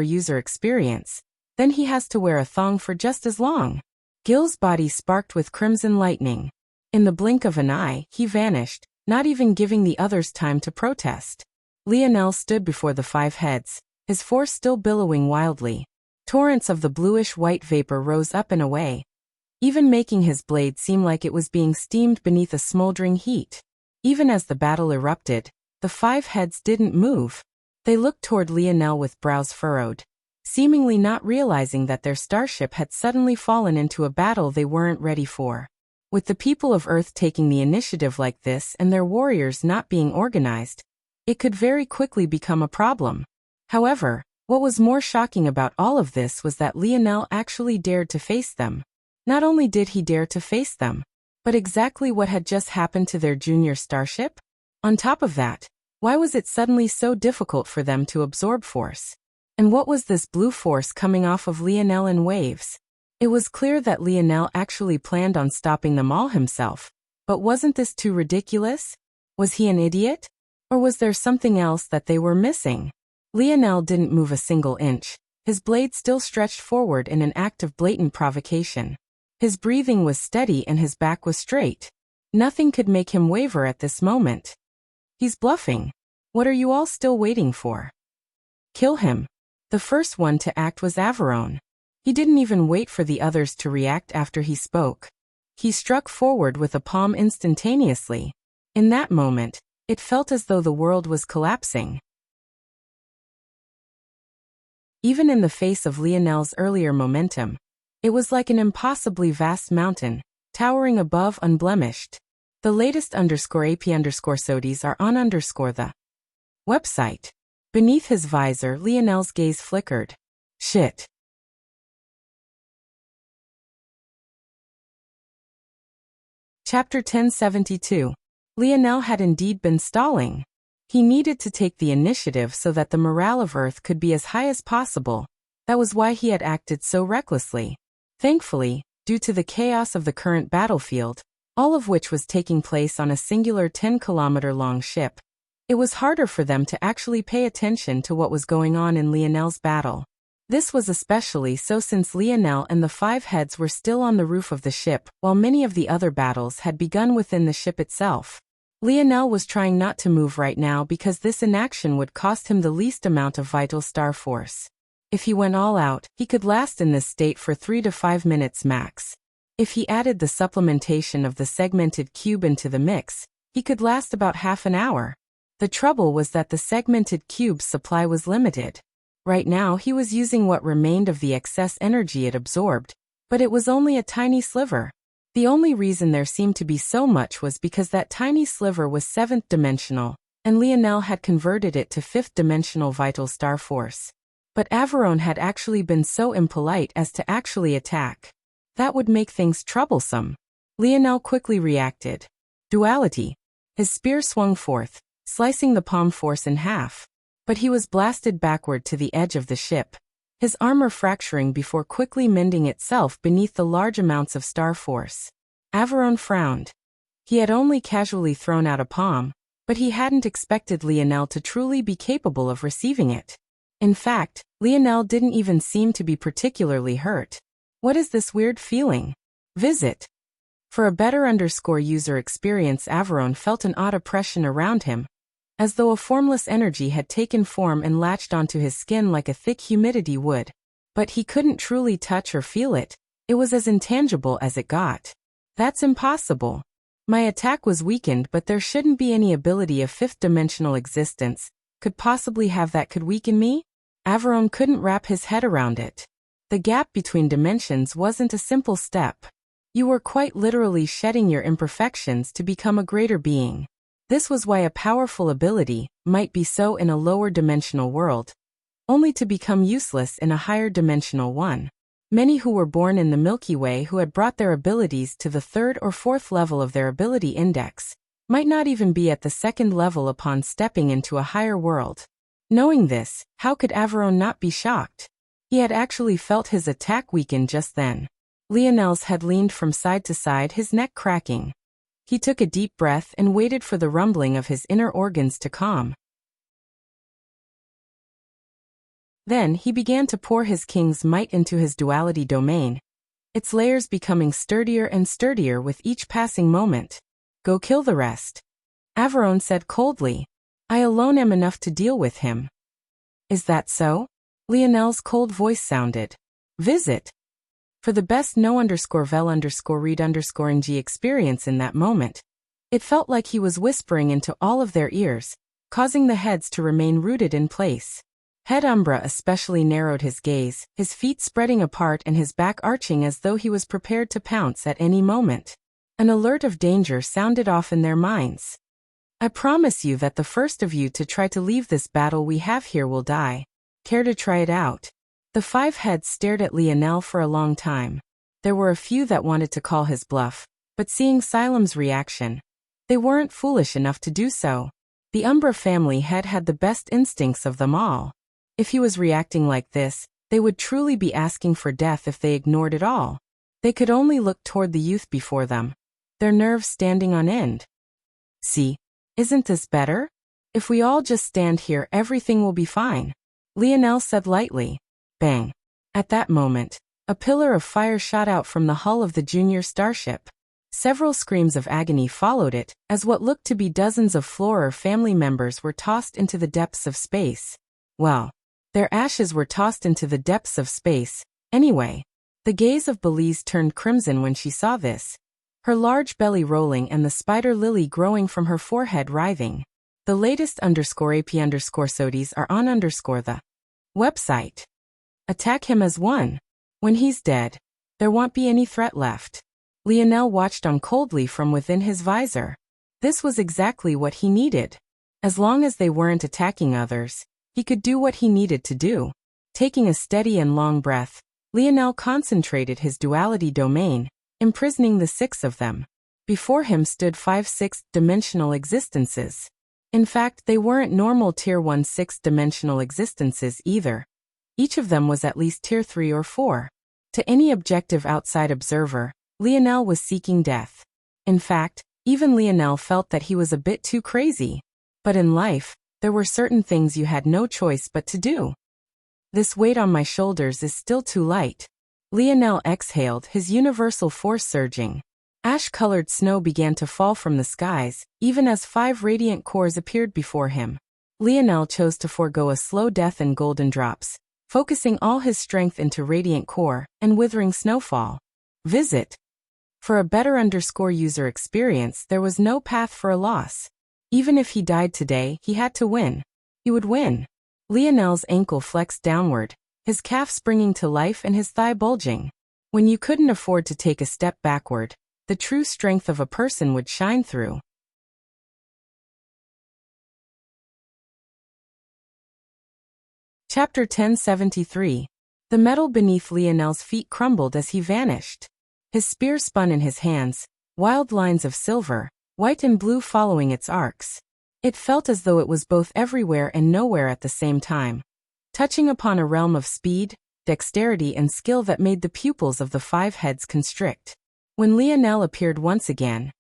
user experience, then he has to wear a thong for just as long. Gil's body sparked with crimson lightning. In the blink of an eye, he vanished, not even giving the others time to protest. Lionel stood before the 5 heads, his force still billowing wildly. Torrents of the bluish-white vapor rose up and away, even making his blade seem like it was being steamed beneath a smoldering heat. Even as the battle erupted, the 5 heads didn't move. They looked toward Lionel with brows furrowed, seemingly not realizing that their starship had suddenly fallen into a battle they weren't ready for. With the people of Earth taking the initiative like this and their warriors not being organized, it could very quickly become a problem. However, what was more shocking about all of this was that Lionel actually dared to face them. Not only did he dare to face them, but exactly what had just happened to their junior starship? On top of that, why was it suddenly so difficult for them to absorb force? And what was this blue force coming off of Lionel in waves? It was clear that Lionel actually planned on stopping them all himself, but wasn't this too ridiculous? Was he an idiot? Or was there something else that they were missing? Lionel didn't move a single inch, his blade still stretched forward in an act of blatant provocation. His breathing was steady and his back was straight. Nothing could make him waver at this moment. He's bluffing. What are you all still waiting for? Kill him. The first one to act was Averone. He didn't even wait for the others to react after he spoke. He struck forward with a palm instantaneously. In that moment, it felt as though the world was collapsing. Even in the face of Lionel's earlier momentum, it was like an impossibly vast mountain, towering above unblemished. The latest _AP_SODIES are on the website. Beneath his visor, Lionel's gaze flickered. Shit. Chapter 1072. Lionel had indeed been stalling. He needed to take the initiative so that the morale of Earth could be as high as possible. That was why he had acted so recklessly. Thankfully, due to the chaos of the current battlefield, all of which was taking place on a singular 10-kilometer-long ship, it was harder for them to actually pay attention to what was going on in Lionel's battle. This was especially so since Lionel and the 5 heads were still on the roof of the ship, while many of the other battles had begun within the ship itself. Lionel was trying not to move right now because this inaction would cost him the least amount of vital star force. If he went all out, he could last in this state for 3 to 5 minutes max. If he added the supplementation of the segmented cube into the mix, he could last about half an hour. The trouble was that the segmented cube's supply was limited. Right now he was using what remained of the excess energy it absorbed, but it was only a tiny sliver. The only reason there seemed to be so much was because that tiny sliver was 7th dimensional, and Lionel had converted it to 5th dimensional vital star force. But Averone had actually been so impolite as to actually attack. That would make things troublesome. Lionel quickly reacted. Duality. His spear swung forth, slicing the palm force in half. But he was blasted backward to the edge of the ship, his armor fracturing before quickly mending itself beneath the large amounts of star force. Averone frowned. He had only casually thrown out a palm, but he hadn't expected Lionel to truly be capable of receiving it. In fact, Lionel didn't even seem to be particularly hurt. What is this weird feeling? Visit. For a better user experience, Averone felt an odd oppression around him, as though a formless energy had taken form and latched onto his skin like a thick humidity would. But he couldn't truly touch or feel it. It was as intangible as it got. That's impossible. My attack was weakened, but there shouldn't be any ability of 5th dimensional existence could possibly have that could weaken me? Averone couldn't wrap his head around it. The gap between dimensions wasn't a simple step. You were quite literally shedding your imperfections to become a greater being. This was why a powerful ability might be so in a lower dimensional world, only to become useless in a higher dimensional one. Many who were born in the Milky Way who had brought their abilities to the 3rd or 4th level of their ability index might not even be at the 2nd level upon stepping into a higher world. Knowing this, how could Averone not be shocked? He had actually felt his attack weaken just then. Lionel's head leaned from side to side, his neck cracking. He took a deep breath and waited for the rumbling of his inner organs to calm. Then he began to pour his king's might into his duality domain, its layers becoming sturdier and sturdier with each passing moment. Go kill the rest. Averone said coldly. I alone am enough to deal with him. Is that so? Lionel's cold voice sounded. Visit. For the best no_vel_read_ing experience in that moment, it felt like he was whispering into all of their ears, causing the heads to remain rooted in place. Head Umbra especially narrowed his gaze, his feet spreading apart and his back arching as though he was prepared to pounce at any moment. An alert of danger sounded off in their minds. I promise you that the first of you to try to leave this battle we have here will die. Care to try it out? The 5 heads stared at Lionel for a long time. There were a few that wanted to call his bluff, but seeing Silem's reaction, they weren't foolish enough to do so. The Umbra family head had the best instincts of them all. If he was reacting like this, they would truly be asking for death if they ignored it all. They could only look toward the youth before them, their nerves standing on end. See? Isn't this better? If we all just stand here, everything will be fine. Lionel said lightly. Bang. At that moment, a pillar of fire shot out from the hull of the junior starship. Several screams of agony followed it, as what looked to be dozens of Florer family members were tossed into the depths of space. Well, their ashes were tossed into the depths of space, anyway. The gaze of Belize turned crimson when she saw this, her large belly rolling and the spider lily growing from her forehead writhing. The latest _AP_SODIES are on the website. Attack him as one. When he's dead, there won't be any threat left. Lionel watched on coldly from within his visor. This was exactly what he needed. As long as they weren't attacking others, he could do what he needed to do. Taking a steady and long breath, Lionel concentrated his duality domain, imprisoning the 6 of them. Before him stood 5 6th-dimensional existences. In fact, they weren't normal Tier 1 6th-dimensional existences either. Each of them was at least Tier 3 or 4. To any objective outside observer, Lionel was seeking death. In fact, even Lionel felt that he was a bit too crazy. But in life, there were certain things you had no choice but to do. This weight on my shoulders is still too light. Lionel exhaled, his universal force surging. Ash-colored snow began to fall from the skies, even as 5 radiant cores appeared before him. Lionel chose to forego a slow death in golden drops, focusing all his strength into radiant core and withering snowfall. Visit. For a better user experience, there was no path for a loss. Even if he died today, he had to win. He would win. Lionel's ankle flexed downward, his calf springing to life and his thigh bulging. When you couldn't afford to take a step backward, the true strength of a person would shine through. Chapter 1073. The metal beneath Lionel's feet crumbled as he vanished. His spear spun in his hands, wild lines of silver, white and blue following its arcs. It felt as though it was both everywhere and nowhere at the same time, touching upon a realm of speed, dexterity and skill that made the pupils of the 5 heads constrict. When Lionel appeared once again,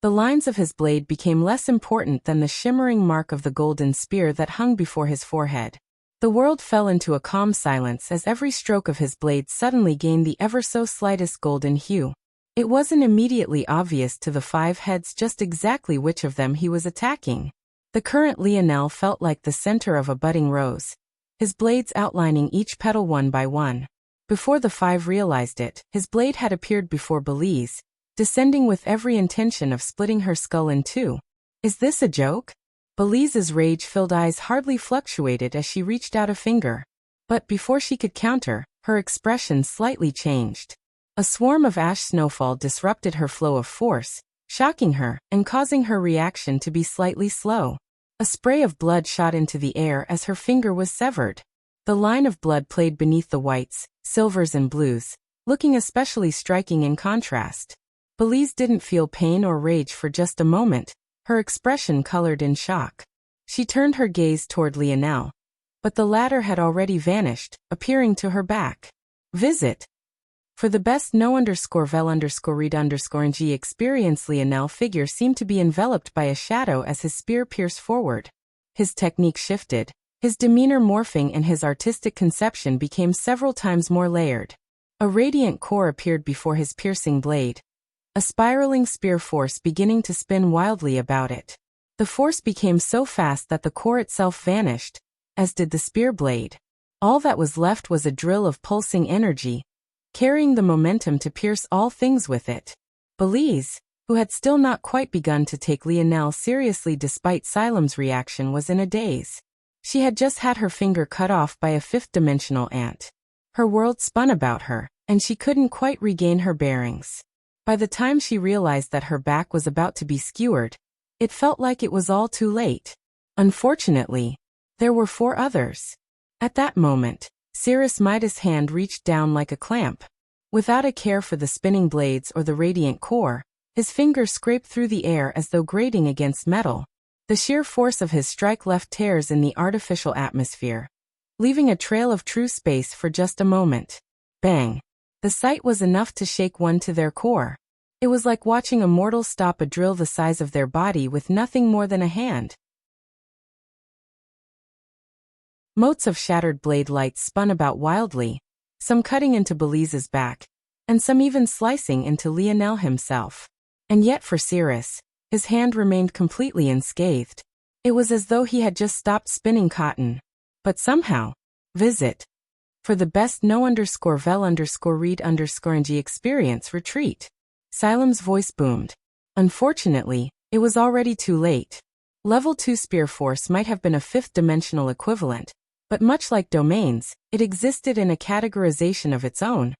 the lines of his blade became less important than the shimmering mark of the golden spear that hung before his forehead. The world fell into a calm silence as every stroke of his blade suddenly gained the ever so slightest golden hue. It wasn't immediately obvious to the 5 heads just exactly which of them he was attacking. The current Lionel felt like the center of a budding rose, his blades outlining each petal one by one. Before the 5 realized it, his blade had appeared before Belize, descending with every intention of splitting her skull in two. Is this a joke? Belize's rage-filled eyes hardly fluctuated as she reached out a finger. But before she could counter, her expression slightly changed. A swarm of ash snowfall disrupted her flow of force, shocking her and causing her reaction to be slightly slow. A spray of blood shot into the air as her finger was severed. The line of blood played beneath the whites, silvers and blues, looking especially striking in contrast. Belize didn't feel pain or rage for just a moment, her expression colored in shock. She turned her gaze toward Lionel, but the latter had already vanished, appearing to her back. Visit. For the best no_vel_read_ng experience, Lionel's figure seemed to be enveloped by a shadow as his spear pierced forward. His technique shifted, his demeanor morphing, and his artistic conception became several times more layered. A radiant core appeared before his piercing blade, a spiraling spear force beginning to spin wildly about it. The force became so fast that the core itself vanished, as did the spear blade. All that was left was a drill of pulsing energy, carrying the momentum to pierce all things with it. Belize, who had still not quite begun to take Lionel seriously despite Silem's reaction, was in a daze. She had just had her finger cut off by a 5th-dimensional ant. Her world spun about her, and she couldn't quite regain her bearings. By the time she realized that her back was about to be skewered, it felt like it was all too late. Unfortunately, there were 4 others. At that moment, Cirrus Midas' hand reached down like a clamp. Without a care for the spinning blades or the radiant core, his finger scraped through the air as though grating against metal. The sheer force of his strike left tears in the artificial atmosphere, leaving a trail of true space for just a moment. Bang! The sight was enough to shake one to their core. It was like watching a mortal stop a drill the size of their body with nothing more than a hand. Motes of shattered blade lights spun about wildly, some cutting into Belize's back, and some even slicing into Lionel himself. And yet for Cirrus, his hand remained completely unscathed. It was as though he had just stopped spinning cotton. But somehow, visit. For the best no_vel_read_ng experience, retreat. Silem's voice boomed. Unfortunately, it was already too late. Level 2 spear force might have been a 5th-dimensional equivalent, but much like domains, it existed in a categorization of its own,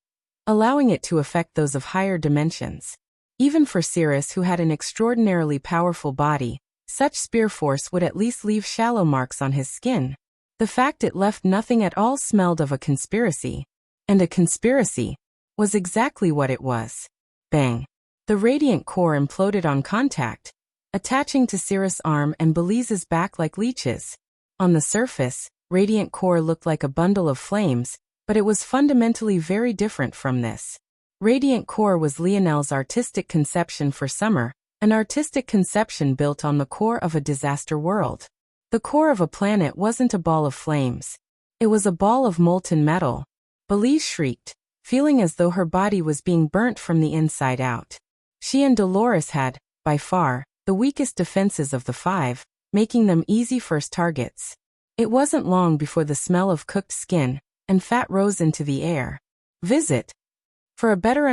allowing it to affect those of higher dimensions. Even for Cirrus, who had an extraordinarily powerful body, such spear force would at least leave shallow marks on his skin. The fact it left nothing at all smelled of a conspiracy. And a conspiracy was exactly what it was. Bang! The radiant core imploded on contact, attaching to Cirrus' arm and Belize's back like leeches. On the surface, radiant core looked like a bundle of flames, but it was fundamentally very different from this. Radiant core was Lionel's artistic conception for summer, an artistic conception built on the core of a disaster world. The core of a planet wasn't a ball of flames. It was a ball of molten metal. Belize shrieked, feeling as though her body was being burnt from the inside out. She and Dolores had, by far, the weakest defenses of the 5, making them easy first targets. It wasn't long before the smell of cooked skin and fat rose into the air. Visit. For a better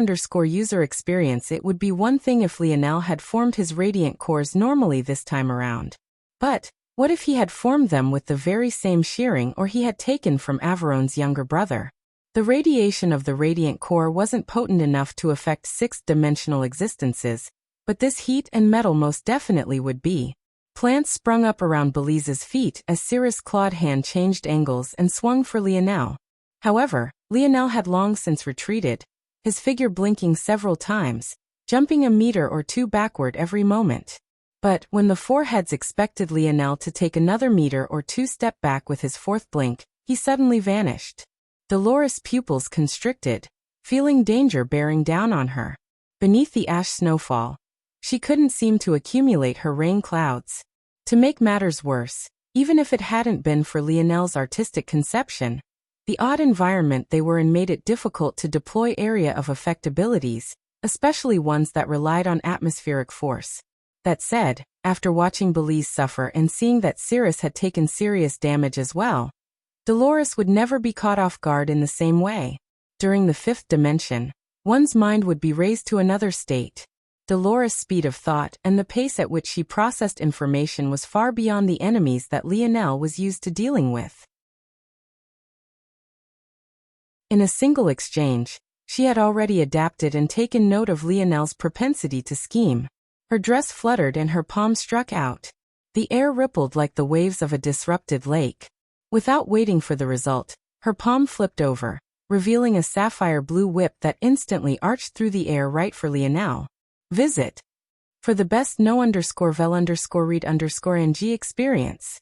user experience, it would be one thing if Lionel had formed his radiant cores normally this time around. But, What if he had formed them with the very same shearing or he had taken from Averon's younger brother? The radiation of the radiant core wasn't potent enough to affect sixth-dimensional existences, but this heat and metal most definitely would be. Plants sprung up around Belize's feet as Cirrus' clawed hand changed angles and swung for Lionel. However, Lionel had long since retreated, his figure blinking several times, jumping a meter or two backward every moment. But when the four heads expected Lionel to take another meter or two step back with his fourth blink, he suddenly vanished. Dolores' pupils constricted, feeling danger bearing down on her. Beneath the ash snowfall, she couldn't seem to accumulate her rain clouds. To make matters worse, even if it hadn't been for Lionel's artistic conception, the odd environment they were in made it difficult to deploy area of effect abilities, especially ones that relied on atmospheric force. That said, after watching Belize suffer and seeing that Cirrus had taken serious damage as well, Dolores would never be caught off guard in the same way. During the fifth dimension, one's mind would be raised to another state. Dolores' speed of thought and the pace at which she processed information was far beyond the enemies that Lionel was used to dealing with. In a single exchange, she had already adapted and taken note of Lionel's propensity to scheme. Her dress fluttered and her palm struck out. The air rippled like the waves of a disrupted lake. Without waiting for the result, her palm flipped over, revealing a sapphire blue whip that instantly arched through the air right for Lionel. Visit. For the best no_vel_read_ng experience.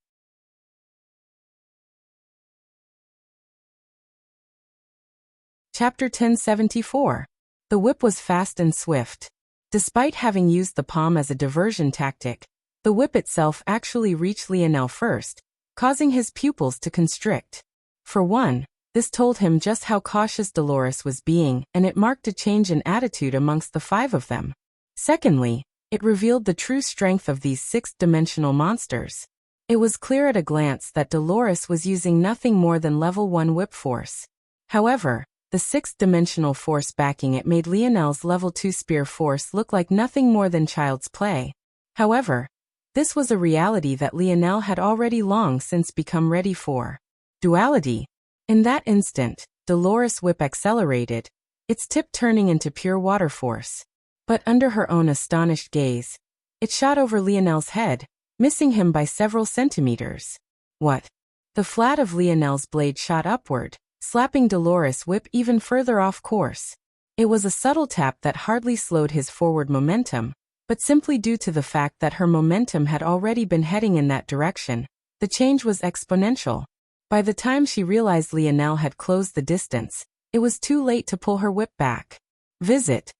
Chapter 1074. The whip was fast and swift. Despite having used the palm as a diversion tactic, the whip itself actually reached Lionel first, causing his pupils to constrict. For one, this told him just how cautious Dolores was being, and it marked a change in attitude amongst the five of them. Secondly, it revealed the true strength of these sixth-dimensional monsters. It was clear at a glance that Dolores was using nothing more than level 1 whip force. However, the sixth-dimensional force backing it made Lionel's level 2 spear force look like nothing more than child's play. However, this was a reality that Lionel had already long since become ready for. Duality. In that instant, Dolores' whip accelerated, its tip turning into pure water force. But under her own astonished gaze, it shot over Lionel's head, missing him by several centimeters. What? The flat of Lionel's blade shot upward, slapping Dolores' whip even further off course. It was a subtle tap that hardly slowed his forward momentum, but simply due to the fact that her momentum had already been heading in that direction, the change was exponential. By the time she realized Lionel had closed the distance, it was too late to pull her whip back. Visit.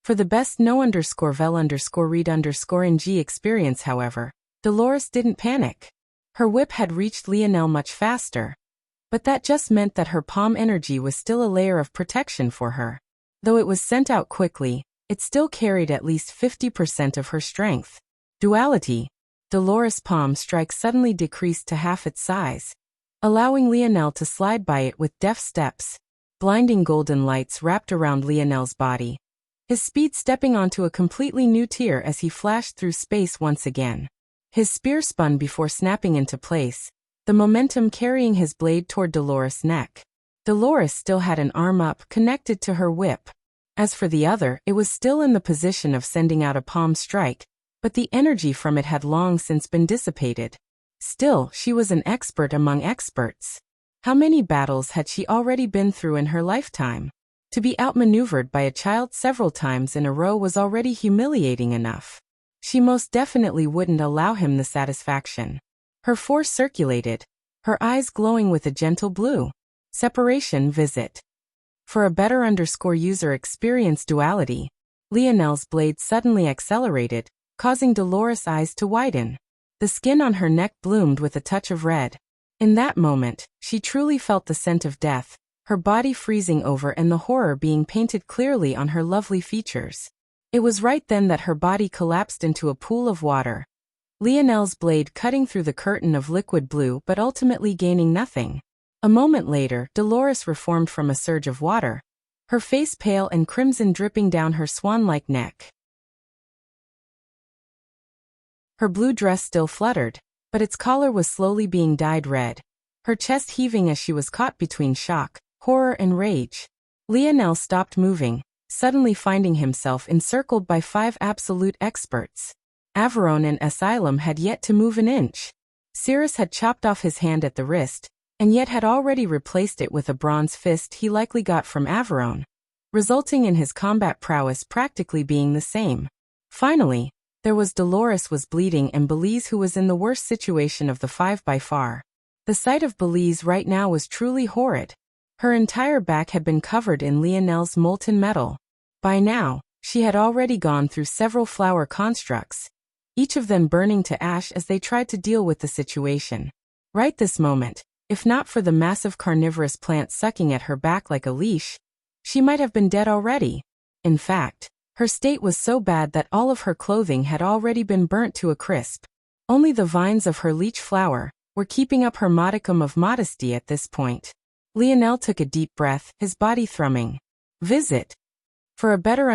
For the best no_vel_read_ng experience, however, Dolores didn't panic. Her whip had reached Lionel much faster, but that just meant that her palm energy was still a layer of protection for her. Though it was sent out quickly, it still carried at least 50% of her strength. Duality. Dolores' palm strike suddenly decreased to half its size, allowing Lionel to slide by it with deft steps. Blinding golden lights wrapped around Lionel's body, his speed stepping onto a completely new tier as he flashed through space once again. His spear spun before snapping into place, the momentum carrying his blade toward Dolores' neck. Dolores still had an arm up connected to her whip. As for the other, it was still in the position of sending out a palm strike, but the energy from it had long since been dissipated. Still, she was an expert among experts. How many battles had she already been through in her lifetime? To be outmaneuvered by a child several times in a row was already humiliating enough. She most definitely wouldn't allow him the satisfaction. Her force circulated, her eyes glowing with a gentle blue. Separation. Visit. For a better user experience duality, Lionel's blade suddenly accelerated, causing Dolores' eyes to widen. The skin on her neck bloomed with a touch of red. In that moment, she truly felt the scent of death, her body freezing over and the horror being painted clearly on her lovely features. It was right then that her body collapsed into a pool of water. Lionel's blade cutting through the curtain of liquid blue but ultimately gaining nothing. A moment later, Dolores reformed from a surge of water, her face pale and crimson dripping down her swan-like neck. Her blue dress still fluttered, but its collar was slowly being dyed red, her chest heaving as she was caught between shock, horror and rage. Lionel stopped moving, suddenly finding himself encircled by 5 absolute experts. Averone and Asylum had yet to move an inch. Cirrus had chopped off his hand at the wrist, and yet had already replaced it with a bronze fist he likely got from Averone, resulting in his combat prowess practically being the same. Finally, there was Dolores was bleeding and Belize, who was in the worst situation of the 5 by far. The sight of Belize right now was truly horrid. Her entire back had been covered in Lionel's molten metal. By now, she had already gone through several flower constructs, each of them burning to ash as they tried to deal with the situation. Right this moment, if not for the massive carnivorous plant sucking at her back like a leash, she might have been dead already. In fact, her state was so bad that all of her clothing had already been burnt to a crisp. Only the vines of her leech flower were keeping up her modicum of modesty at this point. Lionel took a deep breath, his body thrumming. Visit. For a better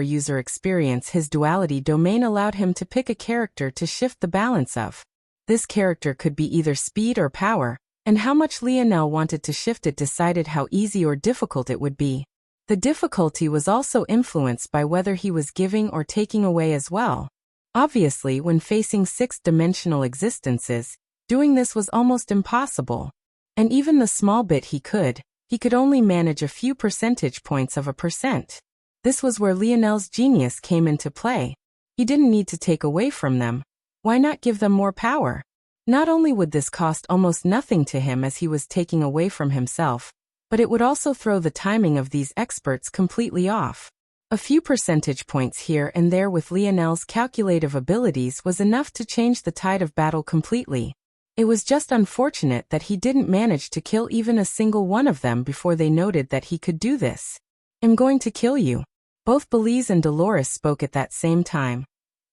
user experience, his duality domain allowed him to pick a character to shift the balance of. This character could be either speed or power, and how much Lionel wanted to shift it decided how easy or difficult it would be. The difficulty was also influenced by whether he was giving or taking away as well. Obviously, when facing 6-dimensional existences, doing this was almost impossible. And even the small bit he could only manage a few percentage points of a percent. This was where Lionel's genius came into play. He didn't need to take away from them. Why not give them more power? Not only would this cost almost nothing to him as he was taking away from himself, but it would also throw the timing of these experts completely off. A few percentage points here and there with Lionel's calculative abilities was enough to change the tide of battle completely. It was just unfortunate that he didn't manage to kill even a single one of them before they noted that he could do this. I'm going to kill you. Both Belize and Dolores spoke at that same time,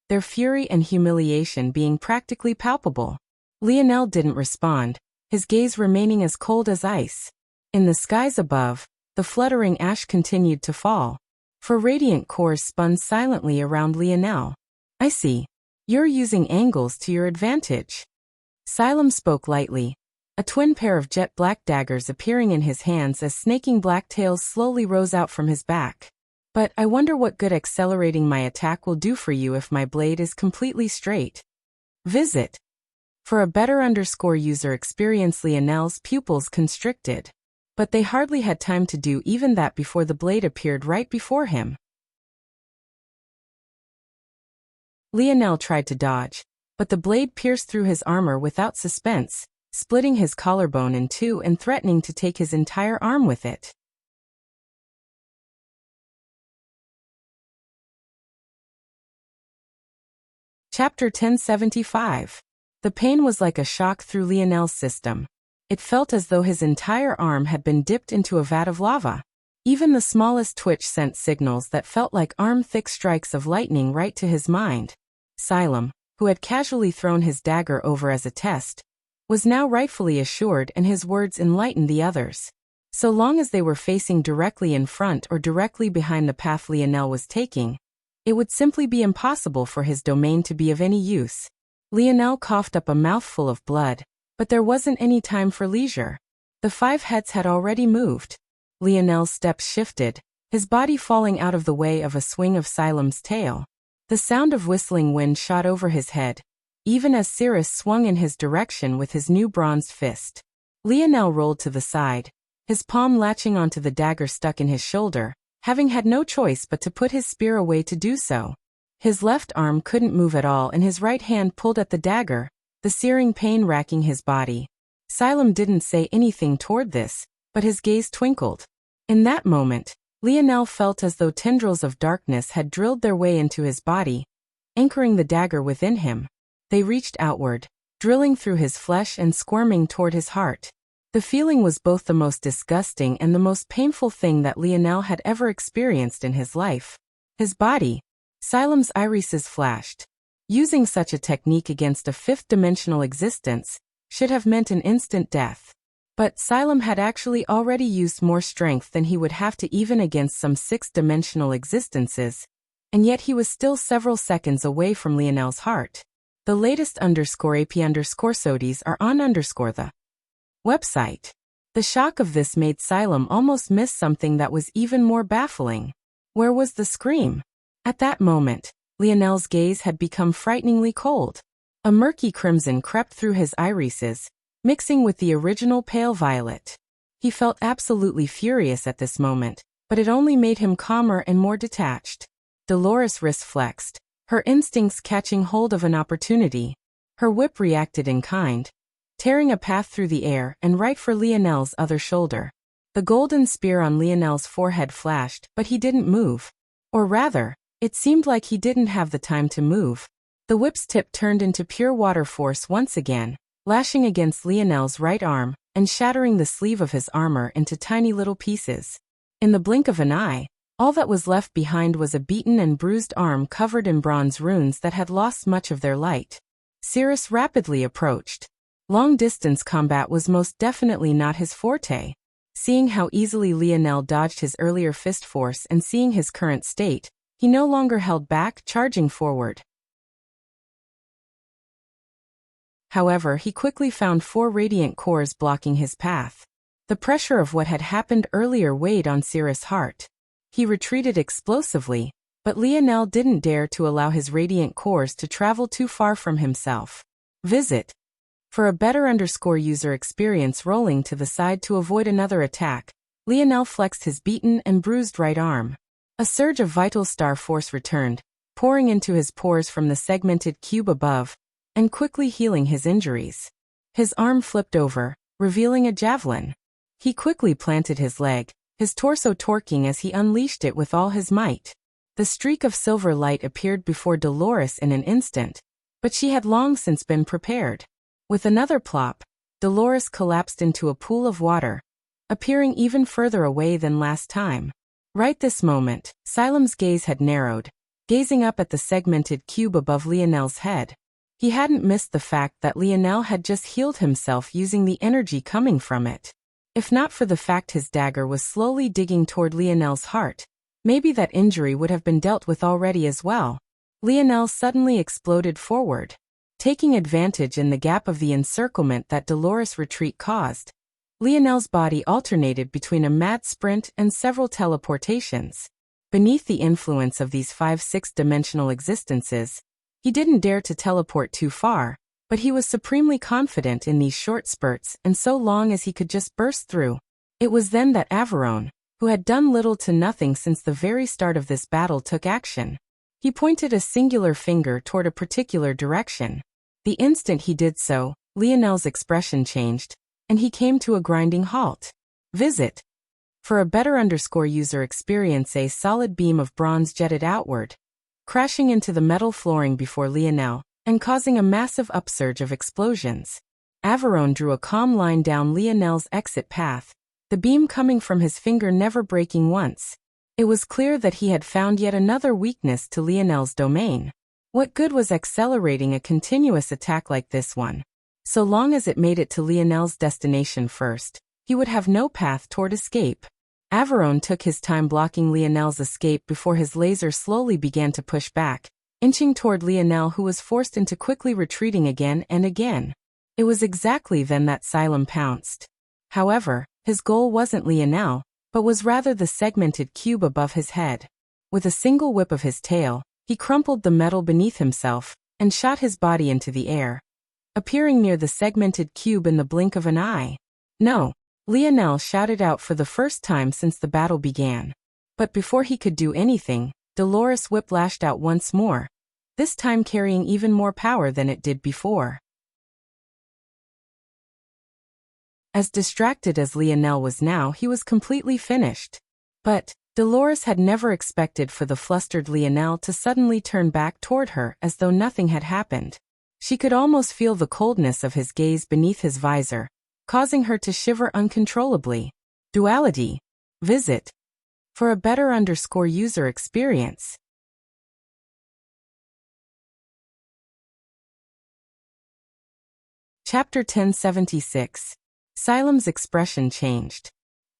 their fury and humiliation being practically palpable. Lionel didn't respond, his gaze remaining as cold as ice. In the skies above, the fluttering ash continued to fall. 4 radiant cores spun silently around Lionel. I see. You're using angles to your advantage. Xylem spoke lightly, a twin pair of jet black daggers appearing in his hands as snaking black tails slowly rose out from his back. But I wonder what good accelerating my attack will do for you if my blade is completely straight. Visit. For a better user experience, Lionel's pupils constricted. But they hardly had time to do even that before the blade appeared right before him. Lionel tried to dodge, but the blade pierced through his armor without suspense, splitting his collarbone in 2 and threatening to take his entire arm with it. Chapter 1075. The pain was like a shock through Lionel's system. It felt as though his entire arm had been dipped into a vat of lava. Even the smallest twitch sent signals that felt like arm-thick strikes of lightning right to his mind. Xylem, who had casually thrown his dagger over as a test, was now rightfully assured, and his words enlightened the others. So long as they were facing directly in front or directly behind the path Lionel was taking, it would simply be impossible for his domain to be of any use. Lionel coughed up a mouthful of blood, but there wasn't any time for leisure. The 5 heads had already moved. Lionel's steps shifted, his body falling out of the way of a swing of Xylem's tail. The sound of whistling wind shot over his head, even as Cirrus swung in his direction with his new bronzed fist. Lionel rolled to the side, his palm latching onto the dagger stuck in his shoulder, having had no choice but to put his spear away to do so. His left arm couldn't move at all and his right hand pulled at the dagger, the searing pain racking his body. Xylem didn't say anything toward this, but his gaze twinkled. In that moment, Lionel felt as though tendrils of darkness had drilled their way into his body, anchoring the dagger within him. They reached outward, drilling through his flesh and squirming toward his heart. The feeling was both the most disgusting and the most painful thing that Lionel had ever experienced in his life. His body, Xylem's irises flashed. Using such a technique against a 5th-dimensional existence should have meant an instant death. But Xylem had actually already used more strength than he would have to even against some 6th-dimensional existences, and yet he was still several seconds away from Lionel's heart. The latest _AP_SODIES are on the website. The shock of this made Xylem almost miss something that was even more baffling. Where was the scream? At that moment, Lionel's gaze had become frighteningly cold. A murky crimson crept through his irises, mixing with the original pale violet. He felt absolutely furious at this moment, but it only made him calmer and more detached. Dolores' wrist flexed, her instincts catching hold of an opportunity. Her whip reacted in kind, tearing a path through the air and right for Lionel's other shoulder. The golden spear on Lionel's forehead flashed, but he didn't move. Or rather, it seemed like he didn't have the time to move. The whip's tip turned into pure water force once again, lashing against Lionel's right arm and shattering the sleeve of his armor into tiny little pieces. In the blink of an eye, all that was left behind was a beaten and bruised arm covered in bronze runes that had lost much of their light. Cirrus rapidly approached. Long-distance combat was most definitely not his forte. Seeing how easily Lionel dodged his earlier fist force and seeing his current state, he no longer held back, charging forward. However, he quickly found 4 radiant cores blocking his path. The pressure of what had happened earlier weighed on Cirrus' heart. He retreated explosively, but Lionel didn't dare to allow his radiant cores to travel too far from himself. Visit. For a better user experience, rolling to the side to avoid another attack, Lionel flexed his beaten and bruised right arm. A surge of vital star force returned, pouring into his pores from the segmented cube above, and quickly healing his injuries. His arm flipped over, revealing a javelin. He quickly planted his leg, his torso torquing as he unleashed it with all his might. The streak of silver light appeared before Dolores in an instant, but she had long since been prepared. With another plop, Dolores collapsed into a pool of water, appearing even further away than last time. Right this moment, Xylem's gaze had narrowed, gazing up at the segmented cube above Lionel's head. He hadn't missed the fact that Lionel had just healed himself using the energy coming from it. If not for the fact his dagger was slowly digging toward Lionel's heart, maybe that injury would have been dealt with already as well. Lionel suddenly exploded forward. Taking advantage in the gap of the encirclement that Dolores' retreat caused, Lionel's body alternated between a mad sprint and several teleportations. Beneath the influence of these 5 six-dimensional existences, he didn't dare to teleport too far, but he was supremely confident in these short spurts and so long as he could just burst through. It was then that Averone, who had done little to nothing since the very start of this battle, took action. He pointed a singular finger toward a particular direction. The instant he did so, Lionel's expression changed, and he came to a grinding halt. Visit. For a better user experience, a solid beam of bronze jetted outward, crashing into the metal flooring before Lionel, and causing a massive upsurge of explosions. Averone drew a calm line down Lionel's exit path, the beam coming from his finger never breaking once. It was clear that he had found yet another weakness to Lionel's domain. What good was accelerating a continuous attack like this one? So long as it made it to Lionel's destination first, he would have no path toward escape. Averone took his time blocking Lionel's escape before his laser slowly began to push back, inching toward Lionel, who was forced into quickly retreating again and again. It was exactly then that Xylem pounced. However, his goal wasn't Lionel, but was rather the segmented cube above his head. With a single whip of his tail, he crumpled the metal beneath himself and shot his body into the air, appearing near the segmented cube in the blink of an eye. No! Lionel shouted out for the first time since the battle began. But before he could do anything, Dolores' whip lashed out once more, this time carrying even more power than it did before. As distracted as Lionel was now, he was completely finished. But Dolores had never expected for the flustered Lionel to suddenly turn back toward her as though nothing had happened. She could almost feel the coldness of his gaze beneath his visor, causing her to shiver uncontrollably. Duality. Visit. For a better user experience. Chapter 1076. Xylem's expression changed.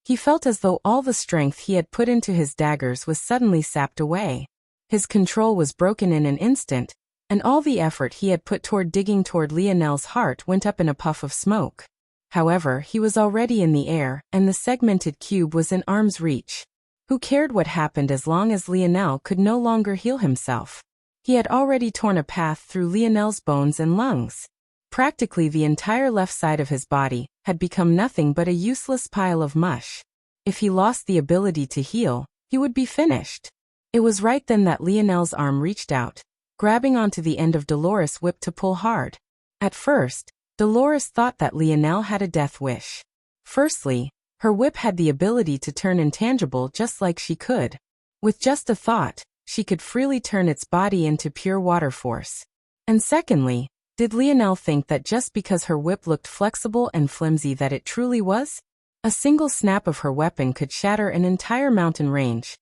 He felt as though all the strength he had put into his daggers was suddenly sapped away. His control was broken in an instant, and all the effort he had put toward digging toward Lionel's heart went up in a puff of smoke. However, he was already in the air, and the segmented cube was in arm's reach. Who cared what happened as long as Lionel could no longer heal himself? He had already torn a path through Lionel's bones and lungs. Practically the entire left side of his body had become nothing but a useless pile of mush. If he lost the ability to heal, he would be finished. It was right then that Lionel's arm reached out, grabbing onto the end of Dolores' whip to pull hard. At first, Dolores thought that Lionel had a death wish. Firstly, her whip had the ability to turn intangible just like she could. With just a thought, she could freely turn its body into pure water force. And secondly, did Lionel think that just because her whip looked flexible and flimsy that it truly was? A single snap of her weapon could shatter an entire mountain range.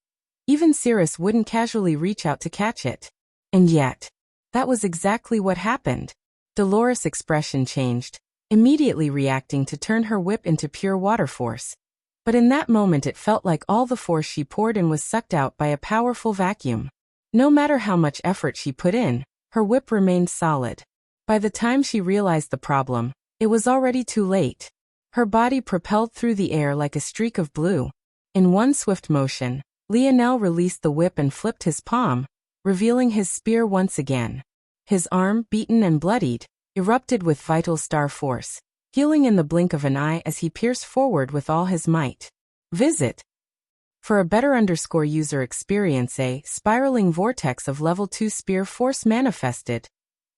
Even Cirrus wouldn't casually reach out to catch it. And yet, that was exactly what happened. Dolores' expression changed, immediately reacting to turn her whip into pure water force. But in that moment it felt like all the force she poured in was sucked out by a powerful vacuum. No matter how much effort she put in, her whip remained solid. By the time she realized the problem, it was already too late. Her body propelled through the air like a streak of blue. In one swift motion, Lionel released the whip and flipped his palm, revealing his spear once again. His arm, beaten and bloodied, erupted with vital star force, healing in the blink of an eye as he pierced forward with all his might. Visit. For a better user experience, a spiraling vortex of level 2 spear force manifested,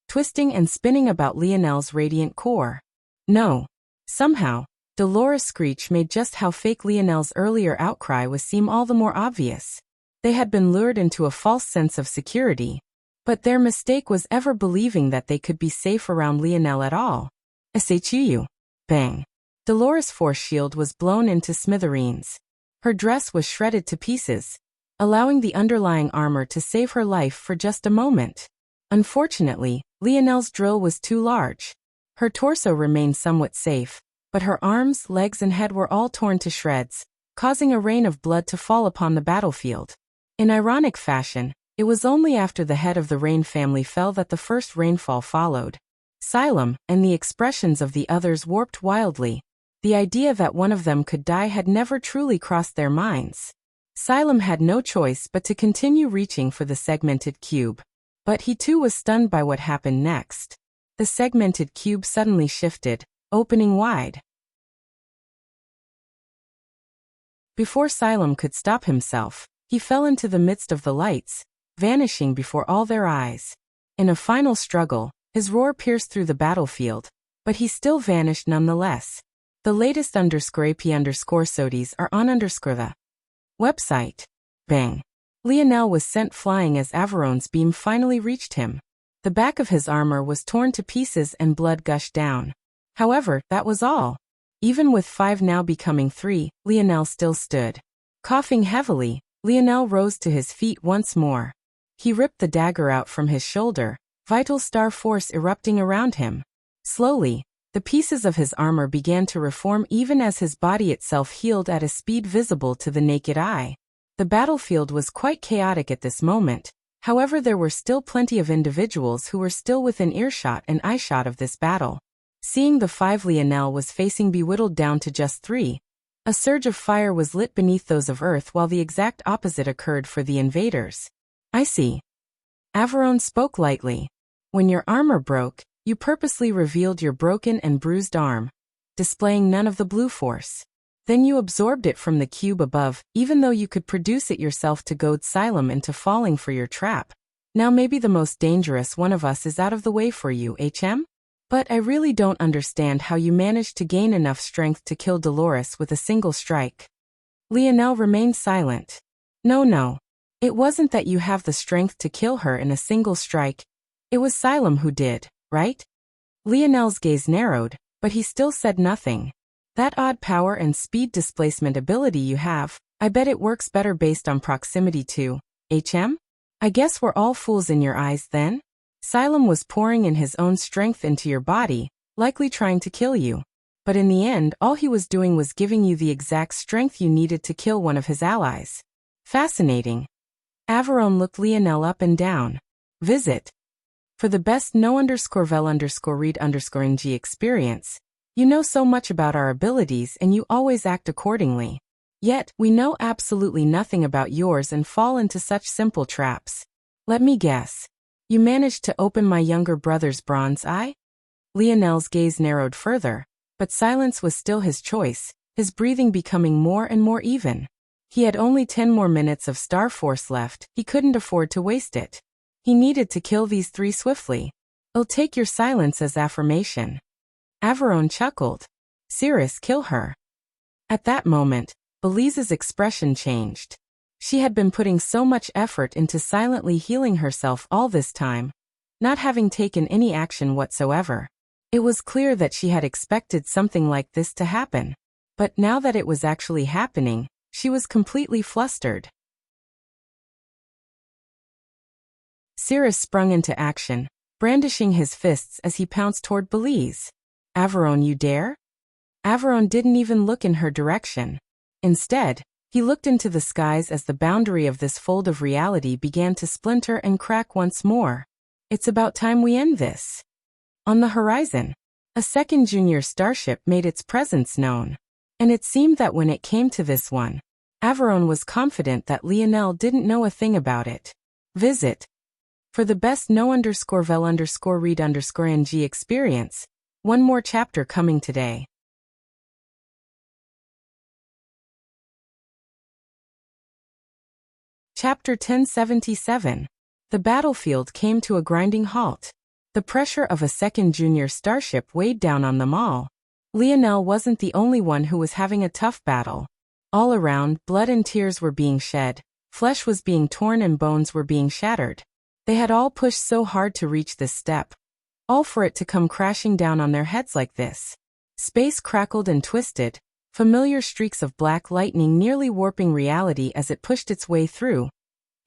twisting and spinning about Lionel's radiant core. No. Somehow, Dolores' screech made just how fake Lionel's earlier outcry was seem all the more obvious. They had been lured into a false sense of security, but their mistake was ever believing that they could be safe around Lionel at all. SHU. Bang. Dolores' force shield was blown into smithereens. Her dress was shredded to pieces, allowing the underlying armor to save her life for just a moment. Unfortunately, Lionel's drill was too large. Her torso remained somewhat safe, but her arms, legs and head were all torn to shreds, causing a rain of blood to fall upon the battlefield. In ironic fashion, it was only after the head of the Rain family fell that the first rainfall followed. Xylem and the expressions of the others warped wildly. The idea that one of them could die had never truly crossed their minds. Xylem had no choice but to continue reaching for the segmented cube. But he too was stunned by what happened next. The segmented cube suddenly shifted, opening wide. Before Xylem could stop himself, he fell into the midst of the lights, vanishing before all their eyes. In a final struggle, his roar pierced through the battlefield, but he still vanished nonetheless. The latest _p_sodies are on the website. Bang. Lionel was sent flying as Averon's beam finally reached him. The back of his armor was torn to pieces and blood gushed down. However, that was all. Even with 5 now becoming 3, Lionel still stood. Coughing heavily, Lionel rose to his feet once more. He ripped the dagger out from his shoulder, vital star force erupting around him. Slowly, the pieces of his armor began to reform even as his body itself healed at a speed visible to the naked eye. The battlefield was quite chaotic at this moment. However, there were still plenty of individuals who were still within earshot and eyeshot of this battle. Seeing the 5 Lionel was facing be whittled down to just 3, a surge of fire was lit beneath those of Earth while the exact opposite occurred for the invaders. I see. Averon spoke lightly. When your armor broke, you purposely revealed your broken and bruised arm, displaying none of the blue force. Then you absorbed it from the cube above, even though you could produce it yourself to goad Xylem into falling for your trap. Now maybe the most dangerous one of us is out of the way for you, HM? But I really don't understand how you managed to gain enough strength to kill Dolores with a single strike. Lionel remained silent. No. It wasn't that you have the strength to kill her in a single strike. It was Xylem who did, right? Lionel's gaze narrowed, but he still said nothing. That odd power and speed displacement ability you have, I bet it works better based on proximity to HM? I guess we're all fools in your eyes then? Xylem was pouring in his own strength into your body, likely trying to kill you. But in the end, all he was doing was giving you the exact strength you needed to kill one of his allies. Fascinating. Averon looked Lionel up and down. Visit. For the best no_vel_read_ng experience, you know so much about our abilities and you always act accordingly. Yet, we know absolutely nothing about yours and fall into such simple traps. Let me guess. You managed to open my younger brother's bronze eye? Lionel's gaze narrowed further, but silence was still his choice, his breathing becoming more and more even. He had only 10 more minutes of Star Force left, he couldn't afford to waste it. He needed to kill these three swiftly. I'll take your silence as affirmation. Averone chuckled. Cirrus, kill her. At that moment, Belize's expression changed. She had been putting so much effort into silently healing herself all this time, not having taken any action whatsoever. It was clear that she had expected something like this to happen. But now that it was actually happening, she was completely flustered. Cirrus sprung into action, brandishing his fists as he pounced toward Belize. Averone, you dare? Averone didn't even look in her direction. Instead, he looked into the skies as the boundary of this fold of reality began to splinter and crack once more. It's about time we end this. On the horizon, a second junior starship made its presence known. And it seemed that when it came to this one, Averone was confident that Lionel didn't know a thing about it. Visit. For the best no_vel_read_ng experience, one more chapter coming today. Chapter 1077. The battlefield came to a grinding halt. The pressure of a second junior starship weighed down on them all. Lionel wasn't the only one who was having a tough battle. All around, blood and tears were being shed, flesh was being torn and bones were being shattered. They had all pushed so hard to reach this step, all for it to come crashing down on their heads like this. Space crackled and twisted, familiar streaks of black lightning nearly warping reality as it pushed its way through,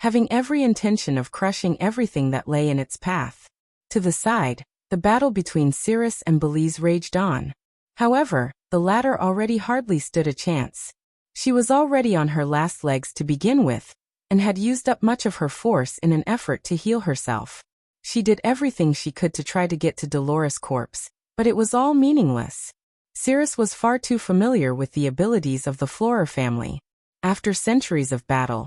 having every intention of crushing everything that lay in its path. To the side, the battle between Cirrus and Belize raged on. However, the latter already hardly stood a chance. She was already on her last legs to begin with, and had used up much of her force in an effort to heal herself. She did everything she could to try to get to Dolores' corpse, but it was all meaningless. Cirrus was far too familiar with the abilities of the Flora family. After centuries of battle,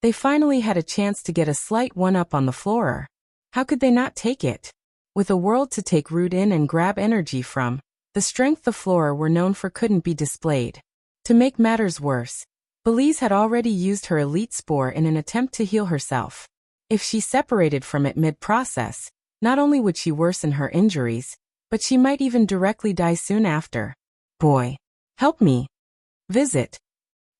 they finally had a chance to get a slight one-up on the Flora. How could they not take it? With a world to take root in and grab energy from, the strength the Flora were known for couldn't be displayed. To make matters worse, Belize had already used her elite spore in an attempt to heal herself. If she separated from it mid-process, not only would she worsen her injuries, but she might even directly die soon after. Boy. Help me. Visit.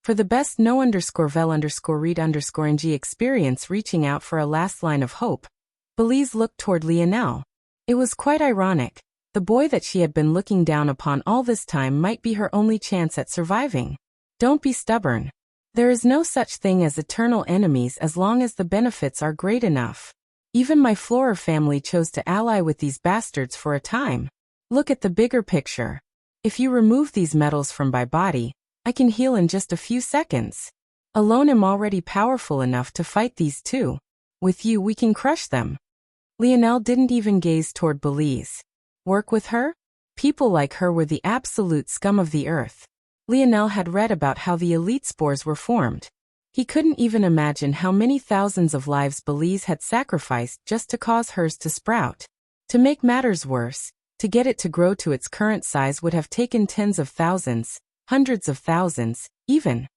For the best no_vel_read_ng experience reaching out for a last line of hope, Belize looked toward Lionel. It was quite ironic. The boy that she had been looking down upon all this time might be her only chance at surviving. Don't be stubborn. There is no such thing as eternal enemies as long as the benefits are great enough. Even my Flora family chose to ally with these bastards for a time. Look at the bigger picture. If you remove these metals from my body, I can heal in just a few seconds. Alone I'm already powerful enough to fight these two. With you we can crush them. Lionel didn't even gaze toward Belize. Work with her? People like her were the absolute scum of the earth. Lionel had read about how the elite spores were formed. He couldn't even imagine how many thousands of lives Belize had sacrificed just to cause hers to sprout. To make matters worse, to get it to grow to its current size would have taken tens of thousands, hundreds of thousands, even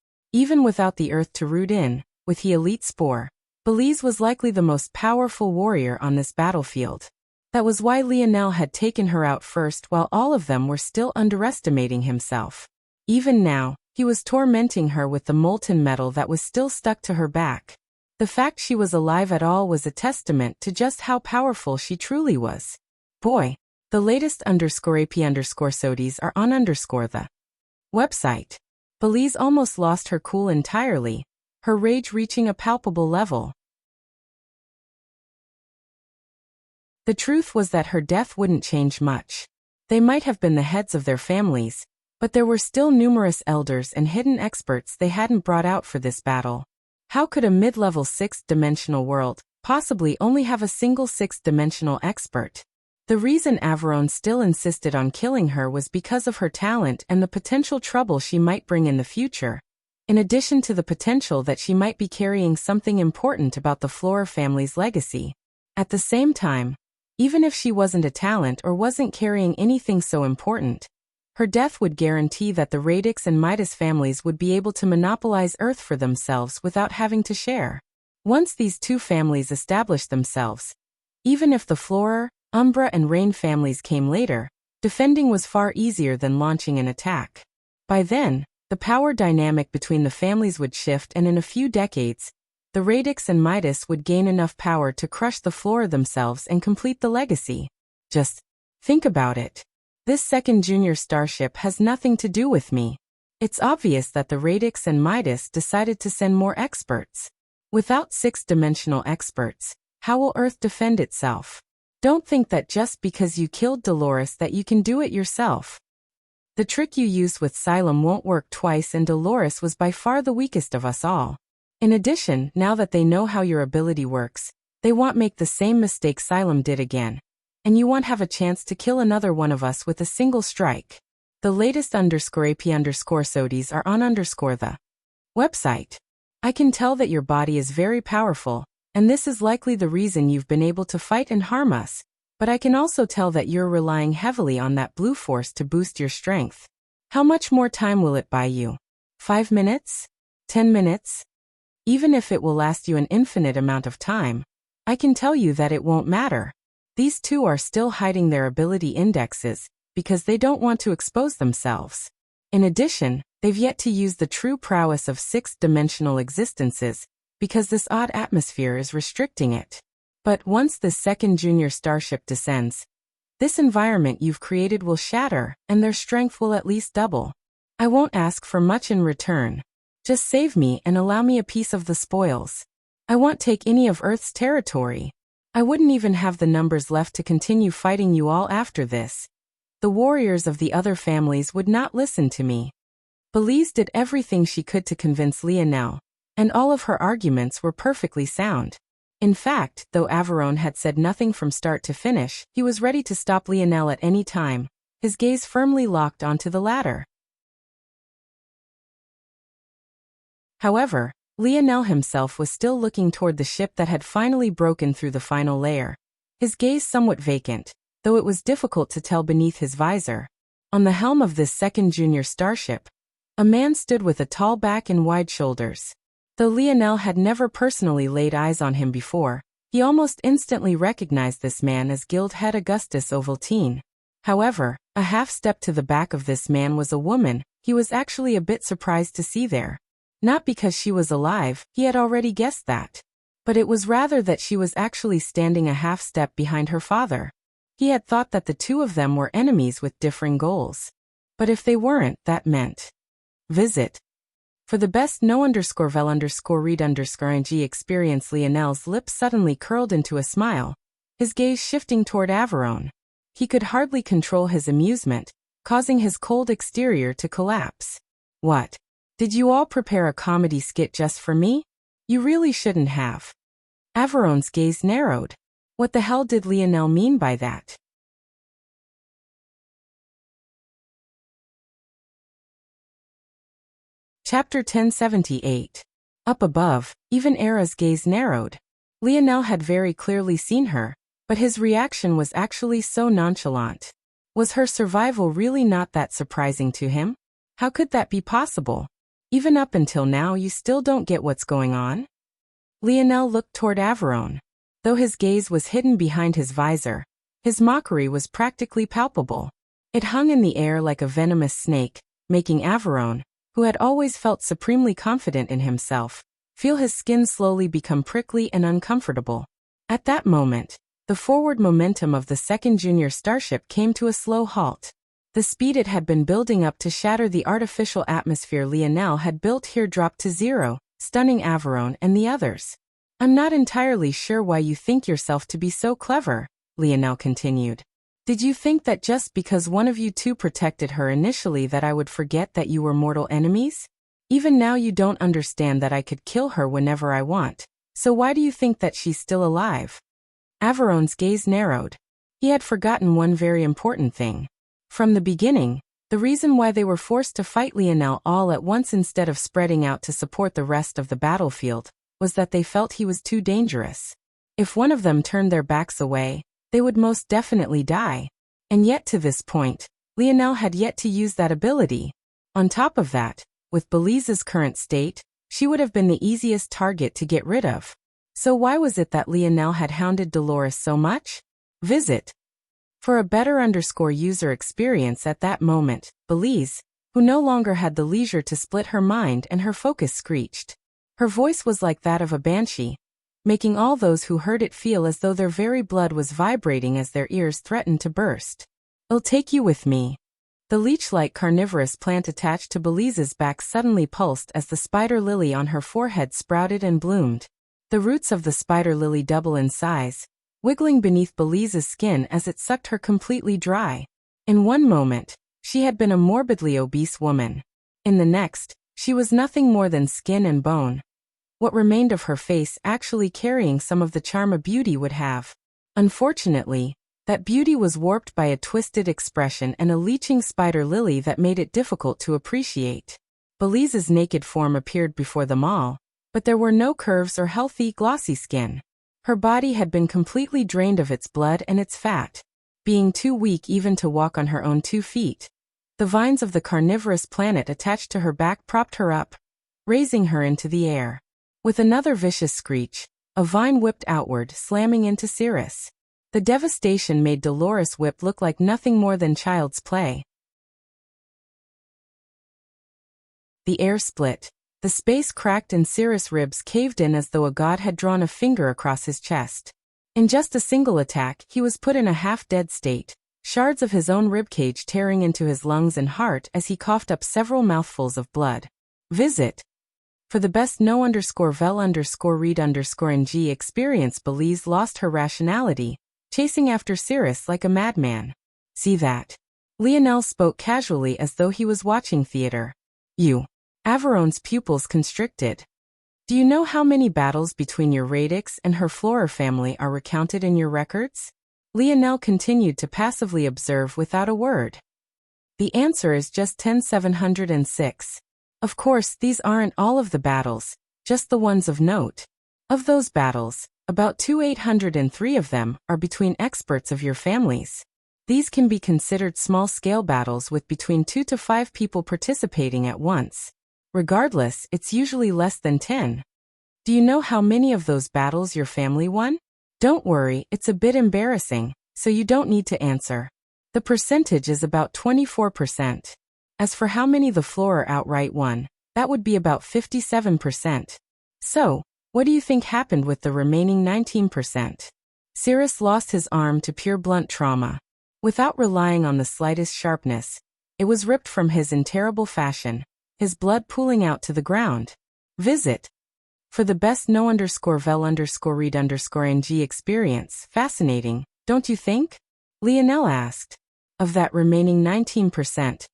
without the earth to root in, with the elite spore, Belize was likely the most powerful warrior on this battlefield. That was why Lionel had taken her out first while all of them were still underestimating himself. Even now, he was tormenting her with the molten metal that was still stuck to her back. The fact she was alive at all was a testament to just how powerful she truly was. Boy, the latest _AP_SODIES are on the website. Belize almost lost her cool entirely, her rage reaching a palpable level. The truth was that her death wouldn't change much. They might have been the heads of their families, but there were still numerous elders and hidden experts they hadn't brought out for this battle. How could a mid-level 6th-dimensional world, possibly only have a single sixth-dimensional expert. The reason Averone still insisted on killing her was because of her talent and the potential trouble she might bring in the future, in addition to the potential that she might be carrying something important about the Flora family's legacy. At the same time, even if she wasn't a talent or wasn't carrying anything so important, her death would guarantee that the Radix and Midas families would be able to monopolize Earth for themselves without having to share. Once these two families established themselves, even if the Flora, Umbra and Rain families came later, defending was far easier than launching an attack. By then, the power dynamic between the families would shift, and in a few decades, the Radix and Midas would gain enough power to crush the Flora themselves and complete the legacy. Just think about it. This second junior starship has nothing to do with me. It's obvious that the Radix and Midas decided to send more experts. Without sixth-dimensional experts, how will Earth defend itself? Don't think that just because you killed Dolores that you can do it yourself. The trick you used with Xylem won't work twice, and Dolores was by far the weakest of us all. In addition, now that they know how your ability works, they won't make the same mistake Xylem did again. And you won't have a chance to kill another one of us with a single strike. The latest _AP_SODIs are on the website. I can tell that your body is very powerful, and this is likely the reason you've been able to fight and harm us, but I can also tell that you're relying heavily on that blue force to boost your strength. How much more time will it buy you? 5 minutes? 10 minutes? Even if it will last you an infinite amount of time, I can tell you that it won't matter. These two are still hiding their ability indexes, because they don't want to expose themselves. In addition, they've yet to use the true prowess of sixth-dimensional existences, because this odd atmosphere is restricting it. But once this second junior starship descends, this environment you've created will shatter, and their strength will at least double. I won't ask for much in return. Just save me and allow me a piece of the spoils. I won't take any of Earth's territory. I wouldn't even have the numbers left to continue fighting you all after this. The warriors of the other families would not listen to me. Belize did everything she could to convince Lionel, and all of her arguments were perfectly sound. In fact, though Averone had said nothing from start to finish, he was ready to stop Lionel at any time, his gaze firmly locked onto the latter. However, Lionel himself was still looking toward the ship that had finally broken through the final layer, his gaze somewhat vacant, though it was difficult to tell beneath his visor. On the helm of this second junior starship, a man stood with a tall back and wide shoulders. Though Lionel had never personally laid eyes on him before, he almost instantly recognized this man as Guild Head Augustus Ovaltine. However, a half-step to the back of this man was a woman he was actually a bit surprised to see there. Not because she was alive, he had already guessed that. But it was rather that she was actually standing a half-step behind her father. He had thought that the two of them were enemies with differing goals. But if they weren't, that meant visit. For the best no_vel_read_ing experience, Lionel's lips suddenly curled into a smile, his gaze shifting toward Averone. He could hardly control his amusement, causing his cold exterior to collapse. What? Did you all prepare a comedy skit just for me? You really shouldn't have. Averone's gaze narrowed. What the hell did Lionel mean by that? Chapter 1078. Up above, even Era's gaze narrowed. Lionel had very clearly seen her, but his reaction was actually so nonchalant. Was her survival really not that surprising to him? How could that be possible? Even up until now, you still don't get what's going on? Lionel looked toward Averone. Though his gaze was hidden behind his visor, his mockery was practically palpable. It hung in the air like a venomous snake, making Averone, who had always felt supremely confident in himself, feel his skin slowly become prickly and uncomfortable. At that moment, the forward momentum of the second junior starship came to a slow halt. The speed it had been building up to shatter the artificial atmosphere Lionel had built here dropped to zero, stunning Averone and the others. I'm not entirely sure why you think yourself to be so clever, Lionel continued. Did you think that just because one of you two protected her initially that I would forget that you were mortal enemies? Even now you don't understand that I could kill her whenever I want, So why do you think that she's still alive? Averon's gaze narrowed. He had forgotten one very important thing. From the beginning, the reason why they were forced to fight Lionel all at once instead of spreading out to support the rest of the battlefield was that they felt he was too dangerous. If one of them turned their backs away, they would most definitely die. And yet to this point, Lionel had yet to use that ability. On top of that, with Belize's current state, she would have been the easiest target to get rid of. So why was it that Lionel had hounded Dolores so much? Visit. For a better user experience at that moment, Belize, who no longer had the leisure to split her mind and her focus screeched. Her voice was like that of a banshee, making all those who heard it feel as though their very blood was vibrating as their ears threatened to burst. I'll take you with me. The leech-like carnivorous plant attached to Belize's back suddenly pulsed as the spider lily on her forehead sprouted and bloomed. The roots of the spider lily double in size, wiggling beneath Belize's skin as it sucked her completely dry. In one moment, she had been a morbidly obese woman. In the next, she was nothing more than skin and bone. What remained of her face actually carrying some of the charm a beauty would have. Unfortunately, that beauty was warped by a twisted expression and a leeching spider lily that made it difficult to appreciate. Belize's naked form appeared before them all, but there were no curves or healthy, glossy skin. Her body had been completely drained of its blood and its fat, being too weak even to walk on her own 2 feet. The vines of the carnivorous planet attached to her back propped her up, raising her into the air. With another vicious screech, a vine whipped outward, slamming into Cirrus. The devastation made Dolores' whip look like nothing more than child's play. The air split. The space cracked and Cirrus' ribs caved in as though a god had drawn a finger across his chest. In just a single attack, he was put in a half-dead state, shards of his own ribcage tearing into his lungs and heart as he coughed up several mouthfuls of blood. Visit. For the best no_vel_read_ng experience, Belize lost her rationality, chasing after Cirrus like a madman. See that? Lionel spoke casually as though he was watching theater. You. Averon's pupils constricted. Do you know how many battles between your radix and her Flora family are recounted in your records? Lionel continued to passively observe without a word. The answer is just 10,706. Of course, these aren't all of the battles, just the ones of note. Of those battles, about 2,803 of them are between experts of your families. These can be considered small-scale battles with between 2 to 5 people participating at once. Regardless, it's usually less than 10. Do you know how many of those battles your family won? Don't worry, it's a bit embarrassing, so you don't need to answer. The percentage is about 24%. As for how many the Flora outright won, that would be about 57%. So, what do you think happened with the remaining 19%? Cirrus lost his arm to pure blunt trauma. Without relying on the slightest sharpness, it was ripped from his in terrible fashion, his blood pooling out to the ground. Visit. For the best no_vel_read_ng experience, fascinating, don't you think? Lionel asked. Of that remaining 19%,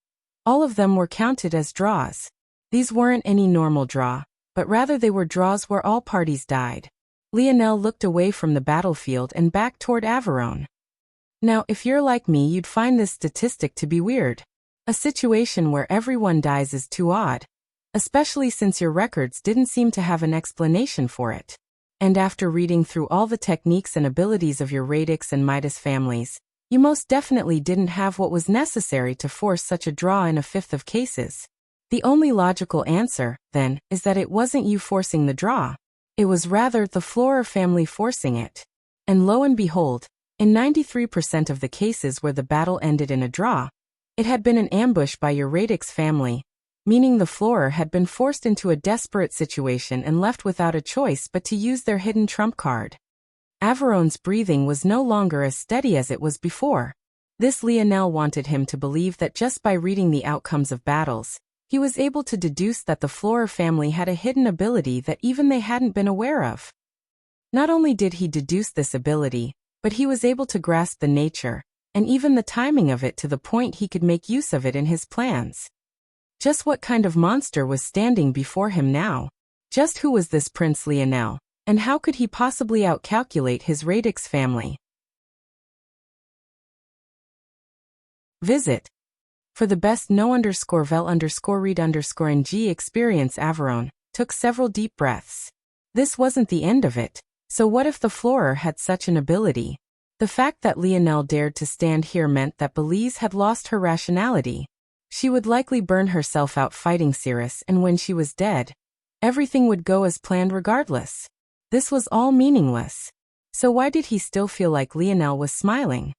all of them were counted as draws. These weren't any normal draw, but rather they were draws where all parties died. Lionel looked away from the battlefield and back toward Averon. Now, if you're like me, you'd find this statistic to be weird. A situation where everyone dies is too odd, especially since your records didn't seem to have an explanation for it. And after reading through all the techniques and abilities of your Radix and Midas families, you most definitely didn't have what was necessary to force such a draw in a fifth of cases. The only logical answer, then, is that it wasn't you forcing the draw. It was rather the Flora family forcing it. And lo and behold, in 93% of the cases where the battle ended in a draw, it had been an ambush by your Radix family, meaning the Flora had been forced into a desperate situation and left without a choice but to use their hidden trump card. Averon's breathing was no longer as steady as it was before. This Lionel wanted him to believe that just by reading the outcomes of battles, he was able to deduce that the Flora family had a hidden ability that even they hadn't been aware of. Not only did he deduce this ability, but he was able to grasp the nature, and even the timing of it to the point he could make use of it in his plans. Just what kind of monster was standing before him now? Just who was this Prince Lionel, And how could he possibly outcalculate his radix family? Visit. For the best no_vel_read_ng experience. Averon took several deep breaths. This wasn't the end of it. So what if the Florer had such an ability? The fact that Lionel dared to stand here meant that Belize had lost her rationality. She would likely burn herself out fighting Cirrus, and when she was dead, everything would go as planned regardless. This was all meaningless. So why did he still feel like Lionel was smiling?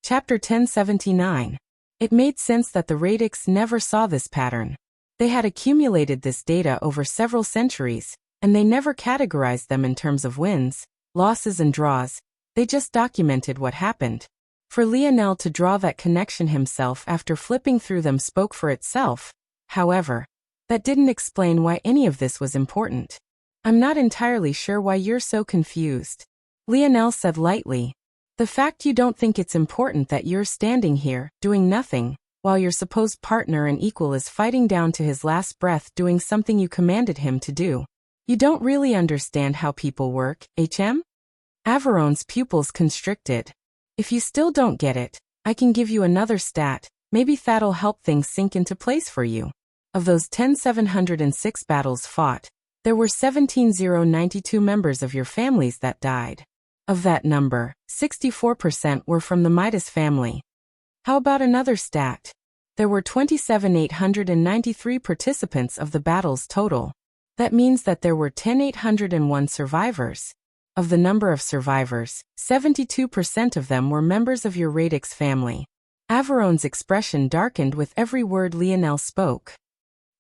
Chapter 1079. It made sense that the radix never saw this pattern. They had accumulated this data over several centuries, and they never categorized them in terms of wins, losses and draws. They just documented what happened. For Lionel to draw that connection himself after flipping through them spoke for itself. However, that didn't explain why any of this was important. I'm not entirely sure why you're so confused, Lionel said lightly. The fact you don't think it's important that you're standing here, doing nothing, while your supposed partner and equal is fighting down to his last breath doing something you commanded him to do. You don't really understand how people work, HM? Averon's pupils constricted. If you still don't get it, I can give you another stat. Maybe that'll help things sink into place for you. Of those 10,706 battles fought, there were 17,092 members of your families that died. Of that number, 64% were from the Midas family. How about another stat? There were 27,893 participants of the battles total. That means that there were 10,801 survivors. Of the number of survivors, 72% of them were members of your radix family. Averon's expression darkened with every word Lionel spoke.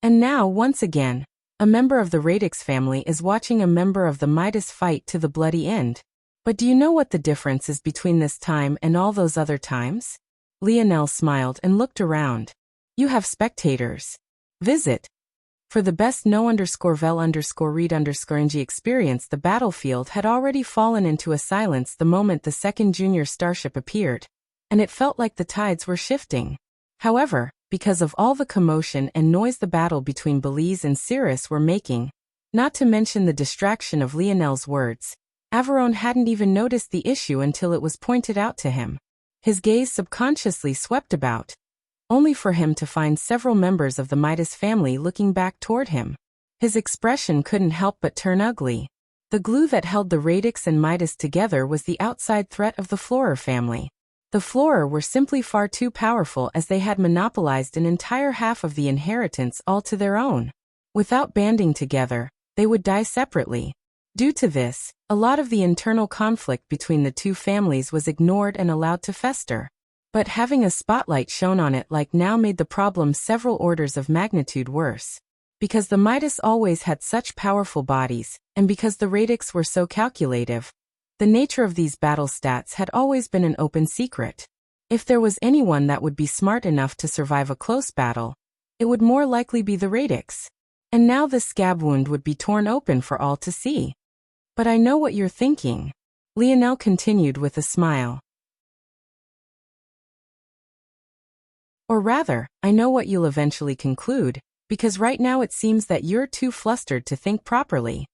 And now, once again, a member of the radix family is watching a member of the Midas fight to the bloody end. But do you know what the difference is between this time and all those other times? Lionel smiled and looked around. You have spectators. Visit. For the best no_vel_read_ng experience, the battlefield had already fallen into a silence the moment the second junior starship appeared, and it felt like the tides were shifting. However, because of all the commotion and noise the battle between Belize and Cirrus were making, not to mention the distraction of Lionel's words, Averon hadn't even noticed the issue until it was pointed out to him. His gaze subconsciously swept about, only for him to find several members of the Midas family looking back toward him. His expression couldn't help but turn ugly. The glue that held the radix and Midas together was the outside threat of the Florer family. The Florer were simply far too powerful, as they had monopolized an entire half of the inheritance all to their own. Without banding together, they would die separately. Due to this, a lot of the internal conflict between the two families was ignored and allowed to fester. But having a spotlight shone on it like now made the problem several orders of magnitude worse. Because the Midas always had such powerful bodies, and because the radix were so calculative, the nature of these battle stats had always been an open secret. If there was anyone that would be smart enough to survive a close battle, it would more likely be the radix. And now the scab wound would be torn open for all to see. But I know what you're thinking, Lionel continued with a smile. Or rather, I know what you'll eventually conclude, because right now it seems that you're too flustered to think properly.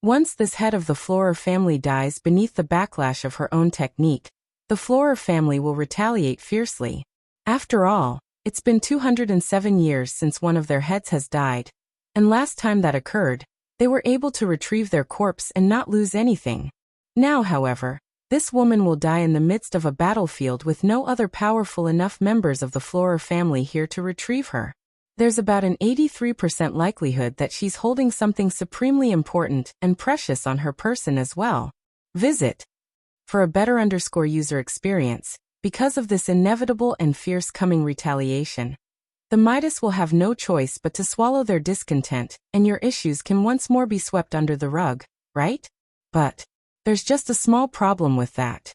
Once this head of the Florer family dies beneath the backlash of her own technique, the Florer family will retaliate fiercely. After all, it's been 207 years since one of their heads has died, and last time that occurred, they were able to retrieve their corpse and not lose anything. Now, however, this woman will die in the midst of a battlefield with no other powerful enough members of the Florer family here to retrieve her. There's about an 83% likelihood that she's holding something supremely important and precious on her person as well. Visit. For a better user experience, because of this inevitable and fierce coming retaliation, the Midas will have no choice but to swallow their discontent, and your issues can once more be swept under the rug, right? But there's just a small problem with that.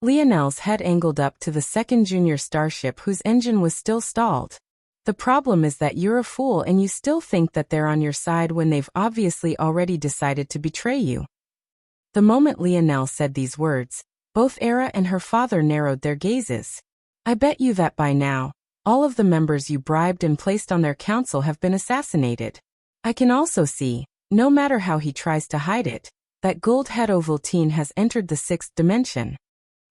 Lionel's head angled up to the second junior starship whose engine was still stalled. The problem is that you're a fool and you still think that they're on your side when they've obviously already decided to betray you. The moment Lionel said these words, both Era and her father narrowed their gazes. I bet you that by now, All of the members you bribed and placed on their council have been assassinated. I can also see, no matter how he tries to hide it, that gold-head Ovaltine has entered the 6th dimension.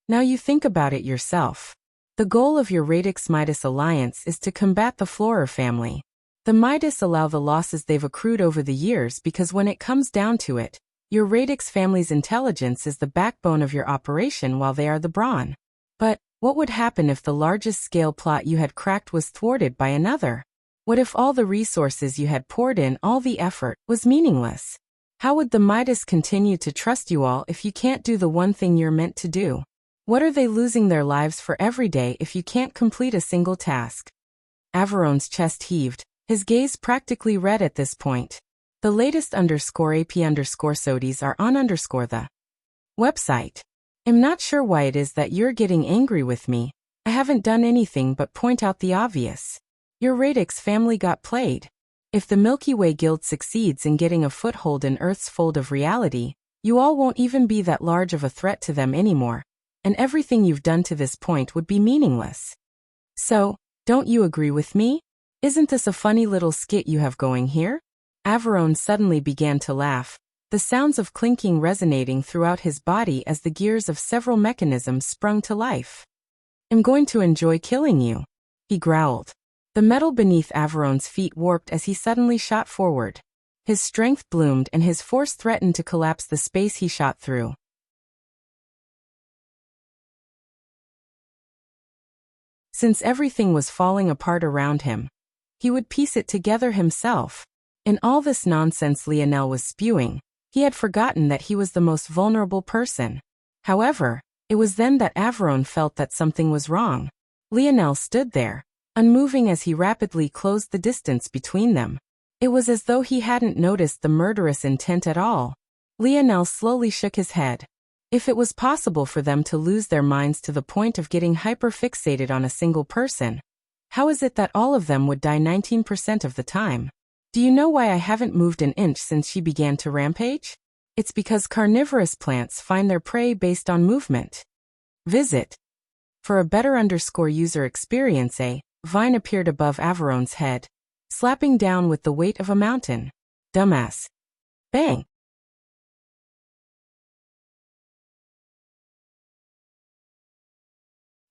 Now you think about it yourself. The goal of your Radix-Midas alliance is to combat the Florer family. The Midas allow the losses they've accrued over the years because when it comes down to it, your Radix family's intelligence is the backbone of your operation while they are the brawn. But what would happen if the largest-scale plot you had cracked was thwarted by another? What if all the resources you had poured in, all the effort, was meaningless? How would the Midas continue to trust you all if you can't do the one thing you're meant to do? What are they losing their lives for every day if you can't complete a single task? Averon's chest heaved, his gaze practically red at this point. The latest _AP_SODIES are on the website. I'm not sure why it is that you're getting angry with me. I haven't done anything but point out the obvious. Your Radix family got played. If the Milky Way Guild succeeds in getting a foothold in Earth's fold of reality, you all won't even be that large of a threat to them anymore, and everything you've done to this point would be meaningless. So, don't you agree with me? Isn't this a funny little skit you have going here? Averon suddenly began to laugh, the sounds of clinking resonating throughout his body as the gears of several mechanisms sprung to life. I'm going to enjoy killing you, he growled. The metal beneath Averon's feet warped as he suddenly shot forward. His strength bloomed and his force threatened to collapse the space he shot through. Since everything was falling apart around him, he would piece it together himself. In all this nonsense Lionel was spewing, he had forgotten that he was the most vulnerable person. However, it was then that Averon felt that something was wrong. Lionel stood there, unmoving as he rapidly closed the distance between them. It was as though he hadn't noticed the murderous intent at all. Lionel slowly shook his head. If it was possible for them to lose their minds to the point of getting hyper-fixated on a single person, how is it that all of them would die 19% of the time? Do you know why I haven't moved an inch since she began to rampage? It's because carnivorous plants find their prey based on movement. Visit. For a better user experience, a vine appeared above Averon's head, slapping down with the weight of a mountain. Dumbass. Bang.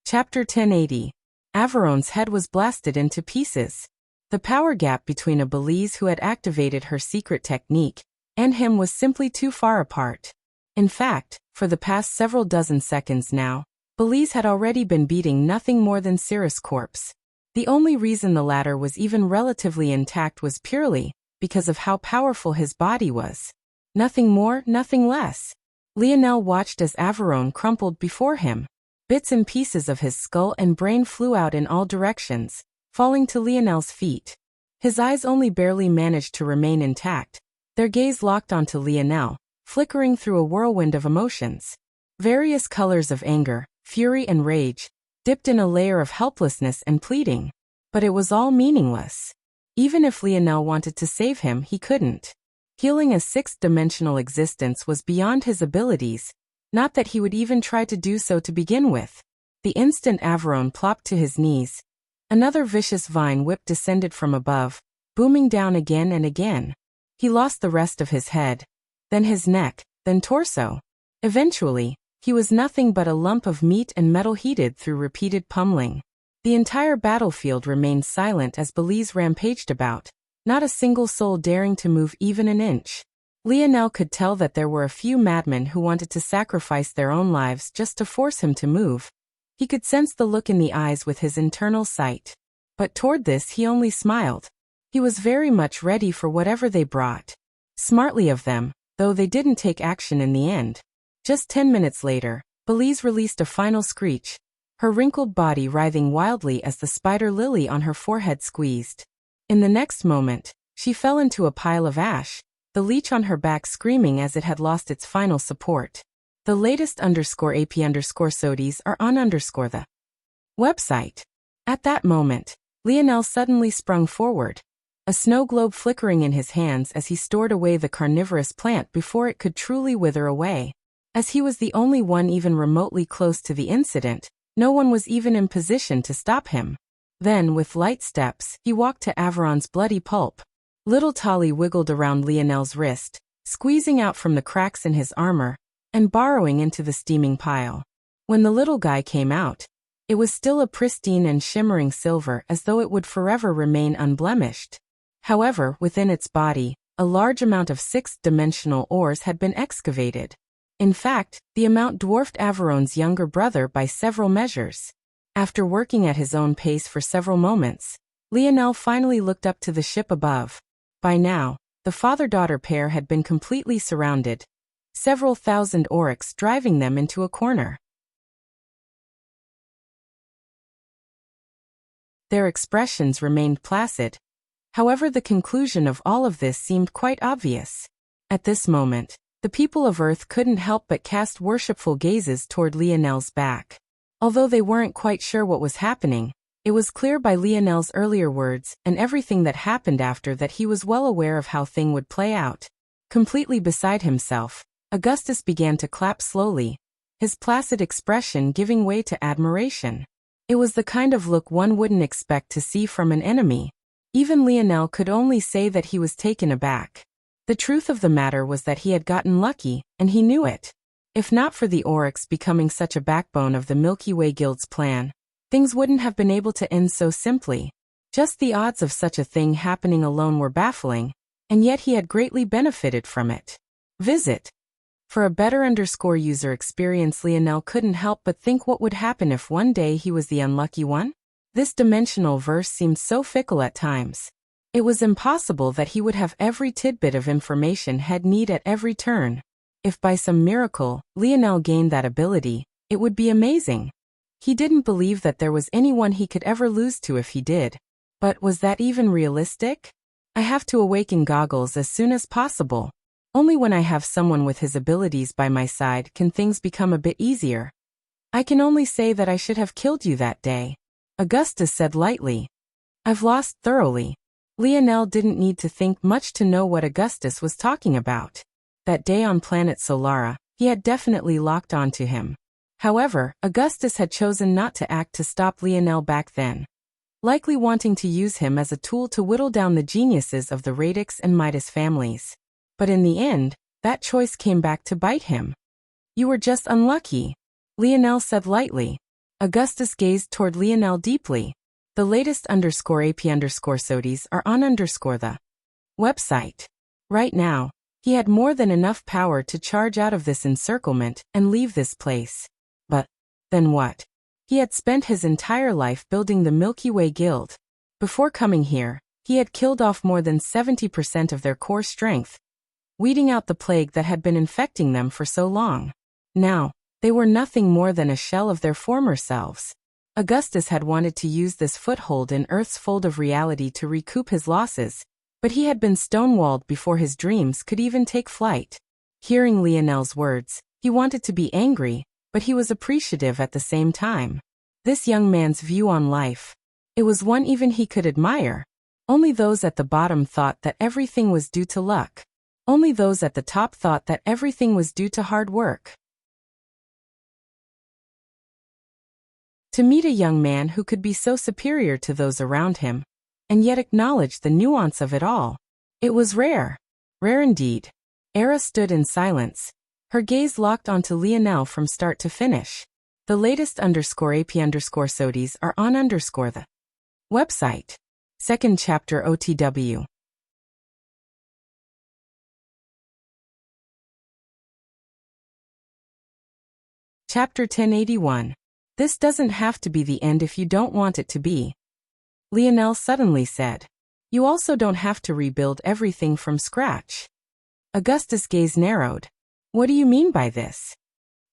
Chapter 1080. Averon's head was blasted into pieces. The power gap between a Belize who had activated her secret technique and him was simply too far apart. In fact, for the past several dozen seconds now, Belize had already been beating nothing more than Cirrus' corpse. The only reason the latter was even relatively intact was purely because of how powerful his body was. Nothing more, nothing less. Lionel watched as Averon crumpled before him. Bits and pieces of his skull and brain flew out in all directions, falling to Lionel's feet. His eyes only barely managed to remain intact, their gaze locked onto Lionel, flickering through a whirlwind of emotions. Various colors of anger, fury and rage, dipped in a layer of helplessness and pleading. But it was all meaningless. Even if Lionel wanted to save him, he couldn't. Healing a 6th-dimensional existence was beyond his abilities, not that he would even try to do so to begin with. The instant Averon plopped to his knees, another vicious vine whip descended from above, booming down again and again. He lost the rest of his head, then his neck, then torso. Eventually, he was nothing but a lump of meat and metal heated through repeated pummeling. The entire battlefield remained silent as Belize rampaged about, not a single soul daring to move even an inch. Lionel could tell that there were a few madmen who wanted to sacrifice their own lives just to force him to move. He could sense the look in the eyes with his internal sight. But toward this he only smiled. He was very much ready for whatever they brought. Smartly of them, though they didn't take action in the end. Just 10 minutes later, Belize released a final screech, her wrinkled body writhing wildly as the spider lily on her forehead squeezed. In the next moment, she fell into a pile of ash, the leech on her back screaming as it had lost its final support. The latest _AP_SODIES are on the website. At that moment, Lionel suddenly sprung forward, a snow globe flickering in his hands as he stored away the carnivorous plant before it could truly wither away. As he was the only one even remotely close to the incident, no one was even in position to stop him. Then, with light steps, he walked to Averon's bloody pulp. Little Tolly wiggled around Lionel's wrist, squeezing out from the cracks in his armor, and burrowing into the steaming pile. When the little guy came out, it was still a pristine and shimmering silver, as though it would forever remain unblemished. However, within its body, a large amount of sixth-dimensional ores had been excavated. In fact, the amount dwarfed Averon's younger brother by several measures. After working at his own pace for several moments, Lionel finally looked up to the ship above. By now, the father-daughter pair had been completely surrounded, several thousand oryx driving them into a corner. Their expressions remained placid. However, the conclusion of all of this seemed quite obvious. At this moment, the people of Earth couldn't help but cast worshipful gazes toward Lionel's back. Although they weren't quite sure what was happening, it was clear by Lionel's earlier words and everything that happened after that he was well aware of how things would play out. Completely beside himself, Augustus began to clap slowly, his placid expression giving way to admiration. It was the kind of look one wouldn't expect to see from an enemy. Even Lionel could only say that he was taken aback. The truth of the matter was that he had gotten lucky, and he knew it. If not for the oryx becoming such a backbone of the Milky Way Guild's plan, things wouldn't have been able to end so simply. Just the odds of such a thing happening alone were baffling, and yet he had greatly benefited from it. Visit. For a better user experience, Lionel couldn't help but think what would happen if one day he was the unlucky one. This dimensional verse seemed so fickle at times. It was impossible that he would have every tidbit of information he'd need at every turn. If by some miracle, Lionel gained that ability, it would be amazing. He didn't believe that there was anyone he could ever lose to if he did. But was that even realistic? I have to awaken Goggles as soon as possible. Only when I have someone with his abilities by my side can things become a bit easier. I can only say that I should have killed you that day, Augustus said lightly. I've lost thoroughly. Lionel didn't need to think much to know what Augustus was talking about. That day on planet Solara, he had definitely locked onto him. However, Augustus had chosen not to act to stop Lionel back then, likely wanting to use him as a tool to whittle down the geniuses of the Radix and Midas families. But in the end, that choice came back to bite him. You were just unlucky, Lionel said lightly. Augustus gazed toward Lionel deeply. The latest _AP_SOTIs are on the website. Right now, he had more than enough power to charge out of this encirclement and leave this place. But then what? He had spent his entire life building the Milky Way Guild. Before coming here, he had killed off more than 70% of their core strength, weeding out the plague that had been infecting them for so long. Now, they were nothing more than a shell of their former selves. Augustus had wanted to use this foothold in Earth's fold of reality to recoup his losses, but he had been stonewalled before his dreams could even take flight. Hearing Lionel's words, he wanted to be angry, but he was appreciative at the same time. This young man's view on life, it was one even he could admire. Only those at the bottom thought that everything was due to luck. Only those at the top thought that everything was due to hard work. To meet a young man who could be so superior to those around him, and yet acknowledge the nuance of it all, it was rare. Rare indeed. Era stood in silence, her gaze locked onto Lionel from start to finish. The latest _AP_SOTIs are on the website. Second chapter OTW. Chapter 1081. This doesn't have to be the end if you don't want it to be, Lionel suddenly said. You also don't have to rebuild everything from scratch. Augustus' gaze narrowed. What do you mean by this?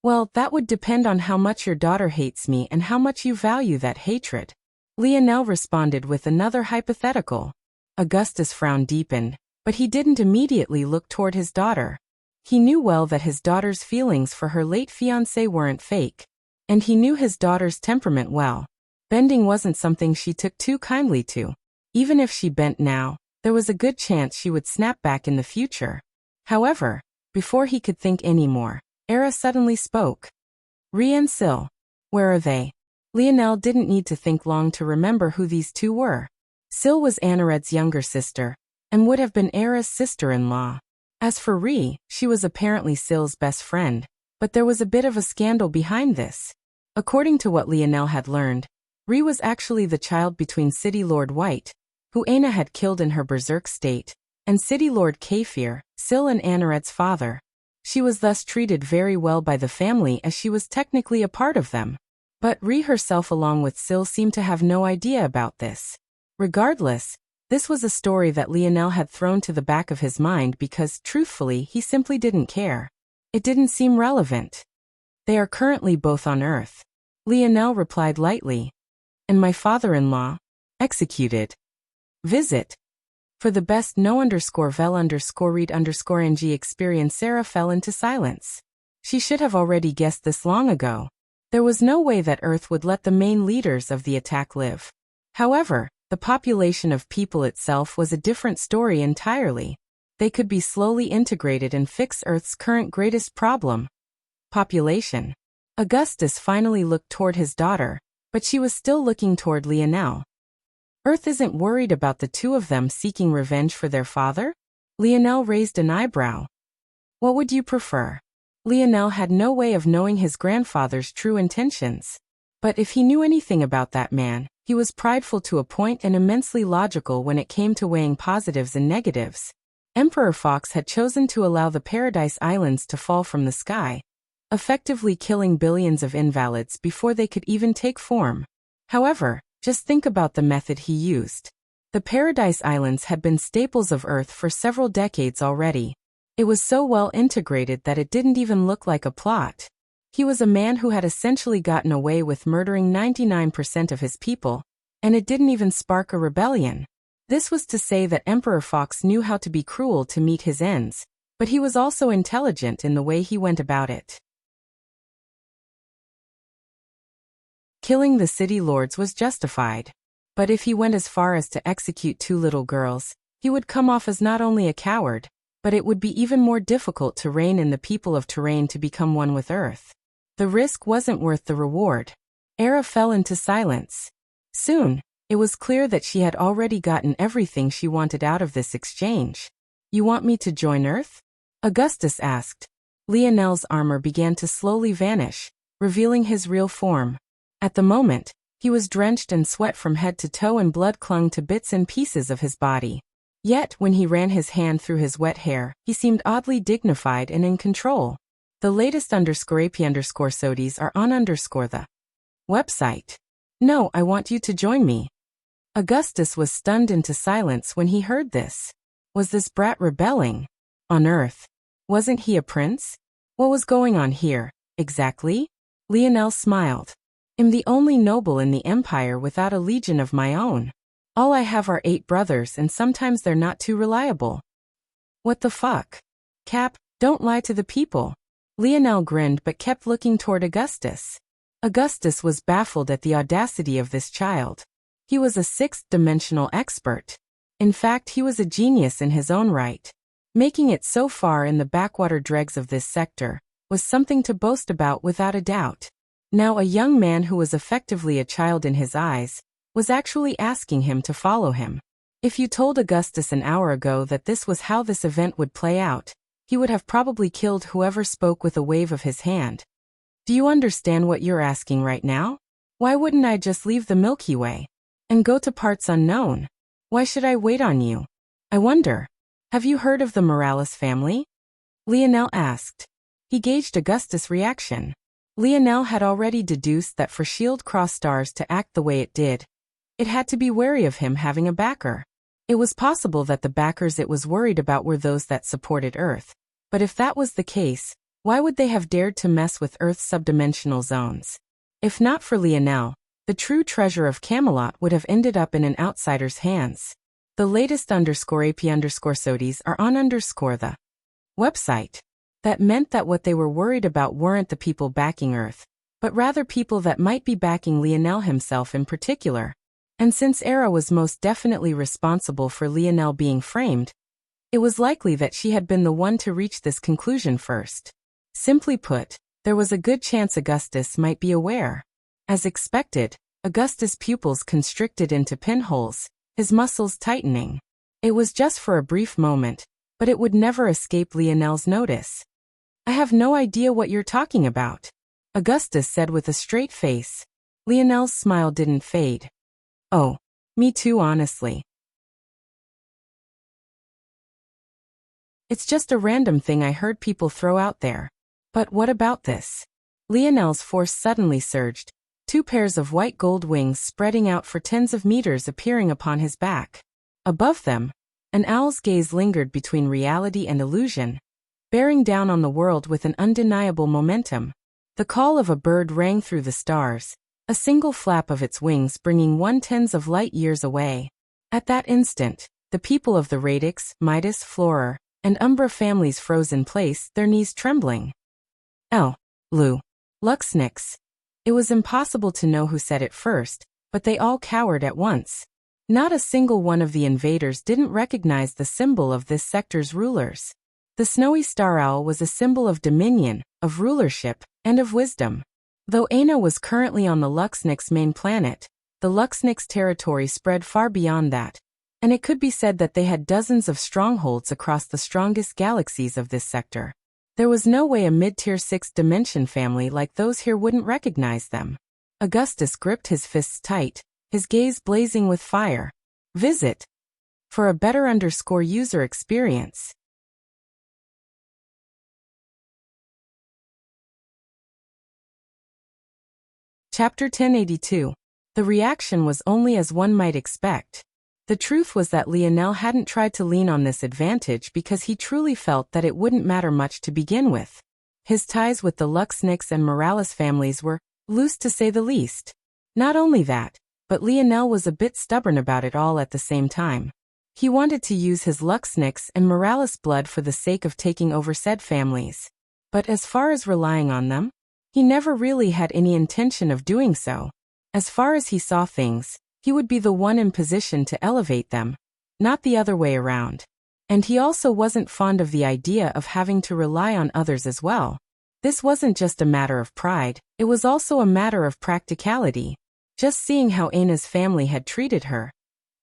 Well, that would depend on how much your daughter hates me and how much you value that hatred. Lionel responded with another hypothetical. Augustus' frown deepened, but he didn't immediately look toward his daughter. He knew well that his daughter's feelings for her late fiancé weren't fake. And he knew his daughter's temperament well. Bending wasn't something she took too kindly to. Even if she bent now, there was a good chance she would snap back in the future. However, before he could think any more, Era suddenly spoke. Rhea and Syl. Where are they? Lionel didn't need to think long to remember who these two were. Sil was Anared's younger sister, and would have been Era's sister-in-law. As for Rhi, she was apparently Sil's best friend, but there was a bit of a scandal behind this. According to what Lionel had learned, Rhi was actually the child between City Lord White, who Aina had killed in her berserk state, and City Lord Kefir, Sil and Anared's father. She was thus treated very well by the family as she was technically a part of them. But Rhi herself along with Sil seemed to have no idea about this. Regardless, this was a story that Lionel had thrown to the back of his mind because, truthfully, he simply didn't care. It didn't seem relevant. They are currently both on Earth. Lionel replied lightly. And my father-in-law? Executed. Visit. For the best no_vel_read_ng experience, Sarah fell into silence. She should have already guessed this long ago. There was no way that Earth would let the main leaders of the attack live. However, the population of people itself was a different story entirely. They could be slowly integrated and fix Earth's current greatest problem. Population. Augustus finally looked toward his daughter, but she was still looking toward Lionel. Earth isn't worried about the two of them seeking revenge for their father? Lionel raised an eyebrow. What would you prefer? Lionel had no way of knowing his grandfather's true intentions. But if he knew anything about that man, he was prideful to a point and immensely logical when it came to weighing positives and negatives. Emperor Fox had chosen to allow the Paradise Islands to fall from the sky, effectively killing billions of invalids before they could even take form. However, just think about the method he used. The Paradise Islands had been staples of Earth for several decades already. It was so well integrated that it didn't even look like a plot. He was a man who had essentially gotten away with murdering 99% of his people, and it didn't even spark a rebellion. This was to say that Emperor Fox knew how to be cruel to meet his ends, but he was also intelligent in the way he went about it. Killing the city lords was justified. But if he went as far as to execute two little girls, he would come off as not only a coward, but it would be even more difficult to rein in the people of Terrain to become one with Earth. The risk wasn't worth the reward. Era fell into silence. Soon, it was clear that she had already gotten everything she wanted out of this exchange. You want me to join Earth? Augustus asked. Lionel's armor began to slowly vanish, revealing his real form. At the moment, he was drenched in sweat from head to toe and blood clung to bits and pieces of his body. Yet, when he ran his hand through his wet hair, he seemed oddly dignified and in control. The latest _AP_SODIES are on the website. No, I want you to join me. Augustus was stunned into silence when he heard this. Was this brat rebelling? On Earth. Wasn't he a prince? What was going on here, exactly? Lionel smiled. I'm the only noble in the empire without a legion of my own. All I have are 8 brothers and sometimes they're not too reliable. What the fuck? Cap, don't lie to the people. Lionel grinned but kept looking toward Augustus. Augustus was baffled at the audacity of this child. He was a 6th-dimensional expert. In fact, he was a genius in his own right. Making it so far in the backwater dregs of this sector was something to boast about without a doubt. Now a young man who was effectively a child in his eyes was actually asking him to follow him. If you told Augustus an hour ago that this was how this event would play out, he would have probably killed whoever spoke with a wave of his hand. Do you understand what you're asking right now? Why wouldn't I just leave the Milky Way and go to parts unknown? Why should I wait on you? I wonder, have you heard of the Morales family? Lionel asked. He gauged Augustus' reaction. Lionel had already deduced that for Shield Cross Stars to act the way it did, it had to be wary of him having a backer. It was possible that the backers it was worried about were those that supported Earth. But if that was the case, why would they have dared to mess with Earth's subdimensional zones? If not for Lionel, the true treasure of Camelot would have ended up in an outsider's hands. The latest _AP_SODIES are on the website. That meant that what they were worried about weren't the people backing Earth, but rather people that might be backing Lionel himself in particular. And since Era was most definitely responsible for Lionel being framed, it was likely that she had been the one to reach this conclusion first. Simply put, there was a good chance Augustus might be aware. As expected, Augustus' pupils constricted into pinholes, his muscles tightening. It was just for a brief moment, but it would never escape Lionel's notice. "I have no idea what you're talking about," Augustus said with a straight face. Lionel's smile didn't fade. "Oh, me too, honestly. It's just a random thing I heard people throw out there. But what about this?" Lionel's force suddenly surged, two pairs of white gold wings spreading out for tens of meters appearing upon his back. Above them, an owl's gaze lingered between reality and illusion, bearing down on the world with an undeniable momentum. The call of a bird rang through the stars, a single flap of its wings bringing 1/10 of light years away. At that instant, the people of the Radix, Midas, Florer, and Umbra families froze in place, their knees trembling. Luxnix. It was impossible to know who said it first, but they all cowered at once. Not a single one of the invaders didn't recognize the symbol of this sector's rulers. The snowy star owl was a symbol of dominion, of rulership, and of wisdom. Though Aina was currently on the Luxnix main planet, the Luxnix territory spread far beyond that, and it could be said that they had dozens of strongholds across the strongest galaxies of this sector. There was no way a mid-tier 6th dimension family like those here wouldn't recognize them. Augustus gripped his fists tight, his gaze blazing with fire. Visit. For a better user experience. Chapter 1082. The reaction was only as one might expect. The truth was that Lionel hadn't tried to lean on this advantage because he truly felt that it wouldn't matter much to begin with. His ties with the Luxnix and Morales families were loose to say the least. Not only that, but Lionel was a bit stubborn about it all at the same time. He wanted to use his Luxnix and Morales blood for the sake of taking over said families. But as far as relying on them, he never really had any intention of doing so. As far as he saw things, he would be the one in position to elevate them, not the other way around. And he also wasn't fond of the idea of having to rely on others as well. This wasn't just a matter of pride, it was also a matter of practicality. Just seeing how Aina's family had treated her,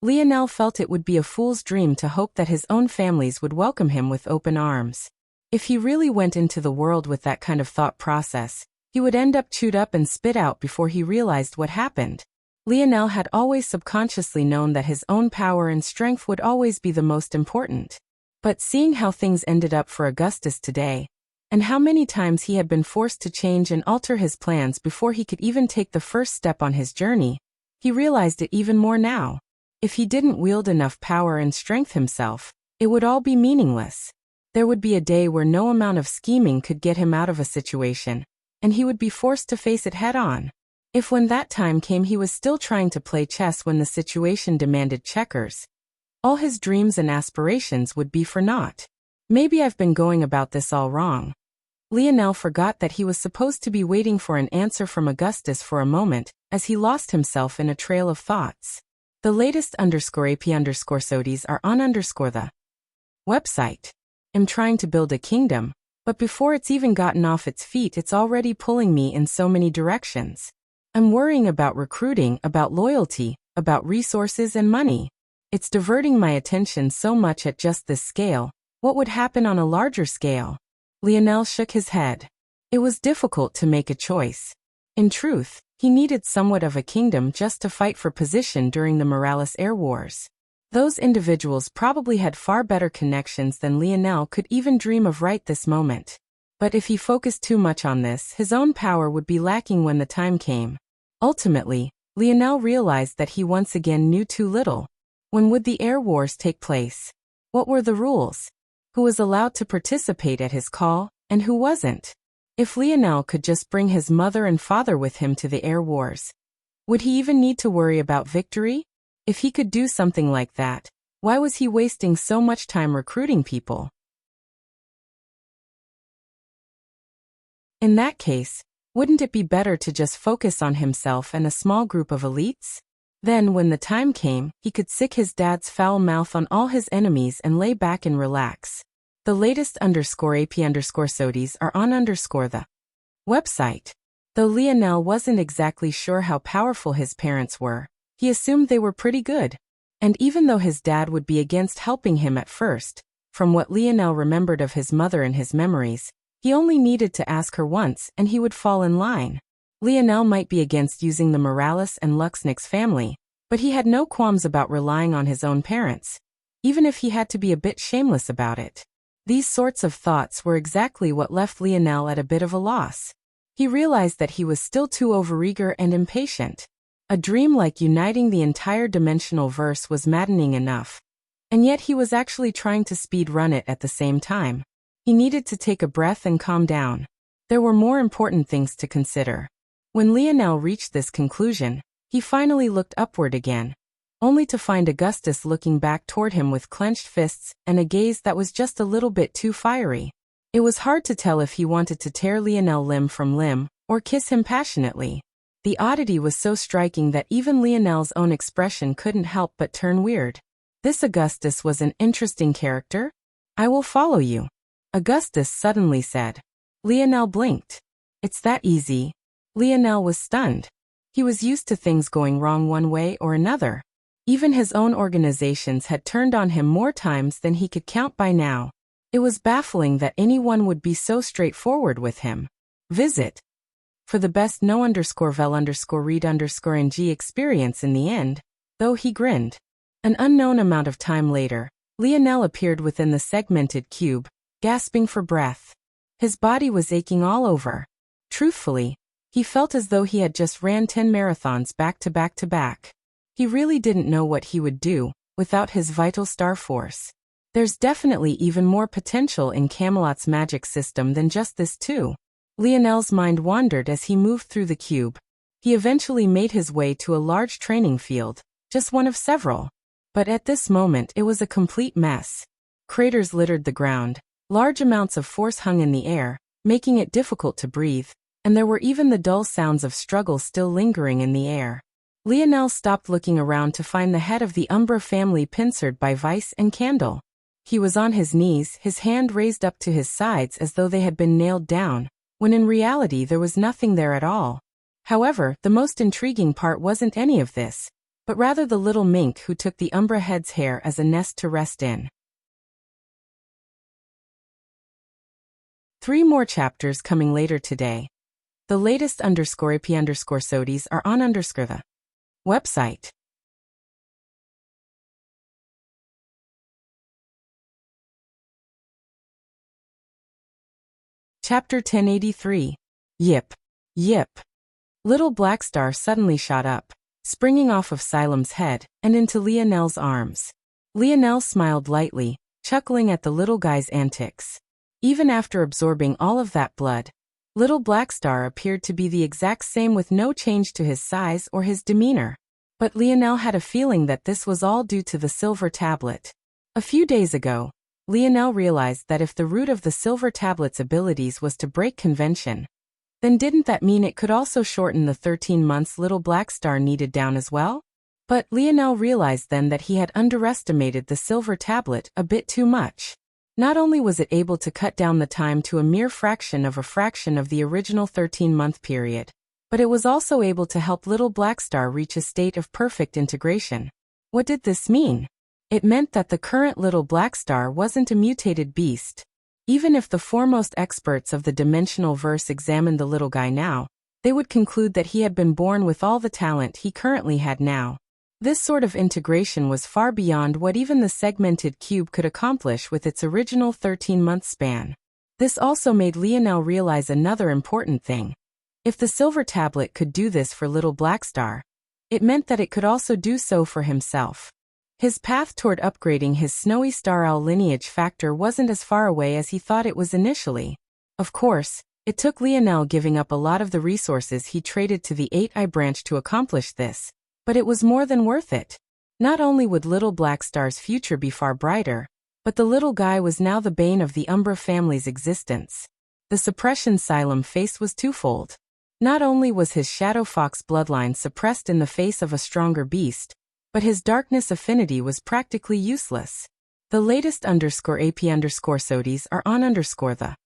Lionel felt it would be a fool's dream to hope that his own families would welcome him with open arms. If he really went into the world with that kind of thought process, he would end up chewed up and spit out before he realized what happened. Lionel had always subconsciously known that his own power and strength would always be the most important. But seeing how things ended up for Augustus today, and how many times he had been forced to change and alter his plans before he could even take the first step on his journey, he realized it even more now. If he didn't wield enough power and strength himself, it would all be meaningless. There would be a day where no amount of scheming could get him out of a situation, and he would be forced to face it head-on. If when that time came he was still trying to play chess when the situation demanded checkers, all his dreams and aspirations would be for naught. Maybe I've been going about this all wrong. Lionel forgot that he was supposed to be waiting for an answer from Augustus for a moment, as he lost himself in a trail of thoughts. The latest _AP_SODIes are on the website. I'm trying to build a kingdom, but before it's even gotten off its feet it's already pulling me in so many directions. I'm worrying about recruiting, about loyalty, about resources and money. It's diverting my attention so much at just this scale. What would happen on a larger scale? Lionel shook his head. It was difficult to make a choice. In truth, he needed somewhat of a kingdom just to fight for position during the Morales Air Wars. Those individuals probably had far better connections than Lionel could even dream of right this moment. But if he focused too much on this, his own power would be lacking when the time came. Ultimately, Lionel realized that he once again knew too little. When would the air wars take place? What were the rules? Who was allowed to participate at his call, and who wasn't? If Lionel could just bring his mother and father with him to the air wars, would he even need to worry about victory? If he could do something like that, why was he wasting so much time recruiting people? In that case, wouldn't it be better to just focus on himself and a small group of elites? Then, when the time came, he could sick his dad's foul mouth on all his enemies and lay back and relax. The latest _AP_SODIes are on the website. Though Lionel wasn't exactly sure how powerful his parents were, he assumed they were pretty good. And even though his dad would be against helping him at first, from what Lionel remembered of his mother and his memories, he only needed to ask her once and he would fall in line. Lionel might be against using the Morales and Luxnick's family, but he had no qualms about relying on his own parents, even if he had to be a bit shameless about it. These sorts of thoughts were exactly what left Lionel at a bit of a loss. He realized that he was still too overeager and impatient. A dream like uniting the entire dimensional verse was maddening enough, and yet he was actually trying to speed run it at the same time. He needed to take a breath and calm down. There were more important things to consider. When Lionel reached this conclusion, he finally looked upward again, only to find Augustus looking back toward him with clenched fists and a gaze that was just a little bit too fiery. It was hard to tell if he wanted to tear Lionel limb from limb or kiss him passionately. The oddity was so striking that even Lionel's own expression couldn't help but turn weird. This Augustus was an interesting character. "I will follow you," Augustus suddenly said. Lionel blinked. "It's that easy?" Lionel was stunned. He was used to things going wrong one way or another. Even his own organizations had turned on him more times than he could count by now. It was baffling that anyone would be so straightforward with him. Visit. For the best no_vel_read_ng experience in the end, though he grinned. An unknown amount of time later, Lionel appeared within the segmented cube, gasping for breath. His body was aching all over. Truthfully, he felt as though he had just ran 10 marathons back to back to back. He really didn't know what he would do without his vital star force. There's definitely even more potential in Camelot's magic system than just this too. Lionel's mind wandered as he moved through the cube. He eventually made his way to a large training field, just one of several. But at this moment it was a complete mess. Craters littered the ground, large amounts of force hung in the air, making it difficult to breathe, and there were even the dull sounds of struggle still lingering in the air. Lionel stopped looking around to find the head of the Umbra family pincered by vice and candle. He was on his knees, his hand raised up to his sides as though they had been nailed down, when in reality there was nothing there at all. However, the most intriguing part wasn't any of this, but rather the little mink who took the Umbra head's hair as a nest to rest in. 3 more chapters coming later today. The latest _AP_SODIES are on the website. Chapter 1083. Yip. Yip. Little Black Star suddenly shot up, springing off of Silem's head and into Lionel's arms. Lionel smiled lightly, chuckling at the little guy's antics. Even after absorbing all of that blood, Little Black Star appeared to be the exact same with no change to his size or his demeanor. But Lionel had a feeling that this was all due to the silver tablet. A few days ago, Lionel realized that if the root of the silver tablet's abilities was to break convention, then didn't that mean it could also shorten the 13 months Little Black Star needed down as well? But Lionel realized then that he had underestimated the silver tablet a bit too much. Not only was it able to cut down the time to a mere fraction of the original 13-month period, but it was also able to help Little Black Star reach a state of perfect integration. What did this mean? It meant that the current Little Black Star wasn't a mutated beast. Even if the foremost experts of the dimensional verse examined the little guy now, they would conclude that he had been born with all the talent he currently had now. This sort of integration was far beyond what even the segmented cube could accomplish with its original 13-month span. This also made Lionel realize another important thing. If the silver tablet could do this for Little Black Star, it meant that it could also do so for himself. His path toward upgrading his snowy star owl lineage factor wasn't as far away as he thought it was initially. Of course, it took Lionel giving up a lot of the resources he traded to the 8-eye branch to accomplish this, but it was more than worth it. Not only would Little Black Star's future be far brighter, but the little guy was now the bane of the Umbra family's existence. The suppression Silem faced was twofold. Not only was his Shadow Fox bloodline suppressed in the face of a stronger beast, but his darkness affinity was practically useless. The latest _AP_SODIES are on the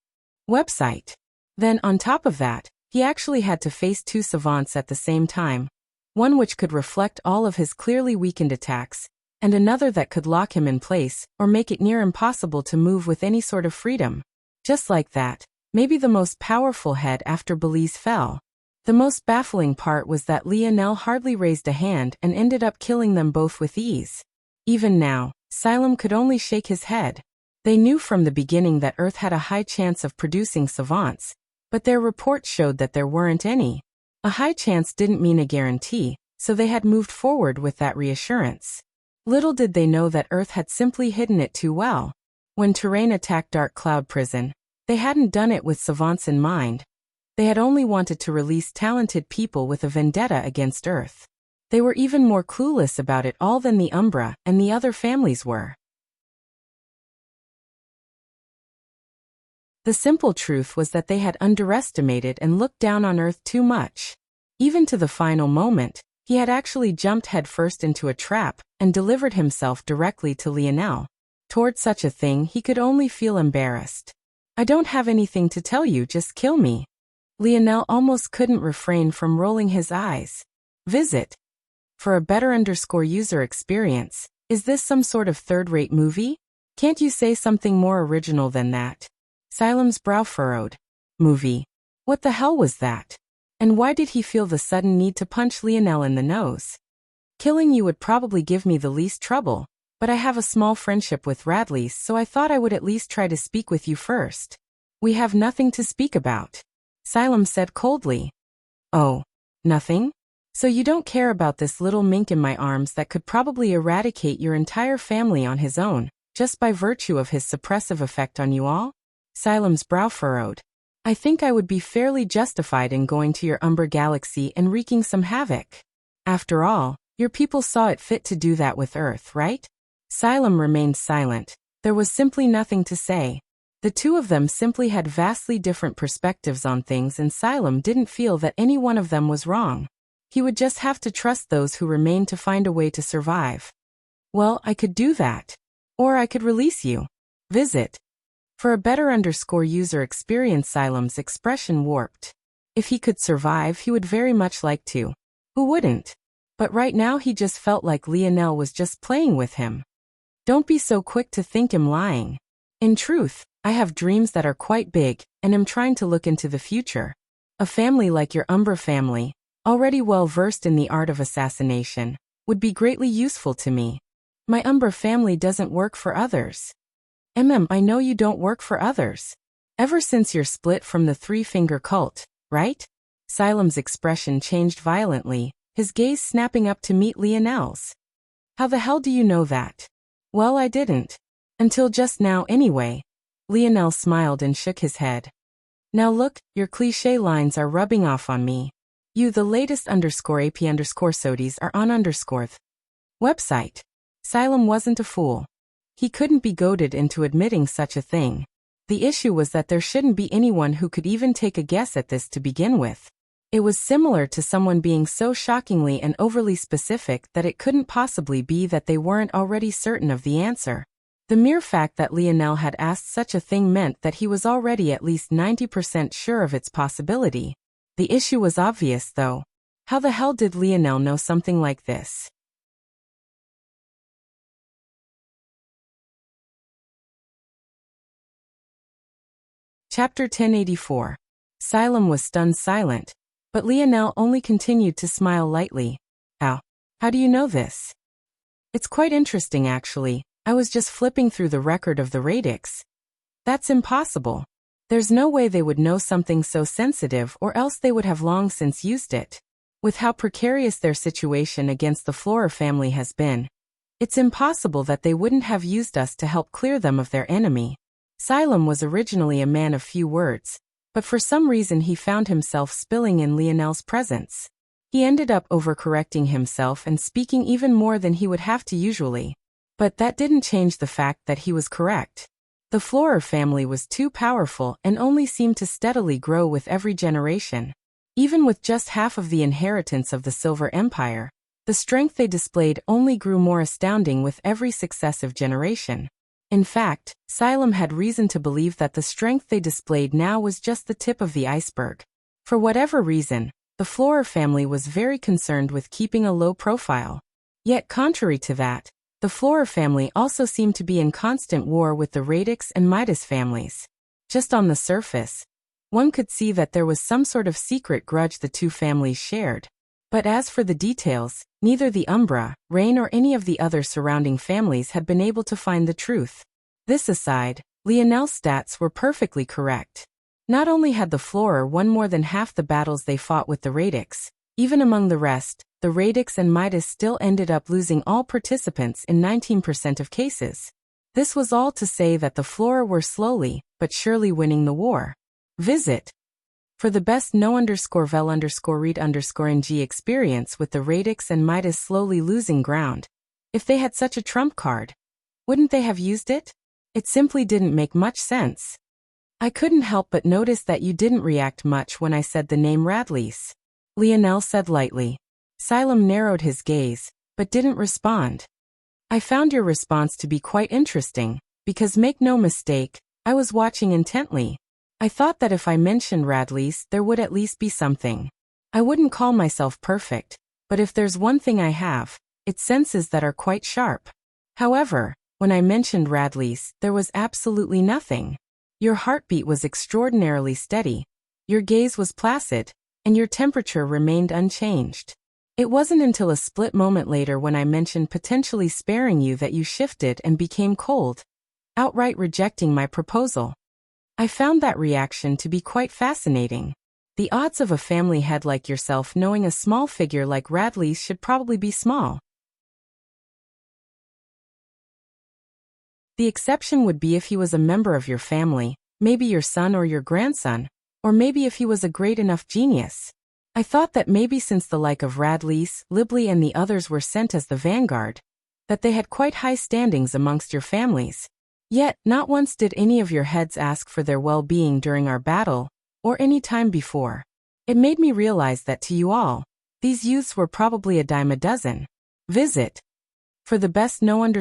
website. Then on top of that, He actually had to face two savants at the same time, one which could reflect all of his clearly weakened attacks, and another that could lock him in place or make it near impossible to move with any sort of freedom. Just like that, maybe the most powerful head after Belize fell. The most baffling part was that Lionel hardly raised a hand and ended up killing them both with ease. Even now, Xylem could only shake his head. They knew from the beginning that Earth had a high chance of producing savants, but their report showed that there weren't any. A high chance didn't mean a guarantee, so they had moved forward with that reassurance. Little did they know that Earth had simply hidden it too well. When Terrain attacked Dark Cloud Prison, they hadn't done it with savants in mind. They had only wanted to release talented people with a vendetta against Earth. They were even more clueless about it all than the Umbra and the other families were. The simple truth was that they had underestimated and looked down on Earth too much. Even to the final moment, he had actually jumped headfirst into a trap and delivered himself directly to Lionel. Toward such a thing, he could only feel embarrassed. "I don't have anything to tell you, just kill me." Lionel almost couldn't refrain from rolling his eyes. Visit. For a better user experience, is this some sort of third-rate movie? Can't you say something more original than that? Xylem's brow furrowed. Movie. What the hell was that? And why did he feel the sudden need to punch Lionel in the nose? Killing you would probably give me the least trouble, but I have a small friendship with Radley, so I thought I would at least try to speak with you first. We have nothing to speak about, Xylem said coldly. Oh, nothing? So you don't care about this little mink in my arms that could probably eradicate your entire family on his own, just by virtue of his suppressive effect on you all? Xylem's brow furrowed. I think I would be fairly justified in going to your Umber Galaxy and wreaking some havoc. After all, your people saw it fit to do that with Earth, right? Xylem remained silent. There was simply nothing to say. The two of them simply had vastly different perspectives on things, and Xylem didn't feel that any one of them was wrong. He would just have to trust those who remained to find a way to survive. Well, I could do that. Or I could release you. Visit. For a better user experience, Xylem's expression warped. If he could survive, he would very much like to. Who wouldn't? But right now he just felt like Lionel was just playing with him. Don't be so quick to think him lying. In truth, I have dreams that are quite big, and am trying to look into the future. A family like your Umber family, already well versed in the art of assassination, would be greatly useful to me. My Umber family doesn't work for others. I know you don't work for others. Ever since your split from the Three-Finger Cult, right? Xylem's expression changed violently, his gaze snapping up to meet Lionel's. How the hell do you know that? Well, I didn't. Until just now anyway. Lionel smiled and shook his head. Now look, your cliché lines are rubbing off on me. You the latest _AP_SODIes are on _th website. Xylem wasn't a fool. He couldn't be goaded into admitting such a thing. The issue was that there shouldn't be anyone who could even take a guess at this to begin with. It was similar to someone being so shockingly and overly specific that it couldn't possibly be that they weren't already certain of the answer. The mere fact that Lionel had asked such a thing meant that he was already at least 90% sure of its possibility. The issue was obvious, though. How the hell did Lionel know something like this? Chapter 1084. Xylem was stunned silent, but Lionel only continued to smile lightly. How do you know this? It's quite interesting actually. I was just flipping through the record of the Radix. That's impossible. There's no way they would know something so sensitive, or else they would have long since used it. With how precarious their situation against the Flora family has been, it's impossible that they wouldn't have used us to help clear them of their enemy. Xylem was originally a man of few words, but for some reason he found himself spilling in Lionel's presence. He ended up overcorrecting himself and speaking even more than he would have to usually. But that didn't change the fact that he was correct. The Flora family was too powerful and only seemed to steadily grow with every generation. Even with just half of the inheritance of the Silver Empire, the strength they displayed only grew more astounding with every successive generation. In fact, Xylem had reason to believe that the strength they displayed now was just the tip of the iceberg. For whatever reason, the Flora family was very concerned with keeping a low profile. Yet contrary to that, the Flora family also seemed to be in constant war with the Radix and Midas families. Just on the surface, one could see that there was some sort of secret grudge the two families shared. But as for the details, neither the Umbra, Rain or any of the other surrounding families had been able to find the truth. This aside, Lionel's stats were perfectly correct. Not only had the Flora won more than half the battles they fought with the Radix, even among the rest, the Radix and Midas still ended up losing all participants in 19% of cases. This was all to say that the Flora were slowly, but surely winning the war. Visit. For the best no_vel_read_ng experience with the Radix and Midas slowly losing ground. If they had such a trump card, wouldn't they have used it? It simply didn't make much sense. I couldn't help but notice that you didn't react much when I said the name Radlease, Lionel said lightly. Xylem narrowed his gaze, but didn't respond. I found your response to be quite interesting, because make no mistake, I was watching intently. I thought that if I mentioned Radlease, there would at least be something. I wouldn't call myself perfect, but if there's one thing I have, it's senses that are quite sharp. However, when I mentioned Radlease, there was absolutely nothing. Your heartbeat was extraordinarily steady, your gaze was placid, and your temperature remained unchanged. It wasn't until a split moment later when I mentioned potentially sparing you that you shifted and became cold, outright rejecting my proposal. I found that reaction to be quite fascinating. The odds of a family head like yourself knowing a small figure like Radlease should probably be small. The exception would be if he was a member of your family, maybe your son or your grandson, or maybe if he was a great enough genius. I thought that maybe since the like of Radlease, Libly and the others were sent as the vanguard, that they had quite high standings amongst your families. Yet, not once did any of your heads ask for their well-being during our battle, or any time before. It made me realize that to you all, these youths were probably a dime a dozen. Visit. For the best no_vel_read_ng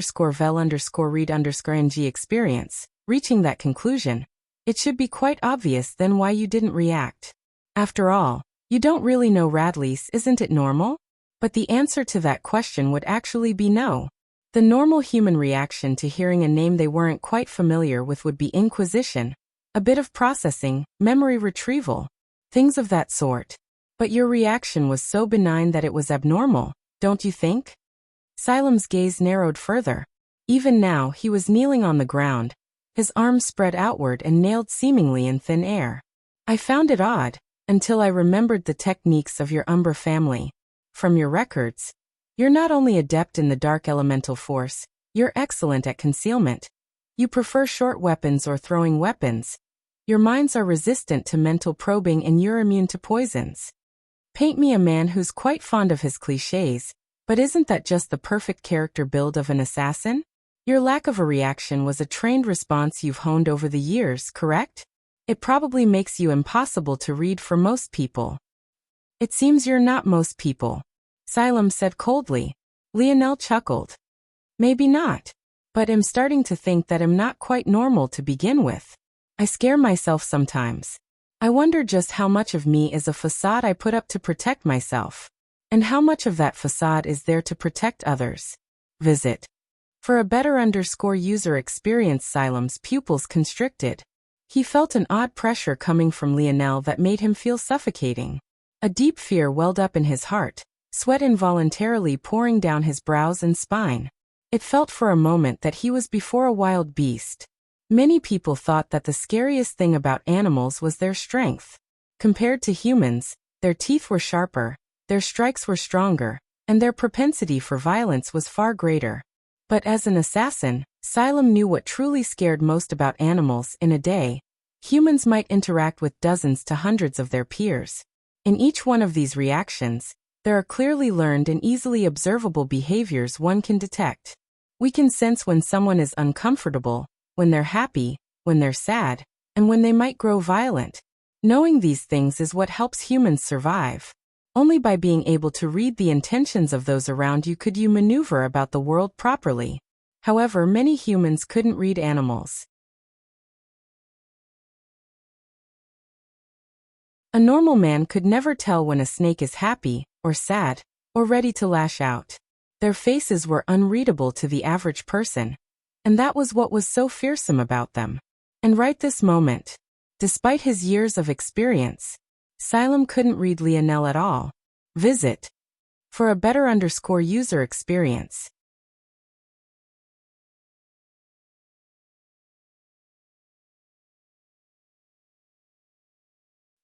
experience, reaching that conclusion, it should be quite obvious then why you didn't react. After all, you don't really know Radlease, isn't it normal? But the answer to that question would actually be no. The normal human reaction to hearing a name they weren't quite familiar with would be inquisition, a bit of processing, memory retrieval, things of that sort. But your reaction was so benign that it was abnormal, don't you think? Xylem's gaze narrowed further. Even now he was kneeling on the ground, his arms spread outward and nailed seemingly in thin air. I found it odd, until I remembered the techniques of your Umbra family. From your records, you're not only adept in the dark elemental force, you're excellent at concealment. You prefer short weapons or throwing weapons. Your minds are resistant to mental probing and you're immune to poisons. Paint me a man who's quite fond of his clichés, but isn't that just the perfect character build of an assassin? Your lack of a reaction was a trained response you've honed over the years, correct? It probably makes you impossible to read for most people. It seems you're not most people, Xylem said coldly. Lionel chuckled. Maybe not. But I'm starting to think that I'm not quite normal to begin with. I scare myself sometimes. I wonder just how much of me is a facade I put up to protect myself. And how much of that facade is there to protect others? Visit. For a better user experience, Xylem's pupils constricted. He felt an odd pressure coming from Lionel that made him feel suffocating. A deep fear welled up in his heart, sweat involuntarily pouring down his brows and spine. It felt for a moment that he was before a wild beast. Many people thought that the scariest thing about animals was their strength. Compared to humans, their teeth were sharper, their strikes were stronger, and their propensity for violence was far greater. But as an assassin, Xylem knew what truly scared most about animals. In a day, humans might interact with dozens to hundreds of their peers. In each one of these reactions, there are clearly learned and easily observable behaviors one can detect. We can sense when someone is uncomfortable, when they're happy, when they're sad, and when they might grow violent. Knowing these things is what helps humans survive. Only by being able to read the intentions of those around you could you maneuver about the world properly. However, many humans couldn't read animals. A normal man could never tell when a snake is happy, or sad, or ready to lash out. Their faces were unreadable to the average person. And that was what was so fearsome about them. And right this moment, despite his years of experience, Xylem couldn't read Lionel at all. Visit for a better user experience.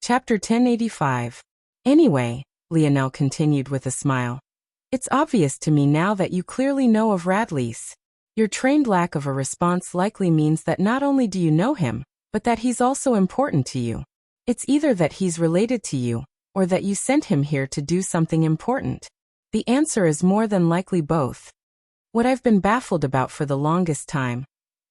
Chapter 1085. Anyway, Lionel continued with a smile. It's obvious to me now that you clearly know of Radlease. Your trained lack of a response likely means that not only do you know him, but that he's also important to you. It's either that he's related to you, or that you sent him here to do something important. The answer is more than likely both. What I've been baffled about for the longest time,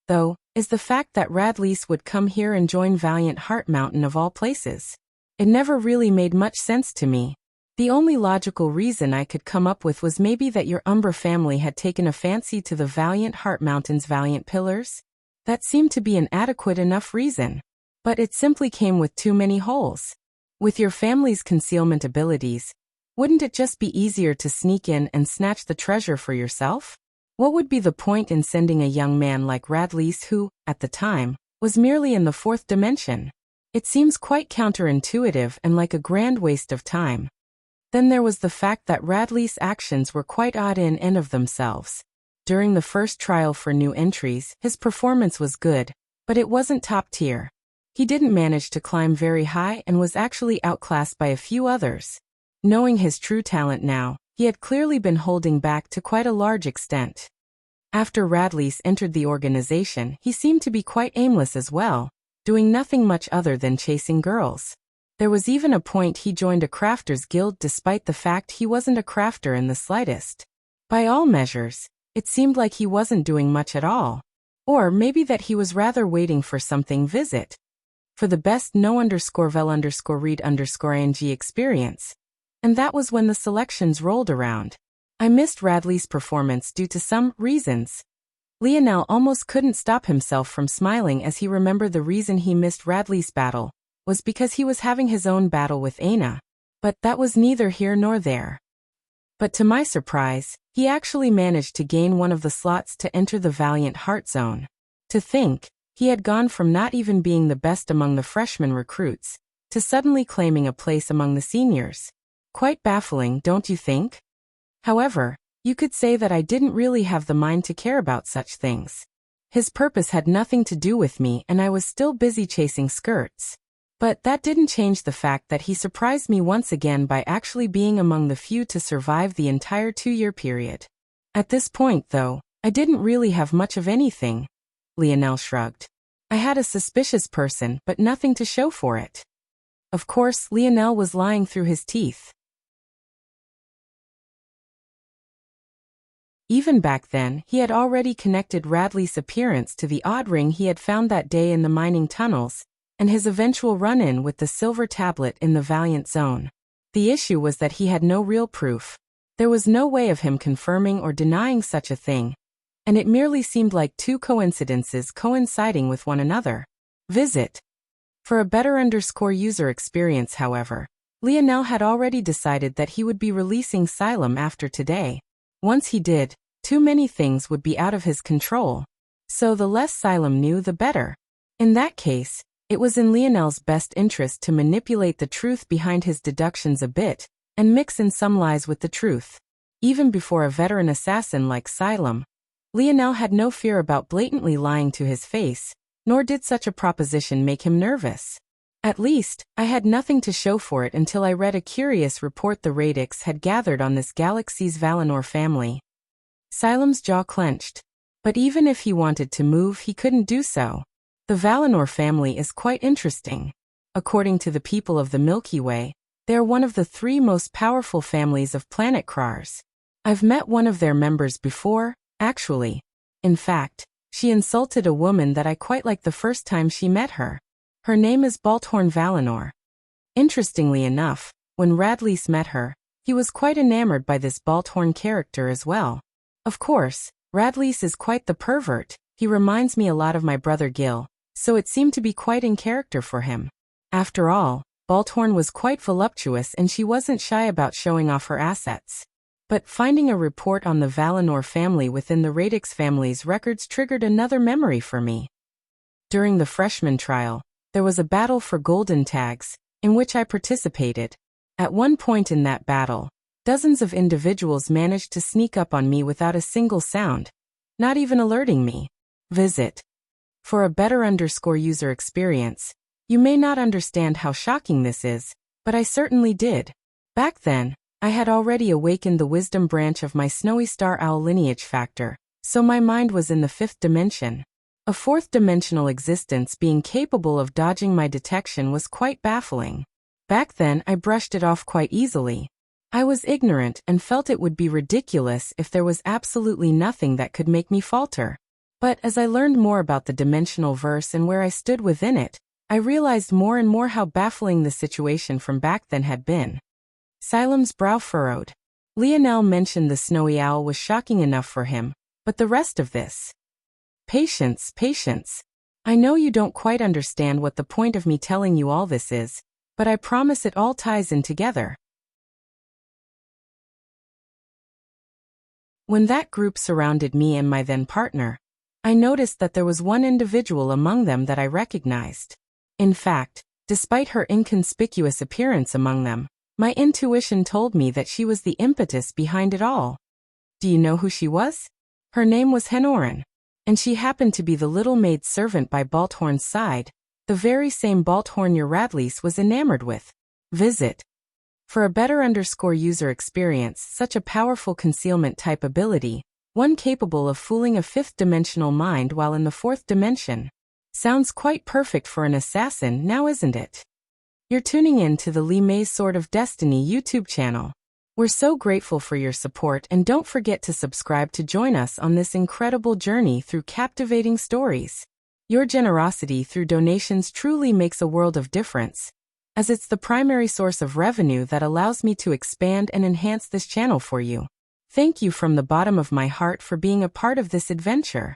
though, is the fact that Radlease would come here and join Valiant Heart Mountain of all places. It never really made much sense to me. The only logical reason I could come up with was maybe that your Umbra family had taken a fancy to the Valiant Heart Mountain's Valiant Pillars. That seemed to be an adequate enough reason. But it simply came with too many holes. With your family's concealment abilities, wouldn't it just be easier to sneak in and snatch the treasure for yourself? What would be the point in sending a young man like Radlease who, at the time, was merely in the fourth dimension? It seems quite counterintuitive and like a grand waste of time. Then there was the fact that Radlease's actions were quite odd in and of themselves. During the first trial for new entries, his performance was good, but it wasn't top tier. He didn't manage to climb very high and was actually outclassed by a few others. Knowing his true talent now, he had clearly been holding back to quite a large extent. After Radlease entered the organization, he seemed to be quite aimless as well, doing nothing much other than chasing girls. There was even a point he joined a crafters guild despite the fact he wasn't a crafter in the slightest. By all measures, it seemed like he wasn't doing much at all. Or maybe that he was rather waiting for something visit. For the best no_vel_read_ing experience. And that was when the selections rolled around. I missed Radlease's performance due to some reasons. Lionel almost couldn't stop himself from smiling as he remembered the reason he missed Radlease's battle was because he was having his own battle with Aina. But that was neither here nor there. But to my surprise, he actually managed to gain one of the slots to enter the Valiant Heart Zone. To think, he had gone from not even being the best among the freshman recruits, to suddenly claiming a place among the seniors. Quite baffling, don't you think? However, you could say that I didn't really have the mind to care about such things. His purpose had nothing to do with me and I was still busy chasing skirts. But that didn't change the fact that he surprised me once again by actually being among the few to survive the entire 2-year period. At this point, though, I didn't really have much of anything. Lionel shrugged. I had a suspicious person, but nothing to show for it. Of course, Lionel was lying through his teeth. Even back then, he had already connected Radlease's appearance to the odd ring he had found that day in the mining tunnels, and his eventual run-in with the silver tablet in the Valiant Zone. The issue was that he had no real proof. There was no way of him confirming or denying such a thing, and it merely seemed like two coincidences coinciding with one another. Visit. For a better user experience, however, Lionel had already decided that he would be releasing Xylem after today. Once he did, too many things would be out of his control. So the less Xylem knew, the better. In that case, it was in Lionel's best interest to manipulate the truth behind his deductions a bit, and mix in some lies with the truth. Even before a veteran assassin like Xylem, Lionel had no fear about blatantly lying to his face, nor did such a proposition make him nervous. At least, I had nothing to show for it until I read a curious report the Radix had gathered on this galaxy's Valinor family. Xylem's jaw clenched. But even if he wanted to move, he couldn't do so. The Valinor family is quite interesting. According to the people of the Milky Way, they are one of the 3 most powerful families of planet Krars. I've met one of their members before, actually. In fact, she insulted a woman that I quite liked the first time she met her. Her name is Balthorn Valinor. Interestingly enough, when Radlease met her, he was quite enamored by this Balthorn character as well. Of course, Radlease is quite the pervert. He reminds me a lot of my brother Gil, so it seemed to be quite in character for him. After all, Balthorn was quite voluptuous and she wasn't shy about showing off her assets. But finding a report on the Valinor family within the Radix family's records triggered another memory for me. During the freshman trial, there was a battle for golden tags, in which I participated. At one point in that battle, dozens of individuals managed to sneak up on me without a single sound, not even alerting me. Visit. For a better user experience, you may not understand how shocking this is, but I certainly did. Back then, I had already awakened the wisdom branch of my snowy star owl lineage factor, so my mind was in the fifth dimension. A fourth-dimensional existence being capable of dodging my detection was quite baffling. Back then, I brushed it off quite easily. I was ignorant and felt it would be ridiculous if there was absolutely nothing that could make me falter. But as I learned more about the dimensional verse and where I stood within it, I realized more and more how baffling the situation from back then had been. Silem's brow furrowed. Lionel mentioned the snowy owl was shocking enough for him, but the rest of this? Patience, patience. I know you don't quite understand what the point of me telling you all this is, but I promise it all ties in together. When that group surrounded me and my then partner, I noticed that there was one individual among them that I recognized. In fact, despite her inconspicuous appearance among them, my intuition told me that she was the impetus behind it all. Do you know who she was? Her name was Henorin, and she happened to be the little maid servant by Balthorn's side, the very same Balthorn your Radleys was enamored with. Visit. For a better user experience, such a powerful concealment type ability, one capable of fooling a fifth-dimensional mind while in the fourth dimension. Sounds quite perfect for an assassin, now isn't it? You're tuning in to the Li Mei's Sword of Destiny YouTube channel. We're so grateful for your support, and don't forget to subscribe to join us on this incredible journey through captivating stories. Your generosity through donations truly makes a world of difference, as it's the primary source of revenue that allows me to expand and enhance this channel for you. Thank you from the bottom of my heart for being a part of this adventure.